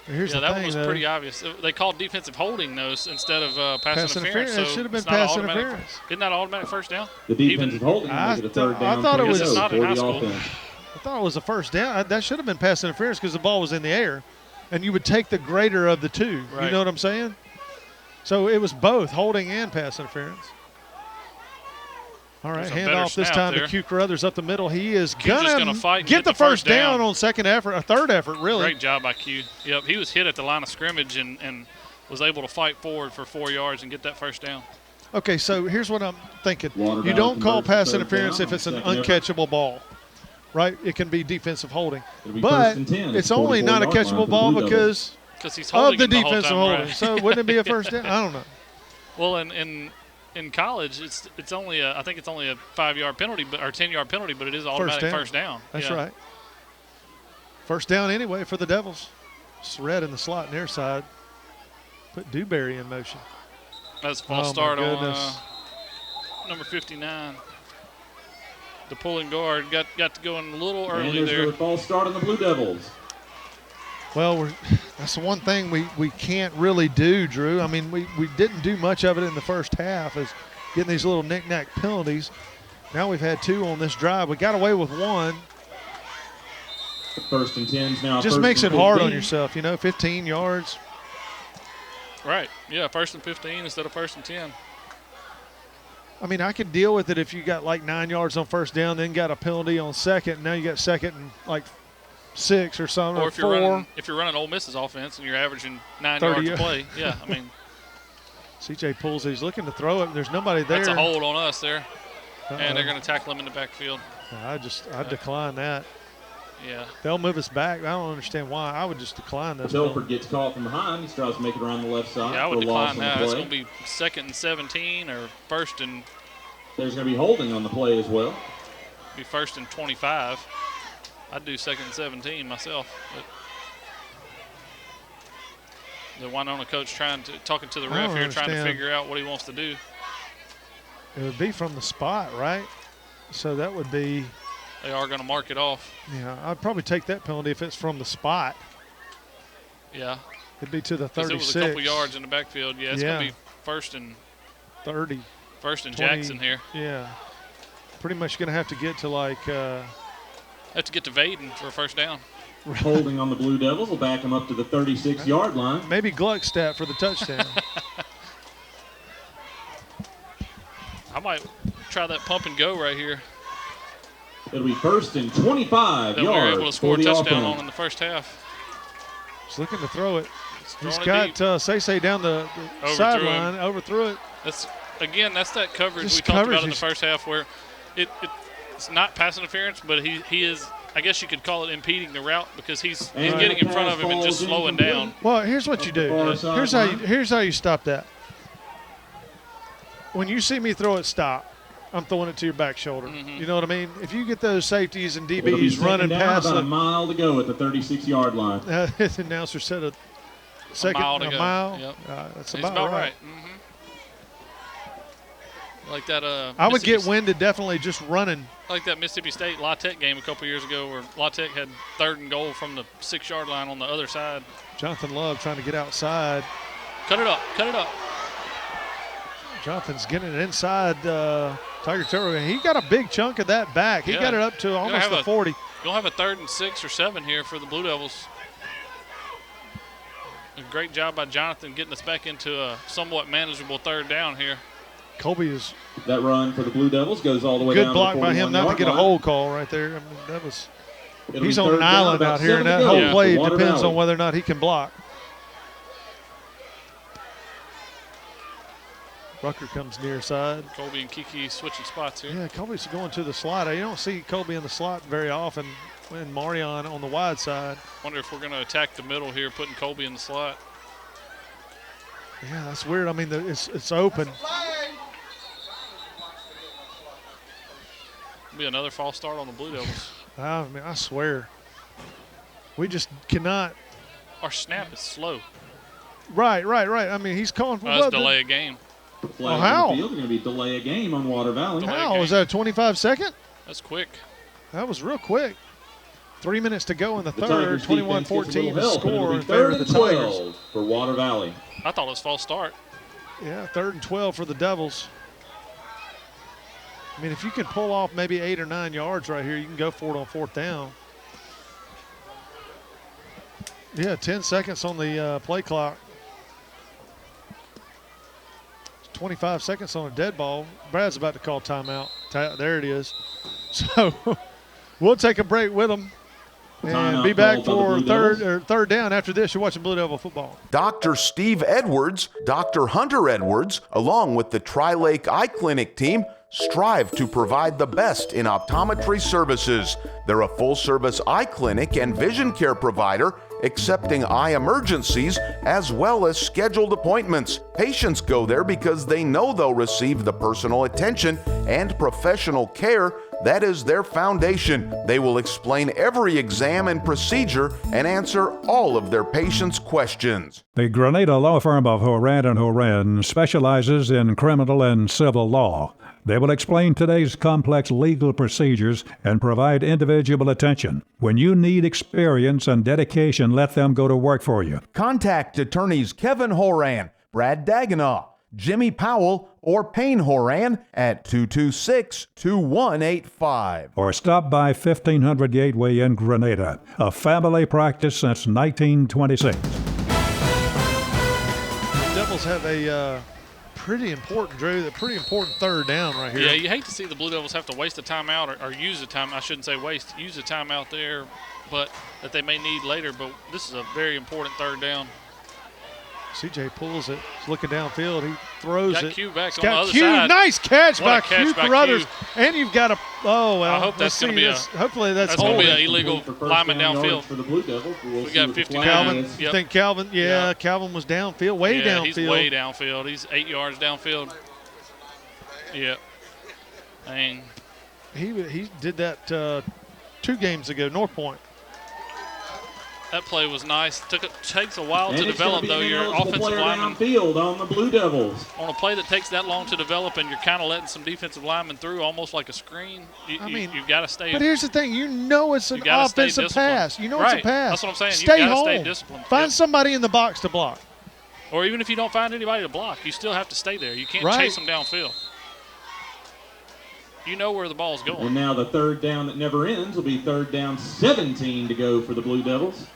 Here's the that thing, one was pretty obvious. They called defensive holding those instead of pass interference. It should have been pass interference. Isn't that automatic first down? The defensive holding makes it a third down. I thought it was not in high school. I thought it was a first down. That should have been pass interference because the ball was in the air, and you would take the greater of the two. Right. You know what I'm saying? So it was both holding and pass interference. All right, hand off this time to Q Carruthers up the middle. He is gonna fight get the first down on second effort, a third effort, really. Great job by Q. Yep, he was hit at the line of scrimmage and was able to fight forward for 4 yards and get get that first down. Okay, so here's what I'm thinking. You don't call pass interference if it's an uncatchable ball, right? It can be defensive holding. But it's only not a catchable ball because he's holding of the defensive holding. Right. So wouldn't it be a first down? I don't know. Well, in college, it's only I think it's only a 5-yard penalty, or 10-yard penalty, but it is automatic first down. That's right. First down anyway for the Devils. Surratt in the slot near side. Put Dewberry in motion. That's a false start on number 59. The pulling guard got to go in a little early there. A false start on the Blue Devils. Well, that's the one thing we can't really do, Drew. I mean, we didn't do much of it in the first half, is getting these little knick-knack penalties. Now we've had 2 on this drive. We got away with 1. First and 10s now. Just makes it hard on yourself, 15 yards. Right. Yeah, first and 15 instead of first and 10. I mean, I could deal with it if you got like 9 yards on first down, then got a penalty on second, and now you got second and like 6 or something, or or if 4. You're running Ole Miss's offense and you're averaging 9 yards to play. Yeah, I mean. CJ pulls. He's looking to throw it. There's nobody there. That's a hold on us there. And they're going to tackle him in the backfield. I decline that. Yeah. They'll move us back. I don't understand why. I would just decline this. Telford gets caught from behind. He tries to make it around the left side. Yeah, I would decline that. It's going to be 2nd and 17 or 1st and. There's going to be holding on the play as well. Be 1st and 25. I'd do 2nd and 17 myself. But the Winona coach talking to the ref here, trying to figure out what he wants to do. It would be from the spot, right? So that would be. They are going to mark it off. Yeah, I'd probably take that penalty if it's from the spot. Yeah. It'd be to the 36. It was a couple yards in the backfield. Yeah, it's going to be 1st and 30. 1st and 20, Jackson here. Yeah. Pretty much going to have to get to like. Have to get to Vaden for a first down. Holding on the Blue Devils will back them up to the 36-yard line. Maybe Gluckstadt for the touchdown. I might try that pump and go right here. It'll be 1st and 25 yards. We were able to score a touchdown on in the first half. He's looking to throw it. He's got Say down the sideline, overthrew it. That's that coverage we talked about in the first half where it's not pass interference, but he is, I guess you could call it impeding the route because he's getting in front of him and just slowing down. Well, here's what you do. Here's how you stop that. When you see me throw it, stop. I'm throwing it to your back shoulder. Mm-hmm. You know what I mean? If you get those safeties and DBs running past about a mile to go at the 36-yard line. The announcer said a mile. Yep. That's He's about right. Mm-hmm. Like that. I would get winded definitely just running. Like that Mississippi State La Tech game a couple years ago where La Tech had 3rd and goal from the 6-yard line on the other side. Jonathan Love trying to get outside. Cut it up. Jonathan's getting it inside Tiger Terrier. He got a big chunk of that back. He got it up to almost the 40. You'll have a 3rd and 6 or 7 here for the Blue Devils. A great job by Jonathan getting us back into a somewhat manageable 3rd down here. Colby is. That run for the Blue Devils goes all the way down. Good block by him not to get a hold call right there. I mean, that was. He's on an island out here, and that whole play depends on whether or not he can block. Rucker comes near side. Colby and Kiki switching spots here. Yeah, Colby's going to the slot. You don't see Colby in the slot very often, and Marion on the wide side. Wonder if we're going to attack the middle here, putting Colby in the slot. Yeah, that's weird. I mean, it's open. Be another false start on the Blue Devils. I mean, I swear. We just cannot our snap is slow. Right. I mean, he's calling for Let's delay a game. Flag how? on the field. They're going to be delay a game on Water Valley. How? Was that a 25-second? That's quick. That was real quick. 3 minutes to go in the third. Tigers' 21-14 the score in favor third of the and Tigers. 12 for Water Valley. I thought it was false start. Yeah, 3rd and 12 for the Devils. I mean, if you can pull off maybe 8 or 9 yards right here, you can go for it on 4th down. Yeah, 10 seconds on the play clock. 25 seconds on a dead ball. Brad's about to call timeout. There it is. So we'll take a break with them and be back for third down. After this, you're watching Blue Devil football. Dr. Steve Edwards, Dr. Hunter Edwards, along with the Tri-Lake Eye Clinic team, strive to provide the best in optometry services. They're a full-service eye clinic and vision care provider, accepting eye emergencies as well as scheduled appointments. Patients go there because they know they'll receive the personal attention and professional care that is their foundation. They will explain every exam and procedure and answer all of their patients' questions. The Grenada law firm of Horan and Horan specializes in criminal and civil law. They will explain today's complex legal procedures and provide individual attention. When you need experience and dedication, let them go to work for you. Contact attorneys Kevin Horan, Brad Dagenau, Jimmy Powell, or Payne Horan at 226-2185. Or stop by 1500 Gateway in Grenada, a family practice since 1926. Devils have a pretty important, Drew, a pretty important third down right here. Yeah, you hate to see the Blue Devils have to waste a timeout or use a time. I shouldn't say waste, use a timeout there, but that they may need later. But this is a very important third down. CJ pulls it. He's looking downfield. He throws got it. Q back on got the other Q. side. Nice catch What by a catch Q by Carruthers. Q. And you've got a. Oh well. I hope that's going to be hopefully that's going to be an holding. illegal lineman downfield. For the Blue Devils. We got 59. Calvin. Yep. You think Calvin? Yeah, Calvin was downfield. Way downfield. He's way downfield. He's 8 yards downfield. Yeah. Dang. He did that 2 games ago. North Point. That play was nice. Takes a while to develop, though. Your offensive lineman downfield on the Blue Devils. On a play that takes that long to develop, and you're kind of letting some defensive linemen through, almost like a screen. You've got to stay. But here's the thing: you know it's an offensive pass. You know right. It's a pass. That's what I'm saying. Stay You've got to home. stay disciplined. Find somebody in the box to block. Or even if you don't find anybody to block, you still have to stay there. You can't chase them downfield. You know where the ball's going. And now the third down that never ends will be third down 17 to go for the Blue Devils.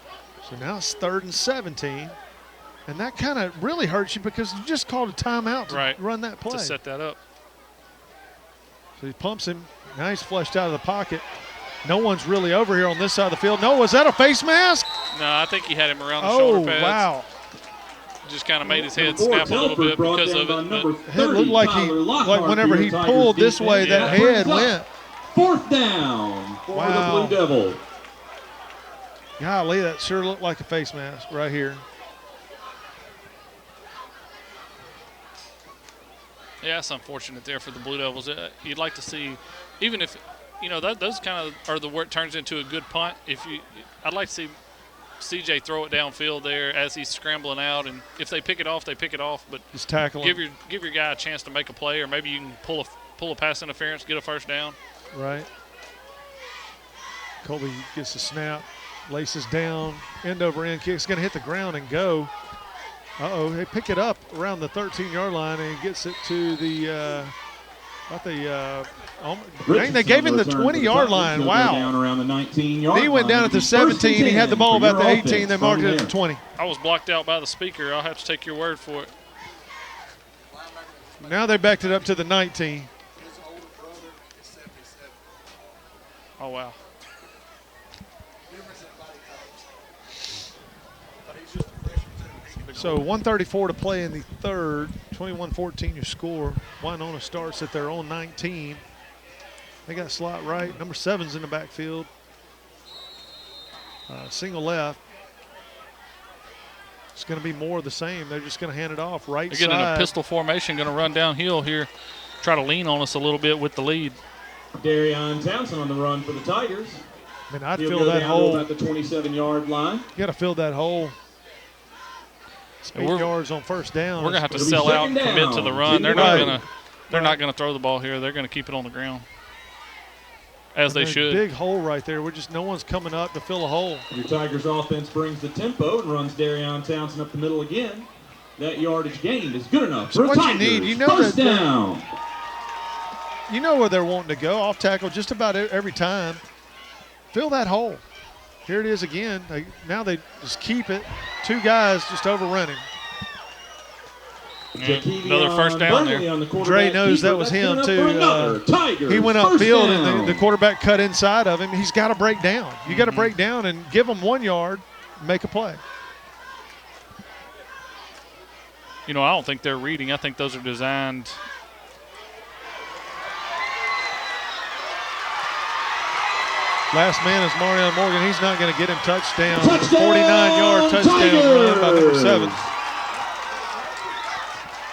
So now it's 3rd and 17. And that kind of really hurts you because you just called a timeout to run that play. To set that up. So he pumps him. Now he's flushed out of the pocket. No one's really over here on this side of the field. No, was that a face mask? No, I think he had him around the shoulder pads. Oh, wow. Just kind of made his head snap a little bit because of it. It looked like whenever he pulled this way, that head went. 4th down for the Blue Devils. Golly, that sure looked like a face mask right here. Yeah, it's unfortunate there for the Blue Devils. You'd like to see, even if, those kind of are where it turns into a good punt. I'd like to see CJ throw it downfield there as he's scrambling out, and if they pick it off, they pick it off. But just tackle him. Give your guy a chance to make a play, or maybe you can pull a pass interference, get a first down. Right. Colby gets the snap. Laces down, end over end kick. It's going to hit the ground and go. Uh-oh, they pick it up around the 13-yard line and he gets it to the they gave him the 20-yard line. Wow. Down around the 19-yard he went down at the 17. He had the ball about the 18. They marked it at the 20. I was blocked out by the speaker. I'll have to take your word for it. Now they backed it up to the 19. Oh, wow. So 1:34 to play in the third. 21-14 your score. Winona starts at their own 19. They got slot right. Number 7's in the backfield. Single left. It's going to be more of the same. They're just going to hand it off right side. They're getting in a pistol formation, going to run downhill here. Try to lean on us a little bit with the lead. Darion Townsend on the run for the Tigers. I mean, I'd fill that hole at the 27-yard line. You got to fill that hole. It's 8 yards on first down. We're gonna have to sell out and commit to the run. They're not gonna throw the ball here. They're gonna keep it on the ground, as they should. Big hole right there. No one's coming up to fill a hole. Your Tigers offense brings the tempo and runs Darion Townsend up the middle again. That yardage gained is good enough for what Tigers. You need, you know, first down. You know where they're wanting to go. Off tackle just about every time. Fill that hole. Here it is again. Now they just keep it. 2 guys just overrunning. Another first down there. Dre knows that was him too. He went upfield and the quarterback cut inside of him. He's got to break down. You got to break down and give them 1 yard, make a play. You know, I don't think they're reading. I think those are designed. Last man is Marion Morgan. He's not going to get him touchdown. 49-yard touchdown run by number 7.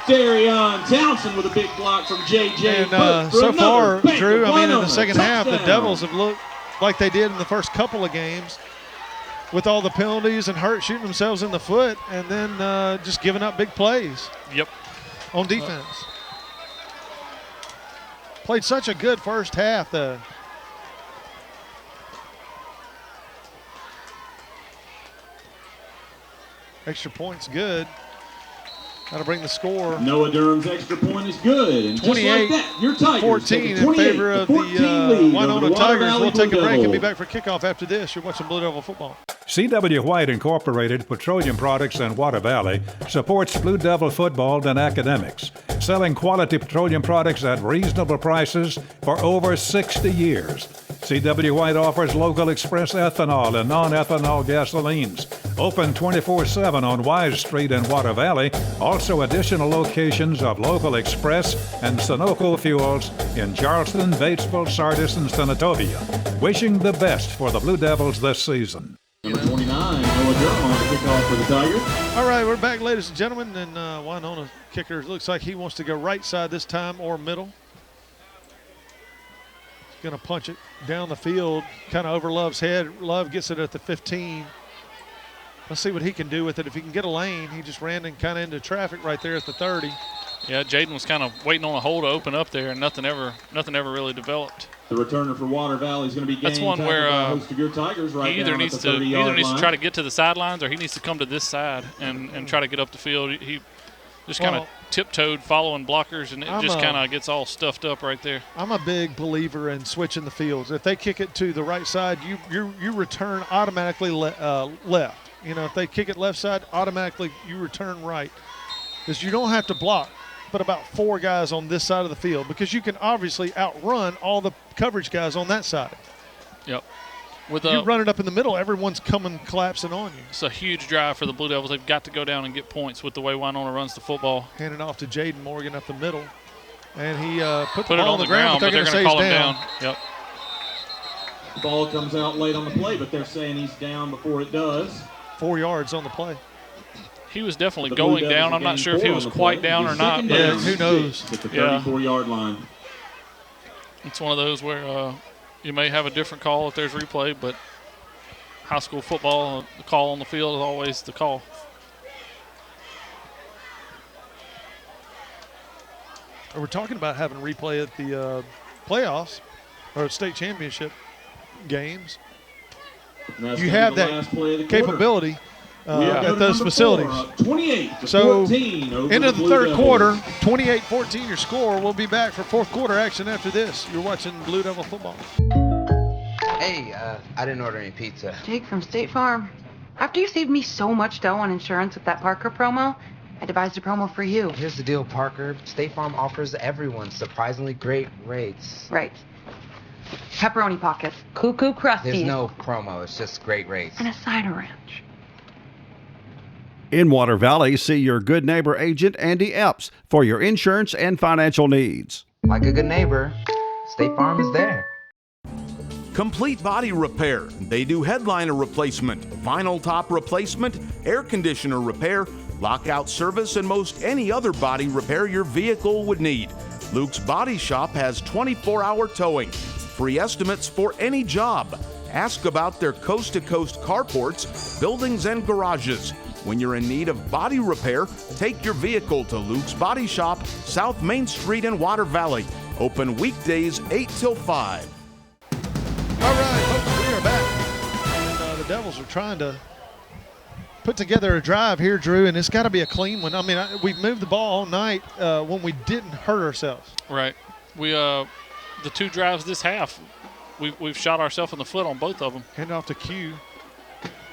Darion Townsend with a big block from J.J. And so far, Drew, in the second half, the Devils have looked like they did in the first couple of games with all the penalties and shooting themselves in the foot and then just giving up big plays. Yep. On defense. Played such a good first half, though. Extra point's good. Got to bring the score. Noah Durham's extra point is good. And 28, just like that, your Tigers 14 in favor of the Winona Tigers. We'll take a break and be back for kickoff after this. You're watching Blue Devil football. C.W. White Incorporated Petroleum Products in Water Valley supports Blue Devil football and academics, selling quality petroleum products at reasonable prices for over 60 years. C.W. White offers local express ethanol and non-ethanol gasolines. Open 24/7 on Wise Street in Water Valley. Also additional locations of local express and Sunoco fuels in Charleston, Batesville, Sardis, and Senatobia. Wishing the best for the Blue Devils this season. Number 29, Noah Durham on the kickoff for the Tigers. All right, we're back, ladies and gentlemen, and Winona kicker looks like he wants to go right side this time or middle. He's going to punch it down the field, kind of over Love's head. Love gets it at the 15. Let's see what he can do with it. If he can get a lane, he just ran kind of into traffic right there at the 30. Yeah, Jaden was kind of waiting on a hole to open up there, and nothing ever really developed. The returner for Water Valley is going to be that's one where host of your Tigers right he either needs to try to get to the sidelines or he needs to come to this side and try to get up the field. He just kind of tiptoed following blockers, and it just kind of gets all stuffed up right there. I'm a big believer in switching the fields. If they kick it to the right side, you return automatically left. You know, if they kick it left side, automatically you return right. Because you don't have to block but about 4 guys on this side of the field because you can obviously outrun all the coverage guys on that side. Yep. You run it up in the middle, everyone's coming collapsing on you. It's a huge drive for the Blue Devils. They've got to go down and get points with the way Winona runs the football. Hand it off to Jaden Morgan up the middle. And he put the it ball on the ground, but they're going to call him down. Yep. The ball comes out late on the play, but they're saying he's down before it does. 4 yards on the play. He was definitely going down. I'm not sure if he was quite down or not. Yeah, who knows? At the 34-yard line. It's one of those where you may have a different call if there's replay, but high school football, the call on the field is always the call. We're talking about having replay at the playoffs or state championship games. You have that capability at those facilities. 28-14 so over into the third Devils. quarter, 28-14 your score. We'll be back for fourth quarter action after this. You're watching Blue Devil football. Hey, I didn't order any pizza. Jake from State Farm. After you saved me so much dough on insurance with that Parker promo, I devised a promo for you. Here's the deal, Parker. State Farm offers everyone surprisingly great rates. Right. Pepperoni pockets, cuckoo crusties. There's no promo, it's just great rates. And a cider ranch. In Water Valley, see your good neighbor agent, Andy Epps, for your insurance and financial needs. Like a good neighbor, State Farm is there. Complete body repair. They do headliner replacement, vinyl top replacement, air conditioner repair, lockout service, and most any other body repair your vehicle would need. Luke's Body Shop has 24-hour towing, free estimates for any job. Ask about their coast-to-coast carports, buildings, and garages. When you're in need of body repair, take your vehicle to Luke's Body Shop, South Main Street in Water Valley. Open weekdays 8 till 5. All right, folks, we are back. And the Devils are trying to put together a drive here, Drew, and it's got to be a clean one. I mean, we've moved the ball all night when we didn't hurt ourselves. Right. We the 2 drives this half, we've shot ourselves in the foot on both of them. Hand off to Q.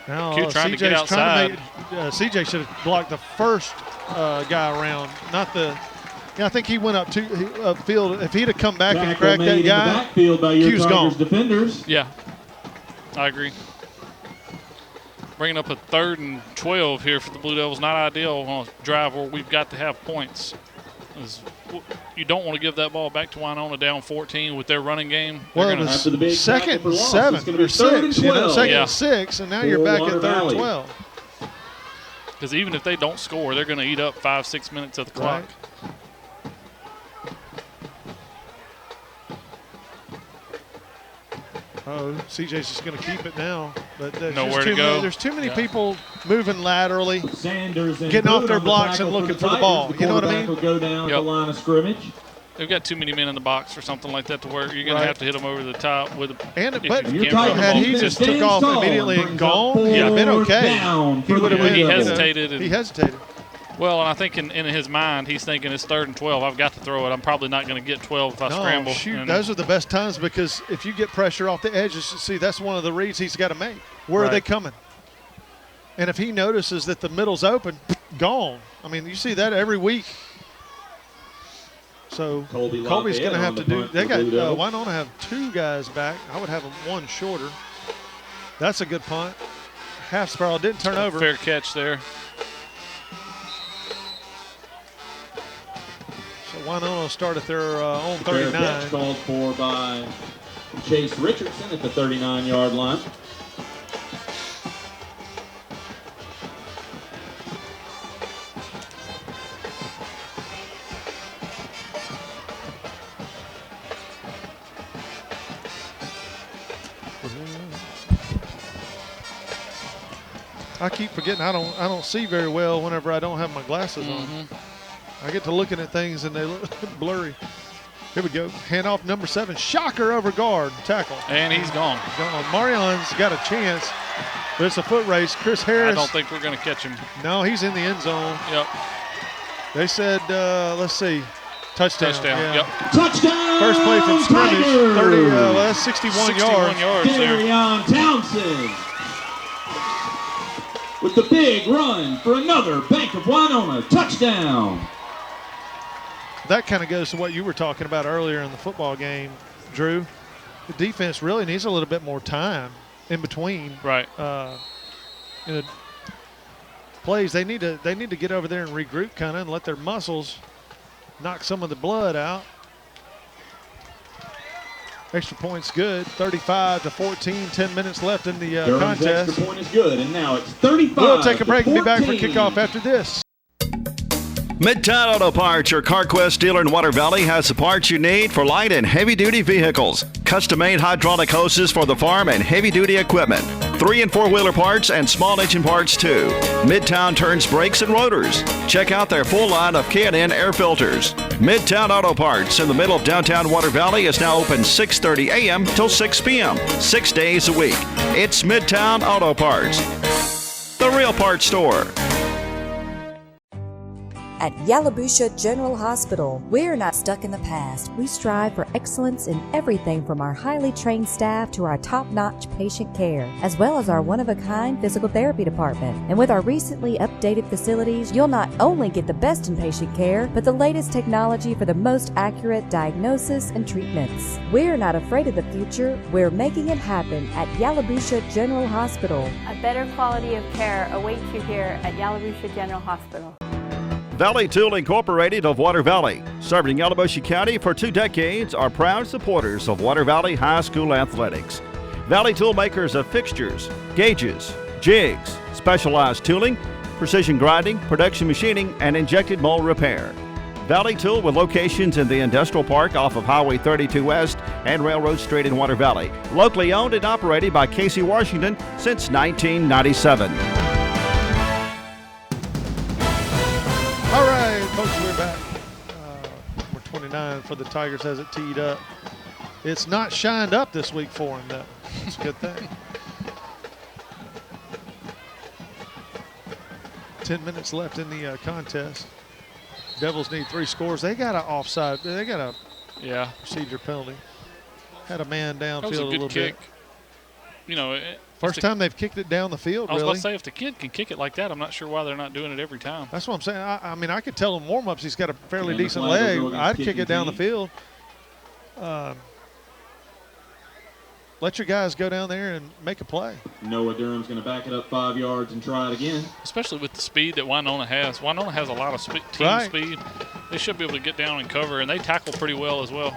Now Q trying to get outside. CJ should have blocked the first guy around, not the. Yeah, I think he went up field. If he'd have come back and cracked that guy, Q's gone. Defenders. Yeah, I agree. Bringing up a 3rd and 12 here for the Blue Devils, not ideal on a drive where we've got to have points. You don't want to give that ball back to Winona down 14 with their running game. Well, it was 2nd and 7 or 6, you know, 2nd and 6, and now you're back at 3rd and 12. Because even if they don't score, they're going to eat up 5-6 minutes of the clock. Right. Oh, CJ's just going to keep it now. But nowhere to go. There's too many people moving laterally, Sanders getting off their blocks and looking for the ball. You know what I mean? Will go down at the line of scrimmage. They've got too many men in the box or something like that to where you're going to have to hit them over the top with. But had he just took off immediately and gone, he'd have been okay. He would have been. He hesitated. He hesitated. Well, and I think in his mind, he's thinking it's 3rd and 12. I've got to throw it. I'm probably not going to get 12 if I scramble. Shoot, those are the best times because if you get pressure off the edges, see, that's one of the reads he's got to make. Where are they coming? And if he notices that the middle's open, gone. I mean, you see that every week. So Colby's going to have to do. They got Winona have 2 guys back. I would have them 1 shorter. That's a good punt. Half spiral didn't turn over. Fair catch there. Winona started their own 39. Catch called for by Chase Richardson at the 39-yard line. I keep forgetting I don't see very well whenever I don't have my glasses on. I get to looking at things and they look blurry. Here we go. Hand off number 7. Shocker over guard. Tackle. And he's gone. Marion's got a chance, but it's a foot race. Chris Harris. I don't think we're going to catch him. No, he's in the end zone. Yep. They said, let's see, touchdown. Yeah. Yep. Touchdown! First play from scrimmage. 30. That's 61 yards. Darion Townsend with the big run for another Bank of Winona touchdown. That kind of goes to what you were talking about earlier in the football game, Drew. The defense really needs a little bit more time in between. Right. Plays. They need to get over there and regroup kind of and let their muscles knock some of the blood out. Extra point's good. 35-14. 10 minutes left in the contest. Extra point is good, and now it's 35. We'll take a break and be back for kickoff after this. Midtown Auto Parts, your CarQuest dealer in Water Valley, has the parts you need for light and heavy-duty vehicles. Custom-made hydraulic hoses for the farm and heavy-duty equipment. 3- and 4-wheeler parts and small engine parts, too. Midtown turns brakes and rotors. Check out their full line of K&N air filters. Midtown Auto Parts in the middle of downtown Water Valley is now open 6:30 a.m. till 6 p.m., 6 days a week. It's Midtown Auto Parts, the real parts store. At Yalabusha General Hospital, we're not stuck in the past. We strive for excellence in everything from our highly trained staff to our top-notch patient care, as well as our one-of-a-kind physical therapy department. And with our recently updated facilities, you'll not only get the best in patient care, but the latest technology for the most accurate diagnosis and treatments. We're not afraid of the future. We're making it happen at Yalabusha General Hospital. A better quality of care awaits you here at Yalabusha General Hospital. Valley Tool Incorporated of Water Valley, serving Yalabusha County for 2 decades, are proud supporters of Water Valley High School athletics. Valley Tool makers of fixtures, gauges, jigs, specialized tooling, precision grinding, production machining, and injected mold repair. Valley Tool with locations in the Industrial Park off of Highway 32 West and Railroad Street in Water Valley. Locally owned and operated by Casey Washington since 1997. Coach, we're back. Number 29 for the Tigers has it teed up. It's not shined up this week for him, though. It's a good thing. 10 minutes left in the contest. Devils need 3 scores. They got an offside. They got a procedure penalty. Had a man downfield That was a good little kick. bit. You know, First time they've kicked it down the field, I was really. about to say, if the kid can kick it like that, I'm not sure why they're not doing it every time. That's what I'm saying. I mean, I could tell in warm-ups he's got a fairly And the decent flag leg. will go I'd against kick it down the kicking field. Let your guys go down there and make a play. Noah Durham's going to back it up 5 yards and try it again. Especially with the speed that Winona has. Winona has a lot of team speed. They should be able to get down and cover, and they tackle pretty well as well.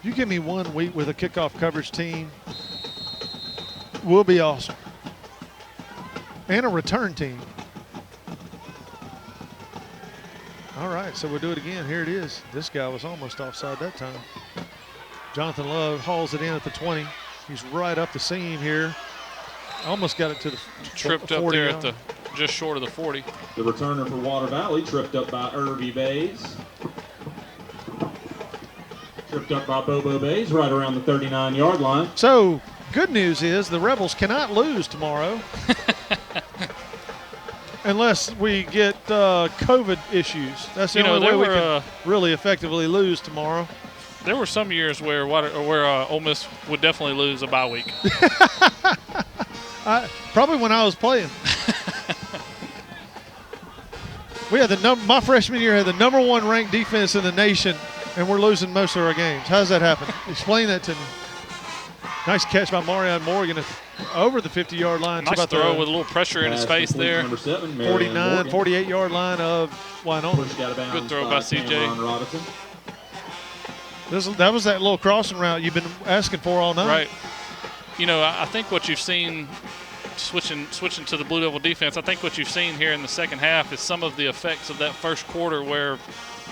You give me 1 week with a kickoff coverage team, we'll be awesome. And a return team. All right, so we'll do it again. Here it is. This guy was almost offside that time. Jonathan Love hauls it in at the 20. He's right up the seam here. Almost got it to the tripped 40 up there now. at the just short of the 40. The returner for Water Valley tripped up by Irby Bays. Tripped up by Bobo Bays right around the 39-yard line. So, good news is the Rebels cannot lose tomorrow. Unless we get COVID issues. That's the only way we can really effectively lose tomorrow. There were some years where Ole Miss would definitely lose a bye week. Probably when I was playing. We had my freshman year had the #1 ranked defense in the nation, and we're losing most of our games. How does that happen? Explain that to me. Nice catch by Marion Morgan over the 50-yard line. Nice throw with a little pressure in his face there. Number 7, 49, 48-yard line of Winona. Good throw by CJ. That was that little crossing route you've been asking for all night. Right. You know, I think what you've seen, switching to the Blue Devil defense, I think what you've seen here in the second half is some of the effects of that first quarter where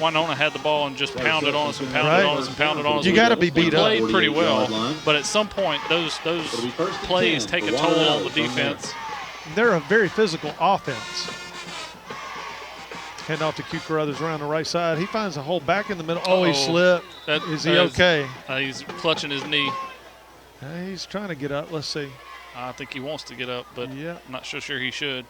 Winona had the ball and just pounded on us and pounded on us and pounded on us. You got to be beat up. We played pretty well, but at some point those plays take a toll on the defense. They're a very physical offense. Hand off to Q Carruthers around the right side. He finds a hole back in the middle. Oh, he slipped. Is he okay? He's clutching his knee. He's trying to get up. Let's see. I think he wants to get up, but I'm not so sure he should.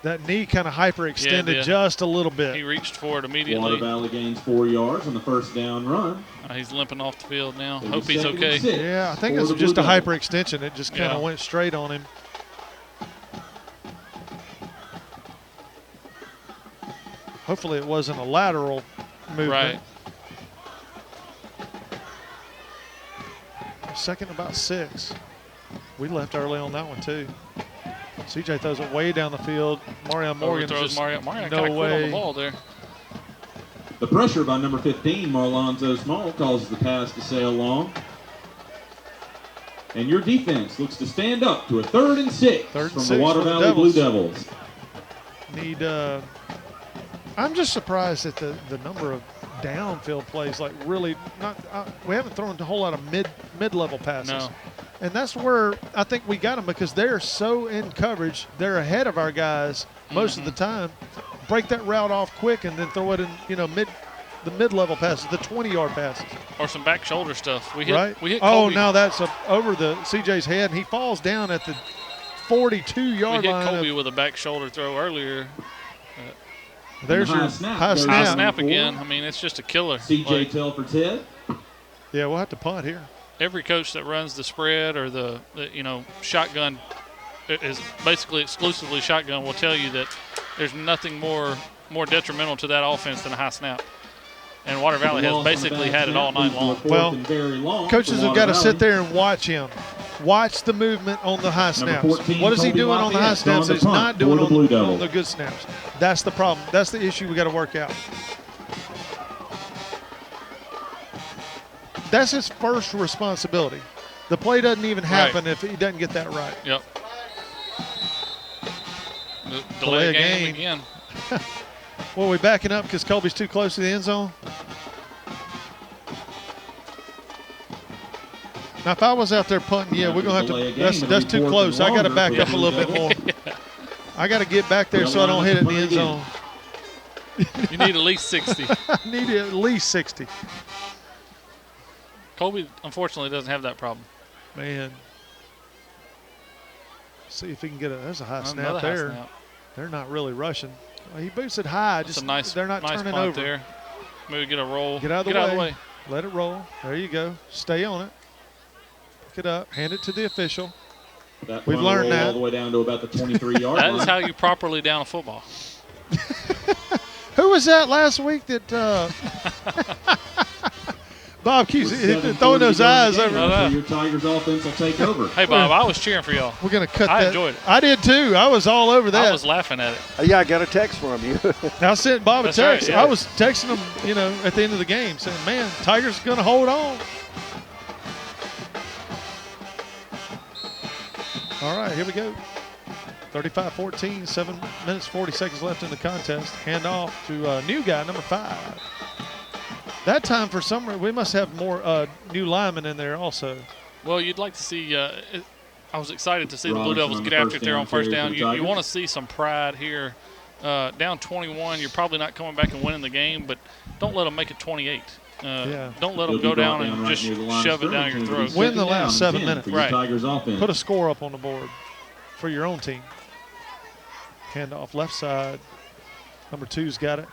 That knee kind of hyperextended just a little bit. He reached for it immediately. Water Valley gains 4 yards on the first down run. He's limping off the field now. Hope he's okay. Yeah, I think it was just a hyperextension. It just kind of went straight on him. Hopefully it wasn't a lateral movement. Right. Second about 6. We left early on that one too. CJ throws it way down the field. Marion Morgan throws just Marion no kind of quit on the way. ball there. The pressure by number 15, Marlonzo Small, causes the pass to sail long. And your defense looks to stand up to a 3rd and 6 from the Water Valley Blue Devils. I'm just surprised at the number of downfield plays. Like really, we haven't thrown a whole lot of mid-level passes. No. And that's where I think we got them because they're so in coverage. They're ahead of our guys most of the time. Break that route off quick and then throw it in, the mid-level passes, the 20-yard passes. Or some back shoulder stuff. We hit Oh, Colby. now that's over the CJ's head, and he falls down at the 42-yard line. We hit Colby with a back shoulder throw earlier. There's your high snap. High snap again. I mean, it's just a killer. CJ Telford's head. Yeah, we'll have to punt here. Every coach that runs the spread or the shotgun is basically exclusively shotgun will tell you that there's nothing more detrimental to that offense than a high snap. And Water Valley has basically had it all night long. Well, coaches have got to sit there and watch him. Watch the movement on the high snaps. What is he doing on the high snaps? He's not doing on the good snaps. That's the problem. That's the issue we got to work out. That's his first responsibility. The play doesn't even happen if he doesn't get that right. Yep. Delay a game again. Well, we backing up because Colby's too close to the end zone? Now, if I was out there punting, yeah, we're going to have to. That's too close. I got to back up a little bit more. I got to get back there so I don't hit it in the end zone. You need at least 60. I need at least 60. Colby, unfortunately, doesn't have that problem. Man. See if he can get there's a high snap high there. Snap. They're not really rushing. He boots it high. That's a nice, they're not nice turning punt over. There. Maybe get a roll. Get out of the way. Let it roll. There you go. Stay on it. Pick it up. Hand it to the official. We've learned that. All the way down to about the 23-yard line. That is how you properly down a football. Who was that last week that Bob keeps throwing those eyes over? Your Tigers offense will take over. Hey, Bob, I was cheering for y'all. We're going to cut that. I enjoyed it. I did, too. I was all over that. I was laughing at it. Yeah, I got a text from you. I sent Bob a text. Right, yeah. I was texting him, at the end of the game saying, man, Tigers going to hold on. All right, here we go. 35-14, 7 minutes, 40 seconds left in the contest. Hand off to a new guy, number 5. That time, for some reason, we must have more new linemen in there also. Well, you'd like to see I was excited to see the Blue Devils get after it there on first down. You want to see some pride here. Down 21, you're probably not coming back and winning the game, but don't let them make it 28. Don't let them go down and just shove it down your throat. Win the last 7 minutes. Right. Put a score up on the board for your own team. Hand off left side. Number 2's got it.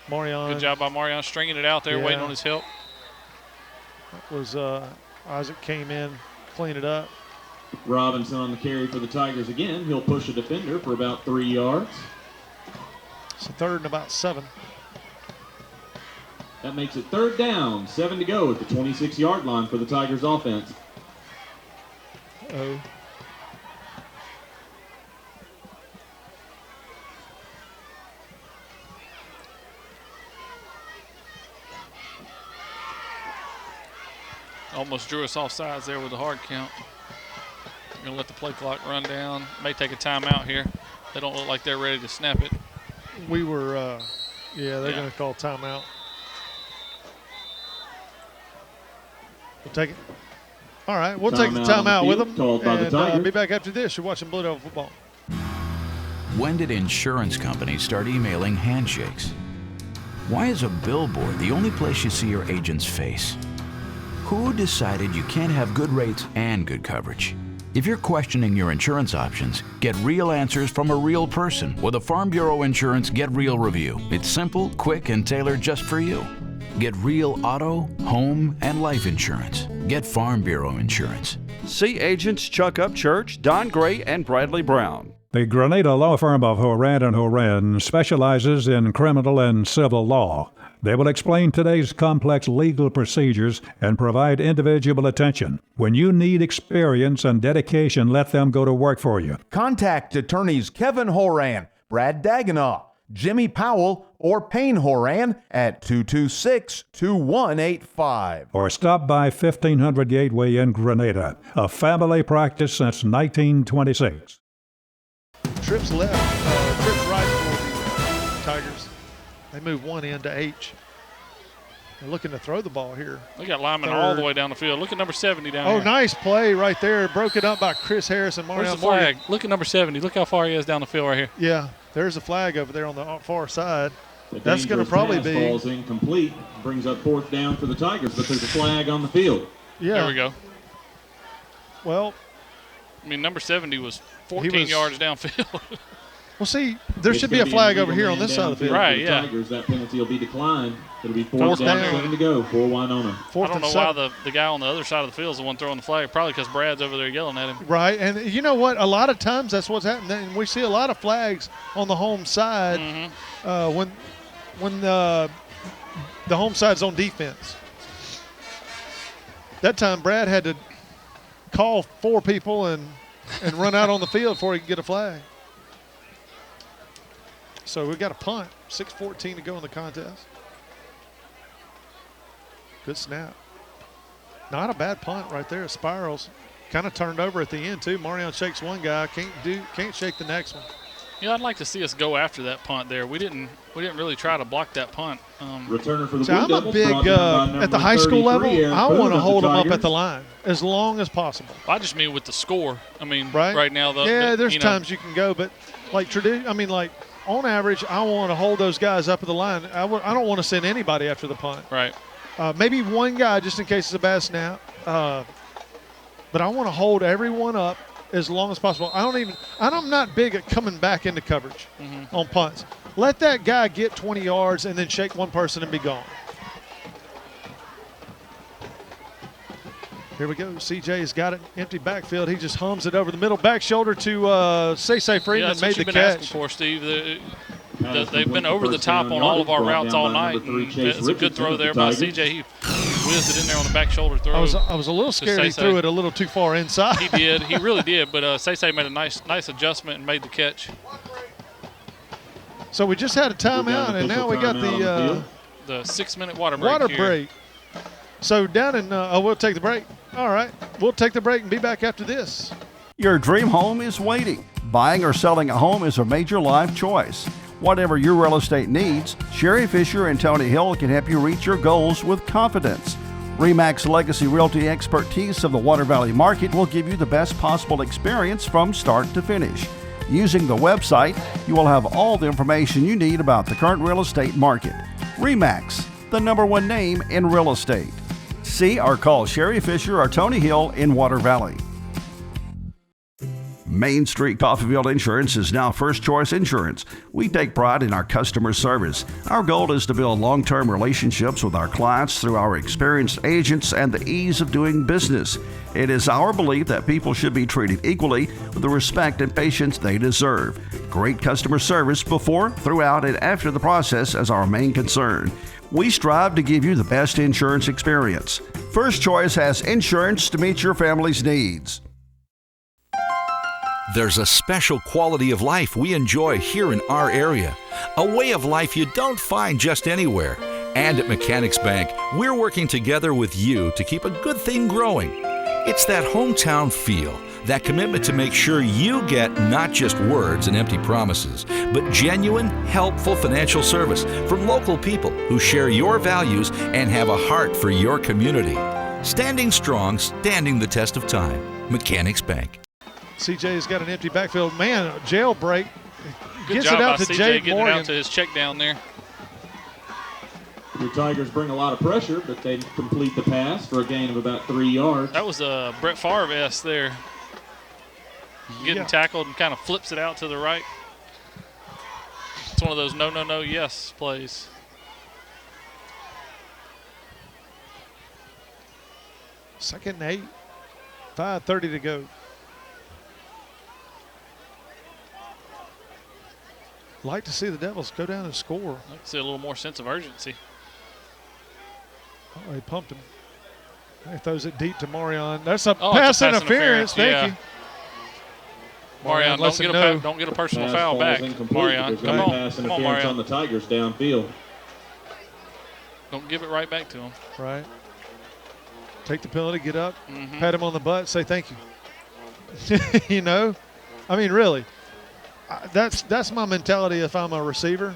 Marion. Good job by Marion stringing it out there, waiting on his help. That was Isaac came in, clean it up. Robinson on the carry for the Tigers again. He'll push a defender for about 3 yards. It's a 3rd and about 7. That makes it 3rd down, 7 to go at the 26-yard line for the Tigers offense. Oh. Almost drew us off sides there with the hard count. We're going to let the play clock run down. May take a timeout here. They don't look like they're ready to snap it. We were, they're going to call timeout. We'll take it. All right, we'll take the timeout with them. And be back after this. You're watching Blue Devil Football. When did insurance companies start emailing handshakes? Why is a billboard the only place you see your agent's face? Who decided you can't have good rates and good coverage? If you're questioning your insurance options, get real answers from a real person with a Farm Bureau Insurance Get Real review. It's simple, quick, and tailored just for you. Get real auto, home, and life insurance. Get Farm Bureau Insurance. See agents Chuck Upchurch, Don Gray, and Bradley Brown. The Grenada law firm of Horan & Horan specializes in criminal and civil law. They will explain today's complex legal procedures and provide individual attention. When you need experience and dedication, let them go to work for you. Contact attorneys Kevin Horan, Brad Dagenau, Jimmy Powell, or Payne Horan at 226-2185. Or stop by 1500 Gateway in Grenada, a family practice since 1926. Trips left, trips right for the Tigers. They move one end to H. They're looking to throw the ball here. They got linemen all the way down the field. Look at number 70 down here. Oh, nice play right there. Broken up by Chris Harris and Mario. Where's the flag? Look at number 70. Look how far he is down the field right here. Yeah, there's a flag over there on the far side. That's going to probably be. Falls incomplete. Brings up 4th down for the Tigers, but there's a flag on the field. Yeah. There we go. Well, I mean, number 70 was 14 yards downfield. Well, see, there should be a flag over here on this side of the field. Right, yeah. Tigers, that penalty will be declined. It'll be 4th down, 7 to go for Winona. I don't know why the guy on the other side of the field is the one throwing the flag. Probably because Brad's over there yelling at him. Right, and you know what? A lot of times that's what's happening. And we see a lot of flags on the home side when the home side's on defense. That time Brad had to call 4 people and run out on the field before he could get a flag. So we've got a punt. 6:14 to go in the contest. Good snap. Not a bad punt right there. Spirals kind of turned over at the end too. Marion shakes one guy, can't shake the next one. Yeah, I'd like to see us go after that punt there. We didn't really try to block that punt. Returner for the I'm a big at the high school level. I want to hold them up at the line as long as possible. I just mean with the score. I mean, right now. There's times you can go, but like on average, I want to hold those guys up at the line. I don't want to send anybody after the punt. Right. Maybe one guy just in case it's a bad snap. But I want to hold everyone up as long as possible. I'm not big at coming back into coverage on punts. Let that guy get 20 yards and then shake one person and be gone. Here we go. CJ's got it. Empty backfield. He just hums it over the middle. Back shoulder to Say Freeman. Made the catch. Asking for, Steve. They've been over the top on all of our routes all night. It's a good throw there by CJ. He whizzed it in there on the back shoulder throw. I was a little scared he threw it a little too far inside. He did. He really did. But Say made a nice adjustment and made the catch. So we just had a timeout, and now we got the 6-minute water break. So down in we'll take the break. All right, we'll take the break and be back after this. Your dream home is waiting. Buying or selling a home is a major life choice. Whatever your real estate needs, Sherry Fisher and Tony Hill can help you reach your goals with confidence. RE/MAX Legacy Realty expertise of the Water Valley market will give you the best possible experience from start to finish. Using the website, you will have all the information you need about the current real estate market. RE/MAX, the #1 name in real estate. See or call Sherry Fisher or Tony Hill in Water Valley. Main Street Coffeyville Insurance is now First Choice Insurance. We take pride in our customer service. Our goal is to build long-term relationships with our clients through our experienced agents and the ease of doing business. It is our belief that people should be treated equally with the respect and patience they deserve. Great customer service before, throughout, and after the process is our main concern. We strive to give you the best insurance experience. First Choice has insurance to meet your family's needs. There's a special quality of life we enjoy here in our area, a way of life you don't find just anywhere. And at Mechanics Bank, we're working together with you to keep a good thing growing. It's that hometown feel, that commitment to make sure you get not just words and empty promises, but genuine, helpful financial service from local people who share your values and have a heart for your community. Standing strong, standing the test of time. Mechanics Bank. CJ's got an empty backfield. Man, a jailbreak. Gets it out to CJ getting it out to his check down there. The Tigers bring a lot of pressure, but they complete the pass for a gain of about 3 yards. That was a Brett Favre-esque there. Getting tackled and kind of flips it out to the right. It's one of those no, yes plays. Second and 8. 5:30 to go. Like to see the Devils go down and score. I'd like to see a little more sense of urgency. Oh, he pumped him. He throws it deep to Marion. That's a pass interference. Thank you. Marion, don't get a personal foul back. Marion, come on, Marion. On the Tigers downfield. Don't give it right back to him. Right. Take the penalty, get up, pat him on the butt, say thank you. You know, I mean, really. That's my mentality if I'm a receiver.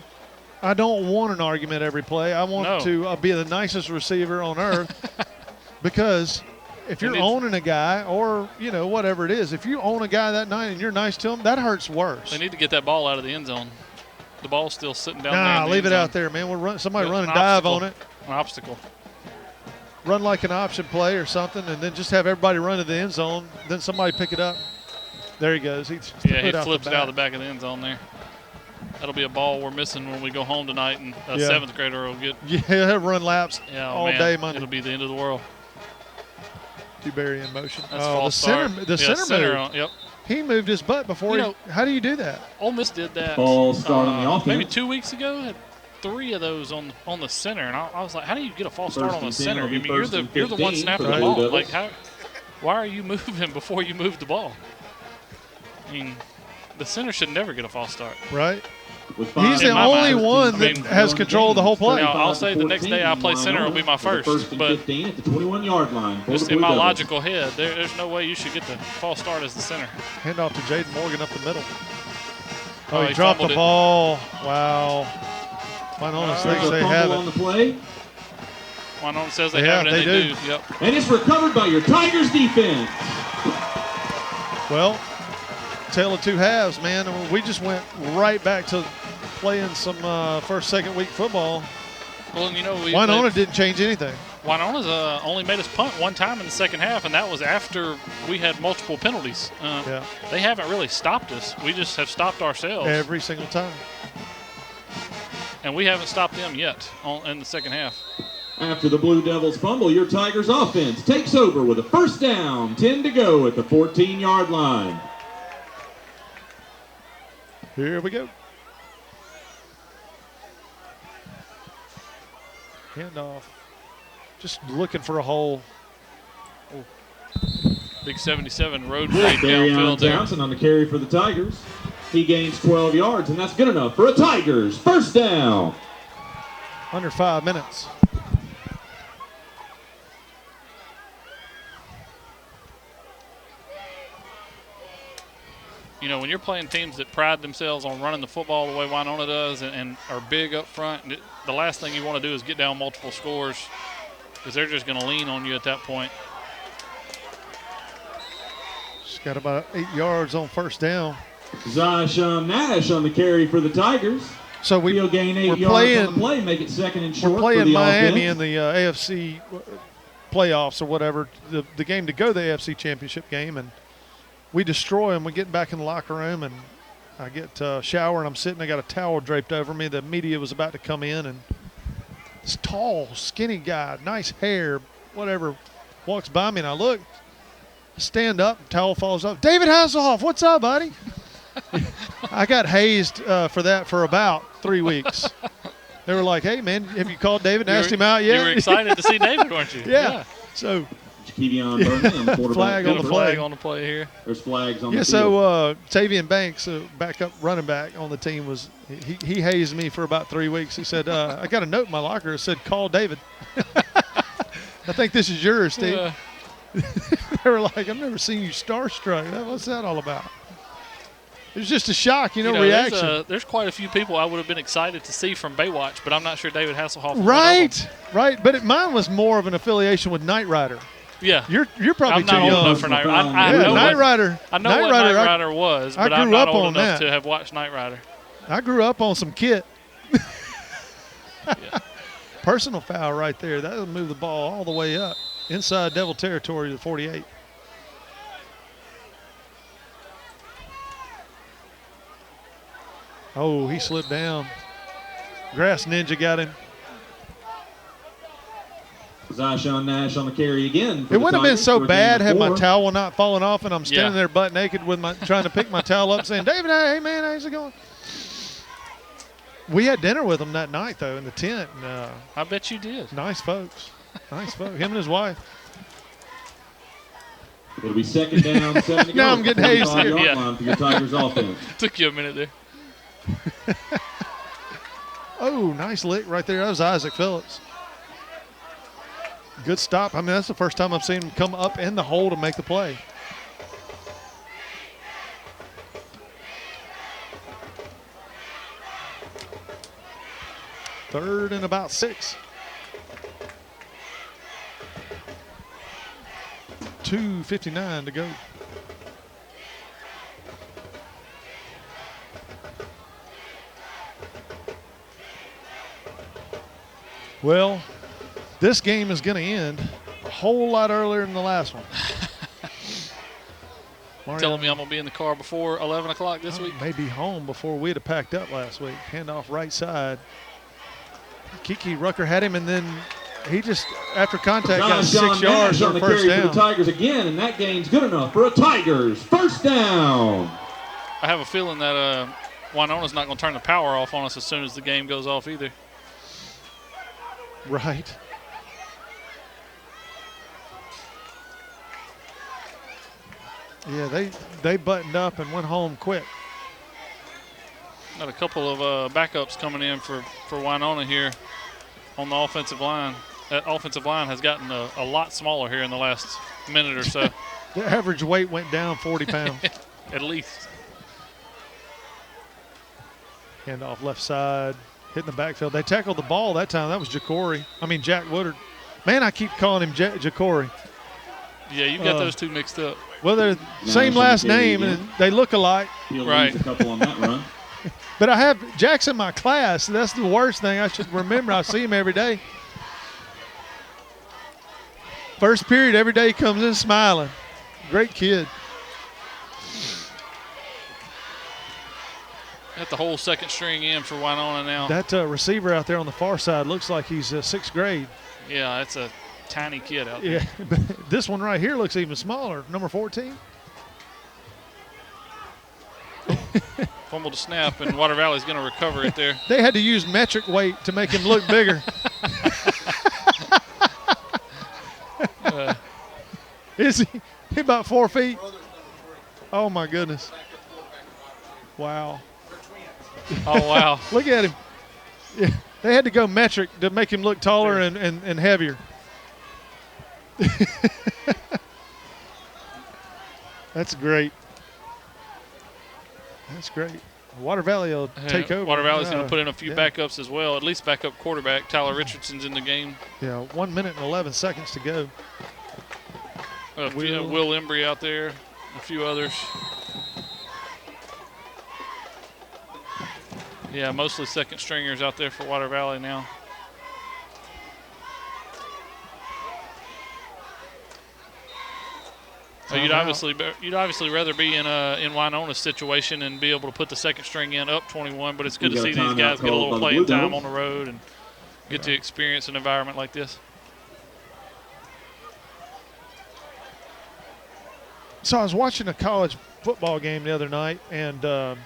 I don't want an argument every play. I want to be the nicest receiver on earth because if you're owning a guy or, you know, whatever it is, if you own a guy that night and you're nice to him, that hurts worse. They need to get that ball out of the end zone. The ball's still sitting down there. Nah, leave it out there, man. Somebody run and dive on it. An obstacle. Run like an option play or something and then just have everybody run to the end zone, then somebody pick it up. There he goes. He flips it out of the back of the end zone there. That'll be a ball we're missing when we go home tonight, and a 7th grader will get. Yeah, he'll run laps all day Monday. It'll be the end of the world. Dewberry in motion. That's false start. The center moved. Yep. He moved his butt before. How do you do that? Ole Miss did that. Ball start on the offense. Maybe 2 weeks ago. Had 3 of those on the center, and I was like, how do you get a false start on the center? I mean, you're the one snapping the ball. Like, why are you moving before you move the ball? I mean, the center should never get a false start. Right. He's the only one that has control of the whole play. Now, I'll say the next day I play center will be my first, but 15 at the 21-yard line. Just in my logical head, there's no way you should get the false start as the center. Hand off to Jaden Morgan up the middle. Oh, he dropped the ball. Wow. Winona thinks they have it. On the play. Winona says they have it, and they do. Yep. And it's recovered by your Tigers defense. Well, tale of two halves, man. We just went right back to playing some first, second week football. Well, and you know, Winona didn't change anything. Winona's only made us punt one time in the second half, and that was after we had multiple penalties. They haven't really stopped us. We just have stopped ourselves. Every single time. And we haven't stopped them yet in the second half. After the Blue Devils fumble, your Tigers offense takes over with a first down, 10 to go at the 14-yard line. Here we go. Handoff. Just looking for a hole. Oh. Big 77 road fake downfield there. Johnson on the carry for the Tigers. He gains 12 yards, and that's good enough for a Tigers first down. Under 5 minutes. You know, when you're playing teams that pride themselves on running the football the way Winona does and are big up front, the last thing you want to do is get down multiple scores because they're just going to lean on you at that point. She's got about 8 yards on first down. Zyshawn Nash on the carry for the Tigers. So he'll gain 8 yards on the play, make it second and short. We're playing for the Miami offense. in the AFC playoffs or whatever, the game to go to the AFC championship game, and we destroy them. We get back in the locker room, and I get a shower, and I'm sitting. I got a towel draped over me. The media was about to come in, and this tall, skinny guy, nice hair, whatever, walks by me, and I look, stand up, towel falls off. David Hasselhoff, what's up, buddy? I got hazed for that for about 3 weeks. They were like, hey, man, have you called David and asked him out yet? You were excited to see David, weren't you? Yeah. So Kevion Burnley on the quarterback. flag on the play here. There's flags on the field. So Tavian Banks, backup running back on the team, he hazed me for about 3 weeks. He said, I got a note in my locker that said, call David. I think this is yours, Steve. They were like, I've never seen you starstruck. What's that all about? It was just a shock, reaction. There's quite a few people I would have been excited to see from Baywatch, but I'm not sure David Hasselhoff. Right. But mine was more of an affiliation with Knight Rider. Yeah, you're probably I'm not too young. old enough for Knight Rider. I know Knight Rider. I know what Knight Rider was, but I'm not old enough that. to have watched Knight Rider. I grew up on some kit. Personal foul right there. That'll move the ball all the way up inside Devil territory to the 48. Oh, he slipped down. Grass Ninja got him. Zyshawn Nash on the carry again. It wouldn't have been so bad had my towel not fallen off and I'm standing there butt naked with trying to pick my towel up saying, David, hey, man, how's it going? We had dinner with him that night, though, in the tent. And, I bet you did. Nice folks. Nice folks. Him and his wife. It'll be second down, 7 to go. Now I'm getting hazed here. Line for your Tigers offense. Took you a minute there. Oh, nice lick right there. That was Isaac Phillips. Good stop. I mean, that's the first time I've seen him come up in the hole to make the play. Third and about 6. 2:59 to go. Well, this game is going to end a whole lot earlier than the last one. Telling me I'm going to be in the car before 11 o'clock this week? May be home before we'd have packed up last week. Handoff right side. Kiki Rucker had him, and then he just, after contact, got 6 yards on for the first carry down. for the Tigers again, and that gain's good enough for a Tigers first down. I have a feeling that Winona's not going to turn the power off on us as soon as the game goes off either. Right. Yeah, they buttoned up and went home quick. Got a couple of backups coming in for Winona here on the offensive line. That offensive line has gotten a lot smaller here in the last minute or so. The average weight went down 40 pounds. At least. Hand off left side, hitting the backfield. They tackled the ball that time. That was Jack Woodard. Man, I keep calling him Jacory. Yeah, you've got those two mixed up. Well, they're same last name, and they look alike. He'll right. lose a couple on that run. But I have Jack's in my class. That's the worst thing. I should remember. I see him every day. First period, every day he comes in smiling. Great kid. Got the whole second string in for Winona now. That receiver out there on the far side looks like he's 6th grade. Yeah, that's a tiny kid out there. Yeah, but this one right here looks even smaller, number 14. Fumbled a snap, and Water Valley's going to recover it there. They had to use metric weight to make him look bigger. Is he about 4 feet? Oh, my goodness. Wow. Oh, wow. Look at him. Yeah, they had to go metric to make him look taller and heavier. That's great. That's great. Water Valley will take over. Water Valley's going to put in a few backups as well, at least backup quarterback. Tyler Richardson's in the game. Yeah, 1 minute and 11 seconds to go. Will Embry out there, a few others. Yeah, mostly second stringers out there for Water Valley now. So you'd obviously rather be in Winona's situation and be able to put the second string in up 21, but it's good to see these guys get a little playing time on the road and get to experience an environment like this. So I was watching a college football game the other night, and the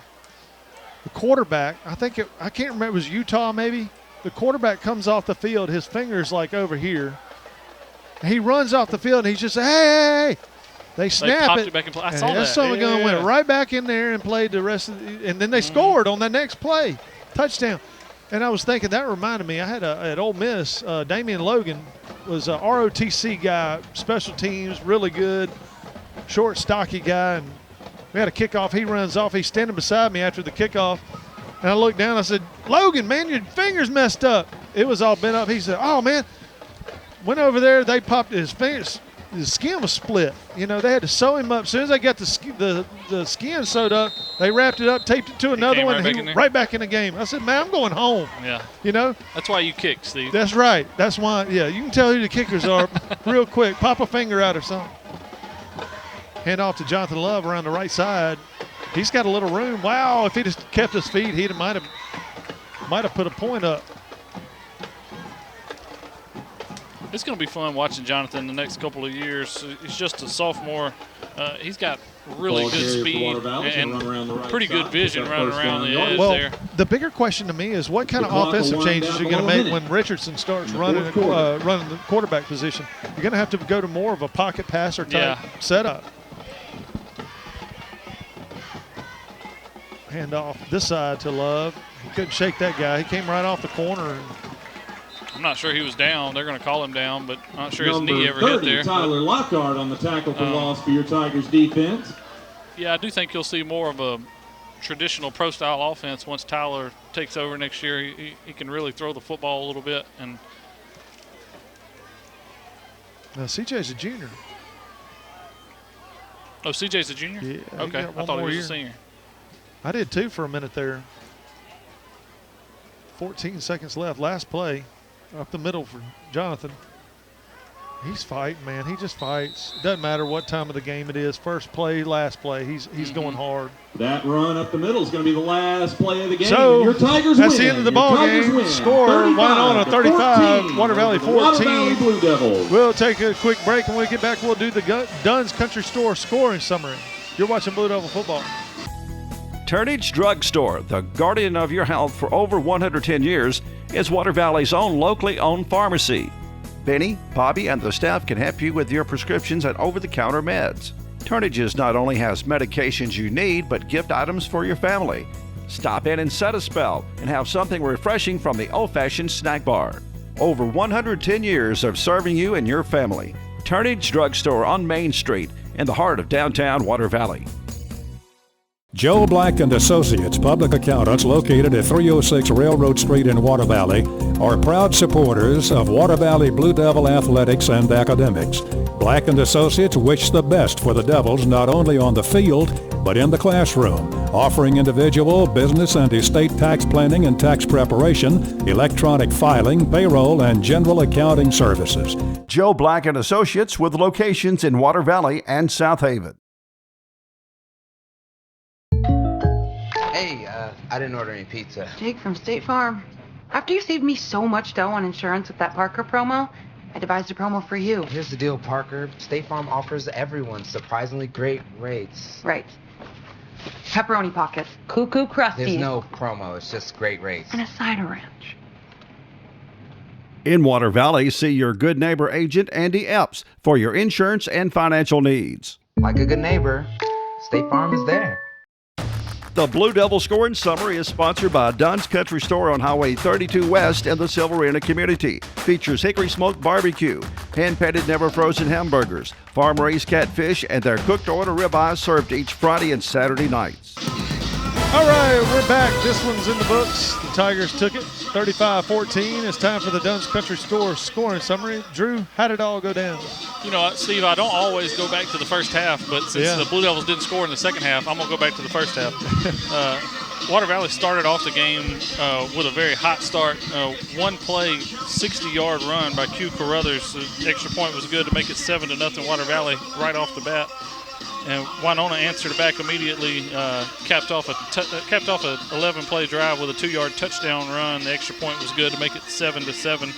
quarterback, I can't remember, it was Utah maybe. The quarterback comes off the field, his finger's like over here. He runs off the field, and he's just, hey. They snap it. Back and play. I saw that. Son of a gun went right back in there and played the rest of the, and then they scored on that next play. Touchdown. And I was thinking, that reminded me, I had at Ole Miss, Damian Logan was a ROTC guy, special teams, really good, short, stocky guy. And we had a kickoff. He runs off. He's standing beside me after the kickoff. And I looked down. I said, Logan, man, your finger's messed up. It was all bent up. He said, oh, man. Went over there. They popped his fingers. His skin was split. You know, they had to sew him up. As soon as they got the skin sewed up, they wrapped it up, taped it to another one, and he went right back in the game. I said, man, I'm going home. Yeah. You know? That's why you kick, Steve. That's right. That's why, yeah, you can tell who the kickers are real quick. Pop a finger out or something. Hand off to Jonathan Love around the right side. He's got a little room. Wow, if he just kept his feet, he might have put a point up. It's going to be fun watching Jonathan the next couple of years. He's just a sophomore. He's got really good speed and pretty good vision running around the edge there. The bigger question to me is what kind of offensive changes you're going to make when Richardson starts running the quarterback position. You're going to have to go to more of a pocket passer type setup. Hand off this side to Love. He couldn't shake that guy. He came right off the corner. I'm not sure he was down. They're going to call him down, but I'm not sure his knee ever hit there. Tyler Lockhart on the tackle for loss for your Tigers defense. Yeah, I do think you'll see more of a traditional pro-style offense once Tyler takes over next year. He can really throw the football a little bit. And now CJ's a junior. Oh, CJ's a junior? Yeah. Okay, I thought he was a senior. I did too for a minute there. 14 seconds left. Last play. Up the middle for Jonathan. He's fighting, man. He just fights. It doesn't matter what time of the game it is. First play, last play. He's going hard. That run up the middle is going to be the last play of the game. So your Tigers that's win. the end of the ball game. Score, Winona 35, Water Valley 14. Water Valley Blue Devils. We'll take a quick break, and when we get back, we'll do the Dunn's Country Store scoring summary. You're watching Blue Devil football. Turnage Drug Store, the guardian of your health for over 110 years, is Water Valley's own locally owned pharmacy. Benny, Bobby, and the staff can help you with your prescriptions and over-the-counter meds. Turnages not only has medications you need, but gift items for your family. Stop in and set a spell and have something refreshing from the old-fashioned snack bar. Over 110 years of serving you and your family. Turnage Drug Store on Main Street in the heart of downtown Water Valley. Joe Black and Associates Public Accountants, located at 306 Railroad Street in Water Valley, are proud supporters of Water Valley Blue Devil athletics and academics. Black and Associates wish the best for the Devils not only on the field, but in the classroom, offering individual, business, and estate tax planning and tax preparation, electronic filing, payroll, and general accounting services. Joe Black and Associates with locations in Water Valley and South Haven. Hey, I didn't order any pizza. Jake from State Farm. After you saved me so much dough on insurance with that Parker promo, I devised a promo for you. Here's the deal, Parker. State Farm offers everyone surprisingly great rates. Right. Pepperoni pockets. Cuckoo Krusty. There's no promo. It's just great rates. And a cider ranch. In Water Valley, see your good neighbor agent, Andy Epps, for your insurance and financial needs. Like a good neighbor, State Farm is there. The Blue Devil Scoring Summary is sponsored by Dunn's Country Store on Highway 32 West in the Silverina community. Features hickory smoked barbecue, hand-patted never frozen hamburgers, farm-raised catfish, and their cooked order ribeyes served each Friday and Saturday nights. All right, we're back. This one's in the books. The Tigers took it 35-14. It's time for the Dunn's Country Store scoring summary. Drew, how did it all go down? You know, Steve, I don't always go back to the first half, but since the Blue Devils didn't score in the second half, I'm going to go back to the first half. Water Valley started off the game with a very hot start. One play, 60-yard run by Q Carruthers. The extra point was good to make it 7-0 Water Valley right off the bat. And Winona answered back immediately, capped off a 11-play drive with a 2-yard touchdown run. The extra point was good to make it 7-7.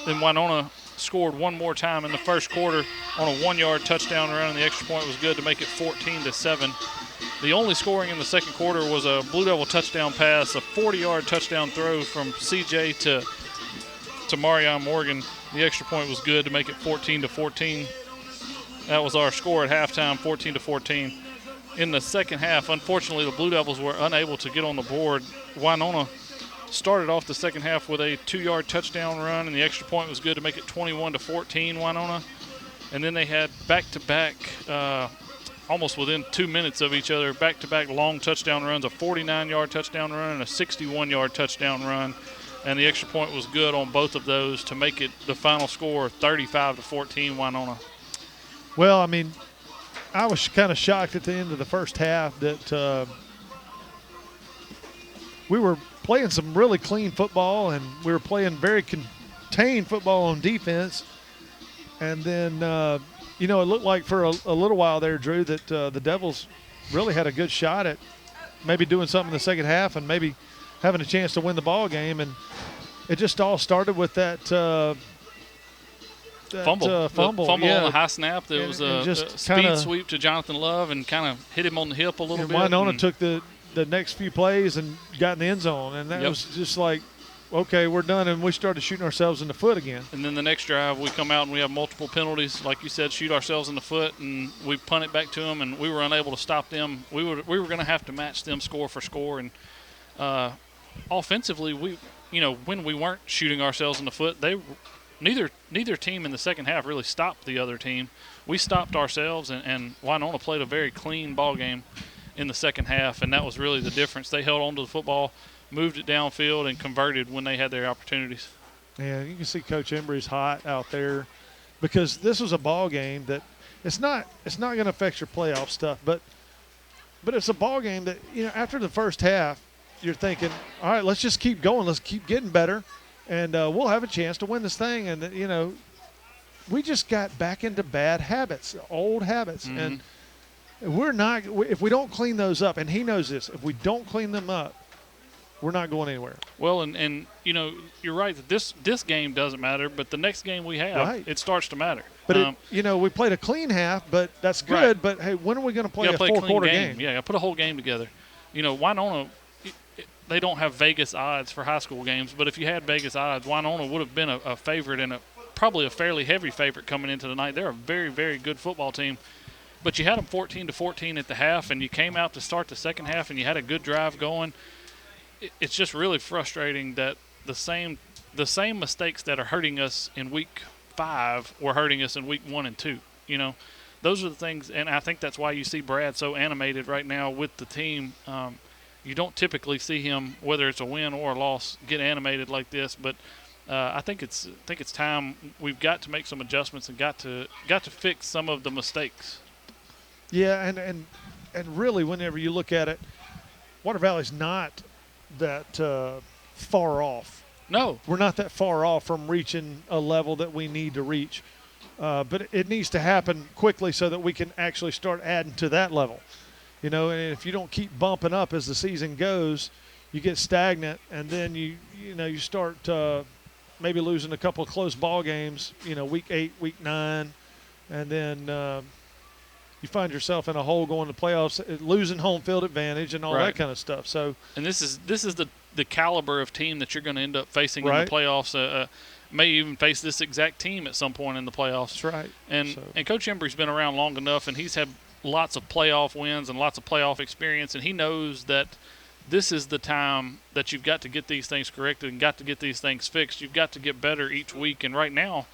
Then Winona scored one more time in the first quarter on a 1-yard touchdown run, and the extra point was good to make it 14-7. The only scoring in the second quarter was a Blue Devil touchdown pass, a 40-yard touchdown throw from CJ to Marion Morgan. The extra point was good to make it 14-14. That was our score at halftime, 14-14. In the second half, unfortunately, the Blue Devils were unable to get on the board. Winona started off the second half with a 2-yard touchdown run, and the extra point was good to make it 21-14 Winona. And then they had back-to-back, almost within 2 minutes of each other, back-to-back long touchdown runs, a 49-yard touchdown run and a 61-yard touchdown run. And the extra point was good on both of those to make it the final score 35-14 Winona. Well, I mean, I was kind of shocked at the end of the first half that we were playing some really clean football, and we were playing very contained football on defense. And then, it looked like for a little while there, Drew, that the Devils really had a good shot at maybe doing something in the second half and maybe having a chance to win the ball game. And it just all started with that fumble on the high snap. There was a speed sweep to Jonathan Love and kind of hit him on the hip a little bit. Winona took the next few plays and got in the end zone, and that was just like, okay, we're done, and we started shooting ourselves in the foot again. And then the next drive, we come out and we have multiple penalties, like you said, shoot ourselves in the foot, and we punt it back to them, and we were unable to stop them. We were going to have to match them score for score, and offensively, when we weren't shooting ourselves in the foot, neither team in the second half really stopped the other team. We stopped ourselves, and Winona played a very clean ball game in the second half, and that was really the difference. They held on to the football, moved it downfield, and converted when they had their opportunities. Yeah, you can see Coach Embry's hot out there because this was a ball game that it's not going to affect your playoff stuff, but it's a ball game that, after the first half, you're thinking, all right, let's just keep going. Let's keep getting better, and we'll have a chance to win this thing. And, we just got back into bad habits, old habits. Mm-hmm. And we're not – if we don't clean those up, and he knows this, if we don't clean them up, we're not going anywhere. Well, and you're right that this game doesn't matter, but the next game we have, it starts to matter. But, we played a clean half, but that's good. Right. But, hey, when are we going to play a four-quarter game? Yeah, put a whole game together. Winona – they don't have Vegas odds for high school games, but if you had Vegas odds, Winona would have been a favorite and probably a fairly heavy favorite coming into the night. They're a very, very good football team. But you had them 14-14 at the half, and you came out to start the second half, and you had a good drive going. It's just really frustrating that the same mistakes that are hurting us in week 5 were hurting us in week 1 and 2. those are the things, and I think that's why you see Brad so animated right now with the team. You don't typically see him, whether it's a win or a loss, get animated like this. But I think it's time. We've got to make some adjustments and got to fix some of the mistakes. Yeah, and really, whenever you look at it, Water Valley's not that far off. No, we're not that far off from reaching a level that we need to reach. But it needs to happen quickly so that we can actually start adding to that level. You know, and if you don't keep bumping up as the season goes, you get stagnant, and then you start maybe losing a couple of close ball games. You know, week 8, week 9, and then you find yourself in a hole going to playoffs, losing home field advantage and all that kind of stuff. So, and this is the caliber of team that you're going to end up facing in the playoffs. May even face this exact team at some point in the playoffs. That's right. And Coach Embry's been around long enough, and he's had lots of playoff wins and lots of playoff experience, and he knows that this is the time that you've got to get these things corrected and got to get these things fixed. You've got to get better each week, and right now,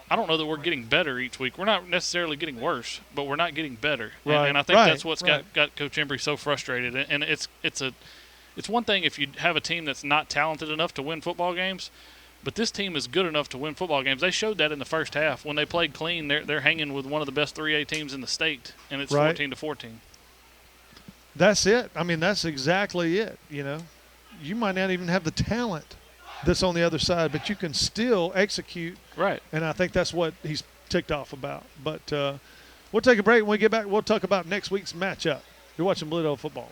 I don't know that we're getting better each week. We're not necessarily getting worse, but we're not getting better. Right. And I think that's what's got Coach Embry so frustrated. And it's one thing if you have a team that's not talented enough to win football games, but this team is good enough to win football games. They showed that in the first half. When they played clean, they're hanging with one of the best 3A teams in the state, and it's 14-14. That's it. I mean, that's exactly it. You know, you might not even have the talent that's on the other side, but you can still execute. Right. And I think that's what he's ticked off about. But we'll take a break. When we get back, we'll talk about next week's matchup. You're watching Blue Devil Football.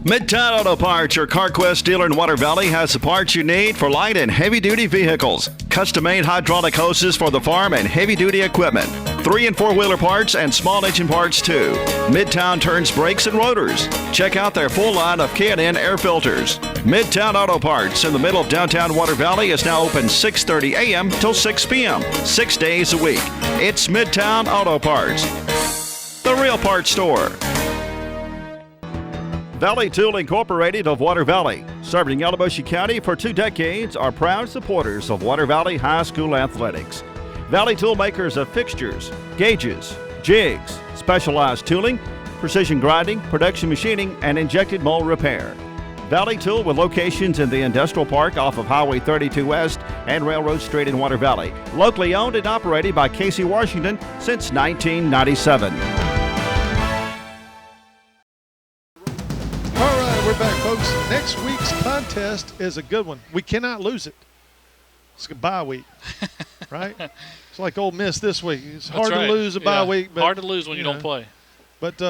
Midtown Auto Parts, your CarQuest dealer in Water Valley, has the parts you need for light and heavy-duty vehicles. Custom-made hydraulic hoses for the farm and heavy-duty equipment. 3- and 4-wheeler parts and small engine parts, too. Midtown turns brakes and rotors. Check out their full line of K&N air filters. Midtown Auto Parts in the middle of downtown Water Valley is now open 6:30 a.m. till 6 p.m., 6 days a week. It's Midtown Auto Parts, the real parts store. Valley Tool Incorporated of Water Valley, serving Yalobusha County for 2 decades, are proud supporters of Water Valley High School athletics. Valley Tool makers of fixtures, gauges, jigs, specialized tooling, precision grinding, production machining, and injected mold repair. Valley Tool with locations in the Industrial Park off of Highway 32 West and Railroad Street in Water Valley. Locally owned and operated by Casey Washington since 1997. We're back, folks. Next week's contest is a good one. We cannot lose it. It's a bye week, right? It's like Ole Miss this week. It's hard to lose a bye week. But, hard to lose when you don't play. But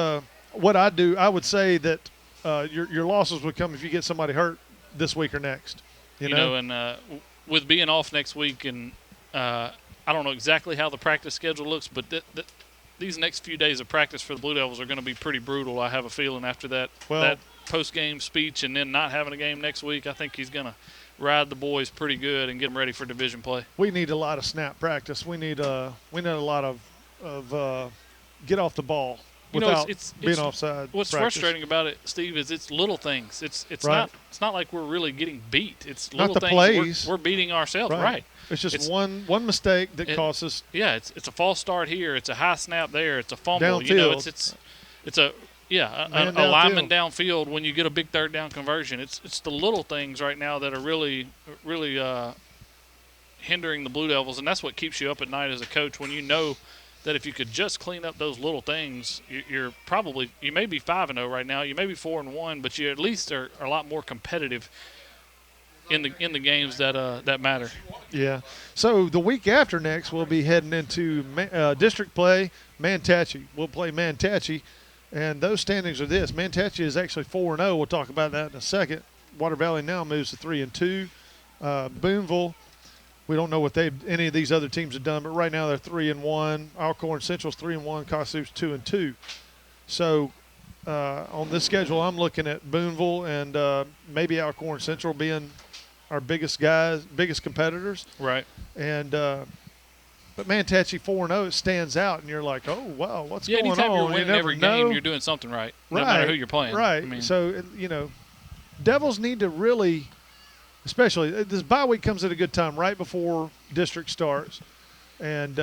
what I would say that your losses would come if you get somebody hurt this week or next. You know, and with being off next week, and I don't know exactly how the practice schedule looks, but these next few days of practice for the Blue Devils are going to be pretty brutal. I have a feeling after that post-game speech and then not having a game next week, I think he's going to ride the boys pretty good and get them ready for division play. We need a lot of snap practice. We need a lot of get off the ball without being offside. What's frustrating about it, Steve, is it's little things. It's not like we're really getting beat. It's little things. Plays. We're beating ourselves. Right. It's just one mistake that costs us. Yeah, it's a false start here. It's a high snap there. It's a fumble. Downfield. You know, it's a lineman downfield when you get a big third down conversion. It's the little things right now that are really hindering the Blue Devils, and that's what keeps you up at night as a coach when you know that if you could just clean up those little things, you may be 5-0 right now, you may be 4-1, but you at least are a lot more competitive in the games that matter. Yeah. So the week after next, we'll be heading into district play. Manatee. We'll play Manatee. And those standings are this. Manatee is actually 4-0. We'll talk about that in a second. Water Valley now moves to 3-2. Boonville, we don't know what any of these other teams have done, but right now they're 3-1. Alcorn Central's 3-1. Kossuth's 2-2. So on this schedule, I'm looking at Boonville and maybe Alcorn Central being our biggest competitors. Right. And but Manatee 4-0, it stands out, and you're like, oh, wow, what's going on? Anytime you're winning every know. game, you're doing something right, no matter who you're playing. Right. I mean, so, Devils need to really, especially, this bye week comes at a good time right before district starts. And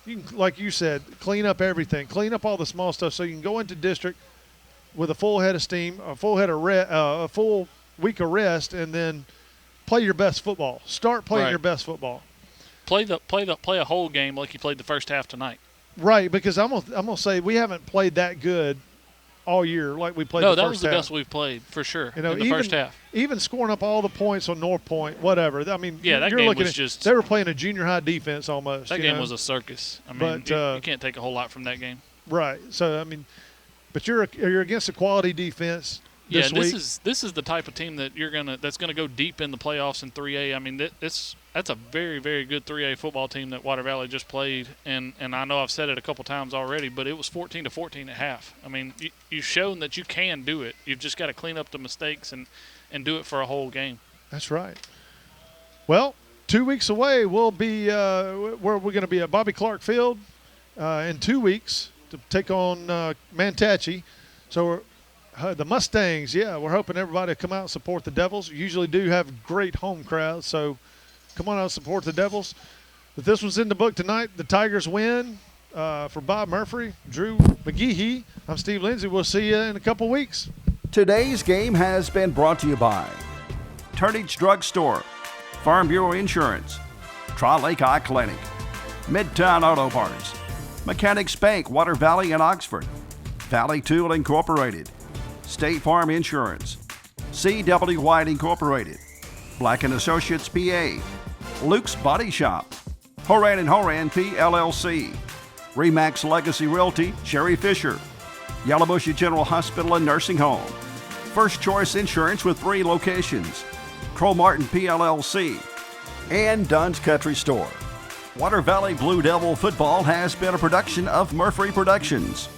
you can, like you said, clean up everything, clean up all the small stuff, so you can go into district with a full head of steam, a full week of rest, and then play your best football. Start playing your best football. Play a whole game like you played the first half tonight. Right, because I'm gonna say we haven't played that good all year like we played. No, the that first was the half. best we've played for sure. You know, in the first half. Even scoring up all the points on North Point, whatever. I mean, yeah, that you're game looking was at, just. They were playing a junior high defense almost. That game was a circus. I mean, but, you can't take a whole lot from that game. Right. So I mean, but you're against a quality defense. Yeah, this week. This is the type of team that that's gonna go deep in the playoffs in 3A. I mean, that's a very, very good 3A football team that Water Valley just played, and I know I've said it a couple times already, but it was 14-14 at half. I mean, you've shown that you can do it. You've just got to clean up the mistakes and do it for a whole game. That's right. Well, 2 weeks away, we'll be where we're going to be at Bobby Clark Field in 2 weeks to take on Manatee. So the Mustangs, we're hoping everybody to come out and support the Devils. We usually do have great home crowds, so come on out and support the Devils. But this one's in the book tonight. The Tigers win. For Bob Murphy, Drew McGehee, I'm Steve Lindsay. We'll see you in a couple weeks. Today's game has been brought to you by Turnage Drug Store, Farm Bureau Insurance, Tri-Lake Eye Clinic, Midtown Auto Parts, Mechanics Bank, Water Valley and Oxford, Valley Tool Incorporated, State Farm Insurance, C.W. White Incorporated, Black & Associates PA, Luke's Body Shop, Horan & Horan PLLC, Remax Legacy Realty, Sherry Fisher, Yellowbush General Hospital and Nursing Home, First Choice Insurance with 3 locations, Crow Martin PLLC, and Dunn's Country Store. Water Valley Blue Devil Football has been a production of Murphy Productions.